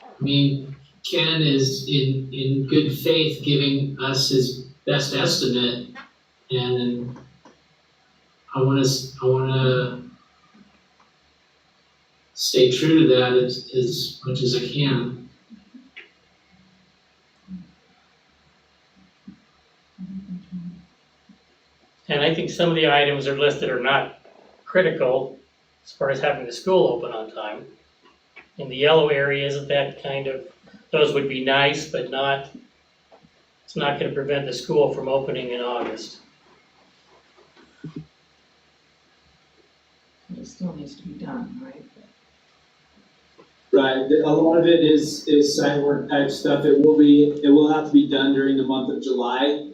I mean, Ken is in good faith giving us his best estimate, and I wanna stay true to that as much as I can. And I think some of the items are listed are not critical as far as having the school open on time. In the yellow areas, that kind of, those would be nice, but not, it's not gonna prevent the school from opening in August. It still needs to be done, right? Right, a lot of it is site work type stuff. It will have to be done during the month of July.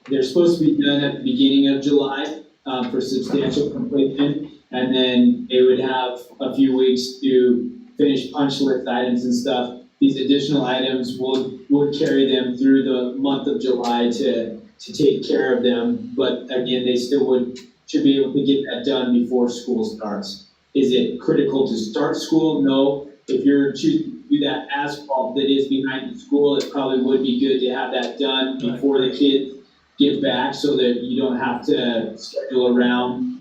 They're supposed to be done at the beginning of July, for substantial completion. And then they would have a few weeks to finish punch list items and stuff. These additional items would carry them through the month of July to take care of them. But again, they still should be able to get that done before school starts. Is it critical to start school? No. If you're choosing to do that asphalt that is behind the school, it probably would be good to have that done before the kids get back, so that you don't have to schedule around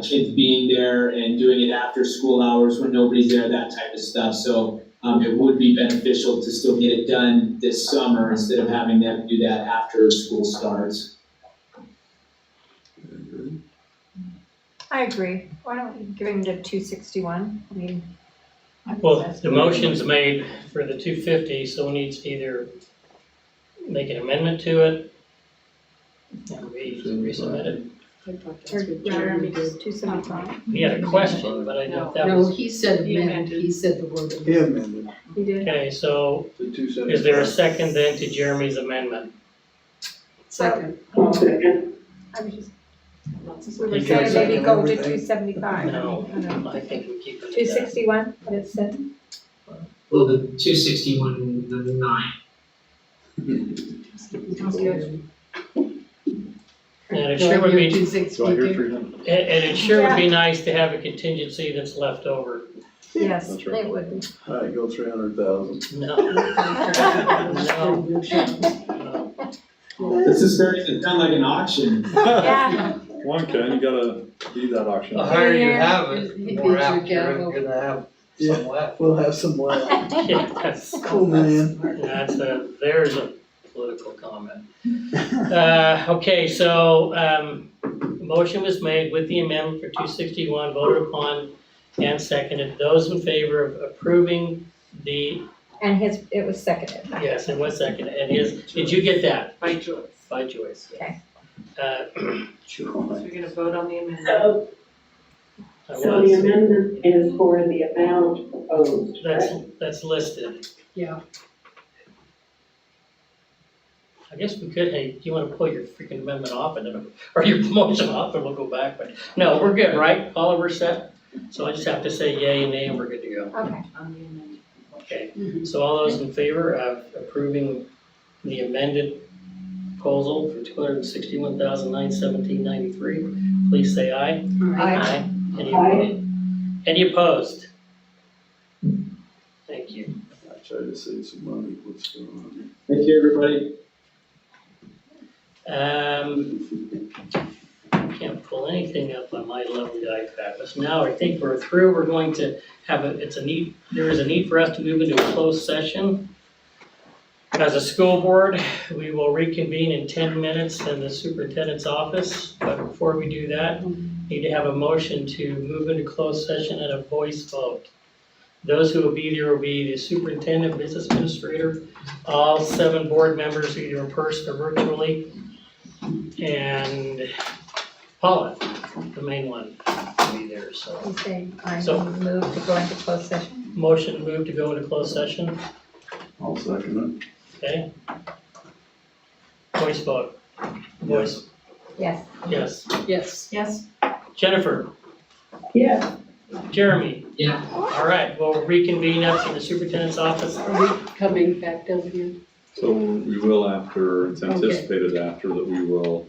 kids being there and doing it after school hours when nobody's there, that type of stuff. So it would be beneficial to still get it done this summer instead of having them do that after school starts. I agree. Why don't we give him the 261? I mean. Well, the motion's made for the 250, so we need to either make an amendment to it and resubmit it. Or Jeremy just 275? He had a question, but I don't know if that No, was. he said amend, he said the word amend. He amended. He did. Okay, so The 275. is there a second then to Jeremy's amendment? Second. I was just, we were You saying can maybe second go to everything. No, 275. I think we keep it at that. 261, what it said? Well, the 261, the 9. And it sure would be, Do I hear 300? and it sure would be nice to have a contingency that's left over. Yes, That's right. it would be. All right, go 300,000. No. No. This is starting to sound like an auction. Yeah. Come on, Ken, you gotta be that auction. The higher you Yeah. have it, the more apt you're gonna have some left. We'll have some left. Yeah, that's, Cool, man. there's a political comment. Okay, so, motion was made with the amendment for 261, voted upon and seconded. Those in favor of approving the, And it was seconded. yes, and was seconded, and did you get that? By Joyce. By Joyce. Okay. So we're gonna vote on the amendment. I So the was. amendment is for the amount proposed, That's listed. Yeah. I guess we could, hey, do you wanna pull your freaking amendment off and then, or your motion off and we'll go back, but, no, we're good, right? Oliver set? So I just have to say yay and nay and we're good to go. Okay. On the amendment. Okay, so all those in favor of approving the amended proposal for $261,917.93, please say aye. Aye. Any Aye. opposed? Any opposed? Thank you. I tried to save some money, what's going on Thank you, everybody. Can't pull anything up on my lovely iPad, but now I think we're through. We're going to have there is a need for us to move into a closed session. As a school board, we will reconvene in 10 minutes in the superintendent's office, but before we do that, need to have a motion to move into closed session and a voice vote. Those who will be there will be the superintendent, business administrator, all 7 board members, either in person or virtually, and Paula, the main one, will be there, so. Okay, I So- move to go into closed session. Motion moved to go into closed session, I'll second okay? Voice vote. Voice, Yes. yes. Yes. Yes. Jennifer, Yeah. Jeremy, Yeah. all right, we'll reconvene up in the superintendent's office. Are we coming back down here? So we will after, it's Okay. anticipated after that we will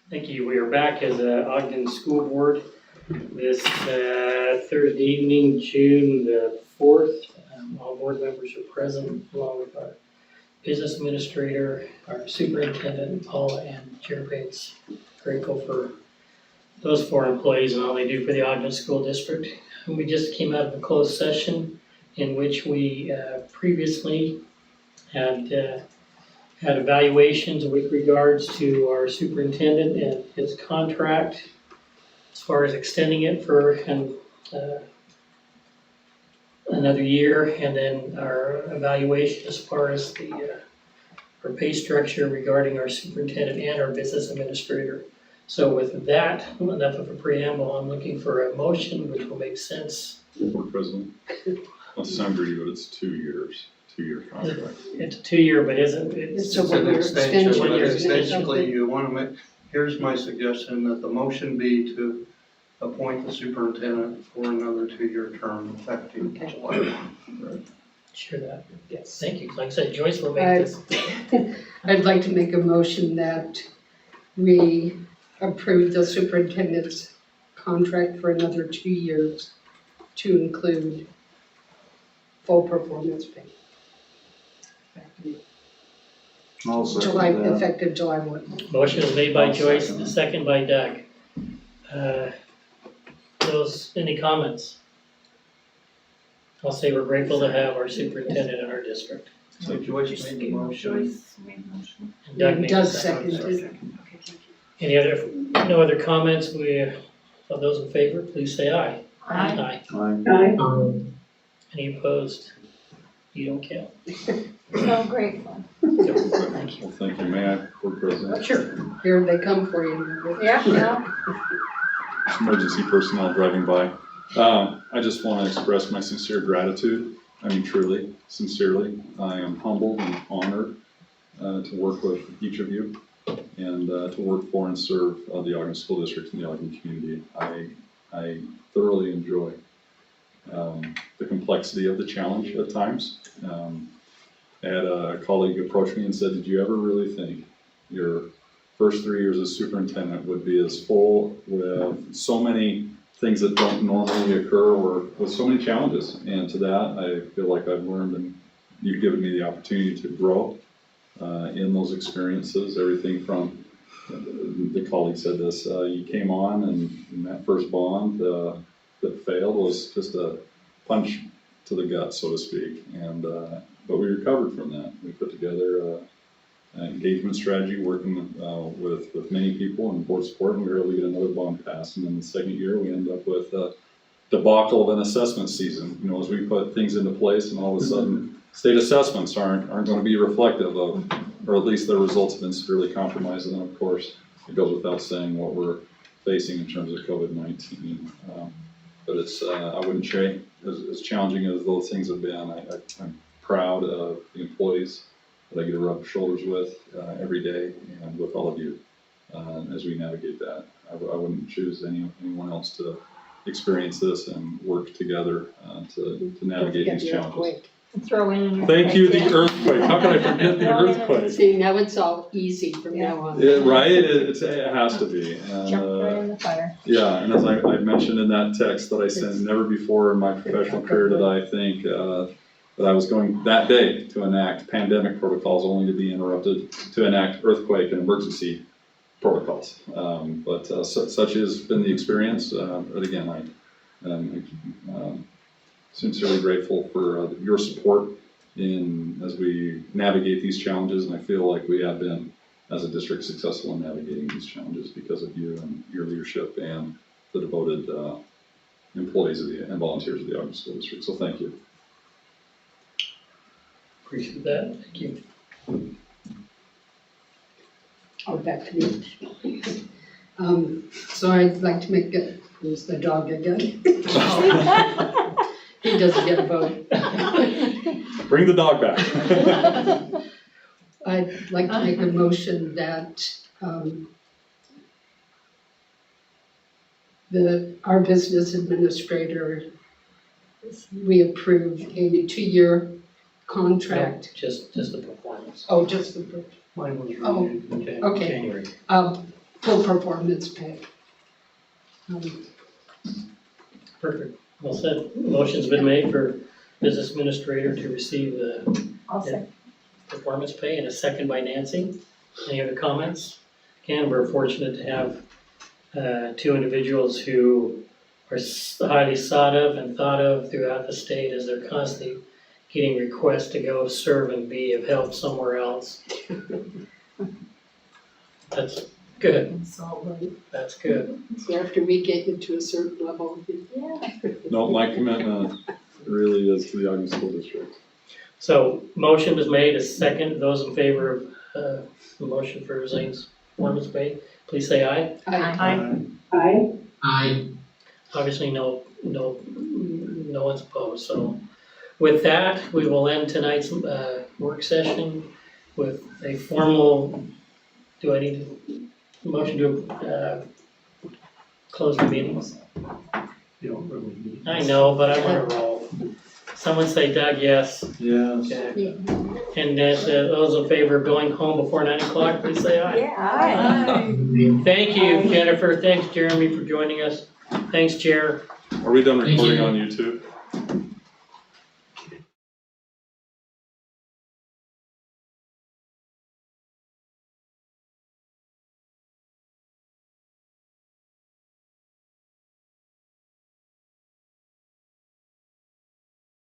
Thank you. We are back as a Ogden School Board this Thursday evening, June the 4th. All board members are present, along with our business administrator, our superintendent, Paula, and Chair Bates. Grateful for those 4 employees and all they do for the Ogden School District. And we just came out of a closed session in which we previously had evaluations with regards to our superintendent and his contract, as far as extending it for another year, and then our evaluation as far as our pay structure regarding our superintendent and our business administrator. So with that, enough of a preamble, I'm looking for a motion which will make sense. Board President, I'll sound greedy, but it's 2 years, 2-year contract. It's a 2-year, but isn't it? It's a 1-year extension. One-year But extension. basically, you want to make, here's my suggestion, that the motion be to appoint the superintendent for another 2-year term effective July 1. Sure that. Yes. Thank you. Like I said, Joyce will make this. I'd like to make a motion that we approve the superintendent's contract for another 2 years to include full performance pay. I'll second July, that. effective July 1. Motion is made by I'll Joyce, second it. second by Doug. Any comments? I'll say we're grateful to have our superintendent in our district. So Joyce made the motion. And Doug made the Doug second. seconded. Any other, no other comments? Of those in favor, please say aye. Aye. Aye. Any opposed? You don't count. So grateful. Thank you. Well, thank you, May I, Board President? Sure. Here they come for you. Yeah. Emergency personnel driving by. I just want to express my sincere gratitude. I mean, truly, sincerely. I am humbled and honored to work with each of you and to work for and serve the Ogden School District and the Ogden community. I thoroughly enjoy the complexity of the challenge at times. I had a colleague approach me and said, "Did you ever really think your first 3 years as superintendent would be as full with so many things that don't normally occur, or with so many challenges?" And to that, I feel like I've learned, and you've given me the opportunity to grow in those experiences. Everything from, the colleague said this, you came on and that first bond that failed was just a punch to the gut, so to speak. And but we recovered from that. We put together an engagement strategy, working with many people and board support, and we were able to get another bond passed. And then the second year, we ended up with a debacle of an assessment season. You know, as we put things into place, and all of a sudden, state assessments aren't going to be reflective of, or at least their results have been severely compromised. And then, of course, it goes without saying what we're facing in terms of COVID-19. But it's, I wouldn't say, as challenging as those things have been, I'm proud of the employees that I get to rub shoulders with every day, and with all of you as we navigate that. I wouldn't choose anyone else to experience this and work together to navigate these challenges. Throw in. Thank you, the earthquake. How can I forget the earthquake? See, now it's all easy from now on. Yeah, right? It has to be. And, Jump right in the fire. yeah, and as I mentioned in that text that I sent, never before in my professional career did I think that I was going that day to enact pandemic protocols, only to be interrupted to enact earthquake and emergency protocols. But such has been the experience. But again, I'm sincerely grateful for your support as we navigate these challenges, and I feel like we have been, as a district, successful in navigating these challenges because of you and your leadership and the devoted employees and volunteers of the Ogden School District. So thank you. Appreciate that. Thank you. Oh, back to me. So I'd like to make who's the dog again? He doesn't get a vote. Bring the dog back. I'd like to make a motion that our business administrator, we approve a 2-year contract. Just the performance. Oh, just the, Mine was Oh, reviewed in okay. January. full performance pay. Perfect. Well said. Motion's been made for business administrator to receive the I'll say. performance pay, and a second by Nancy. Any other comments? Again, we're fortunate to have two individuals who are highly sought of and thought of throughout the state, as they're constantly getting requests to go serve and be of help somewhere else. That's good. That's good. So after we get you to a certain level. No, my commitment really is to the Ogden School District. So motion was made, a second. Those in favor of the motion for Zane's performance pay, please say aye. Aye. Aye. I, Obviously, no one's opposed, so with that, we will end tonight's work session with a formal, do I need a motion to close the meetings? You don't really need. I know, but I wanna roll. Someone say Doug, yes. Yes. Okay. And those in favor of going home before 9 o'clock, please say aye. Yeah. Thank you, Jennifer. Thanks, Jeremy, for joining us. Thanks, Chair. Are we done Thank recording you. on YouTube?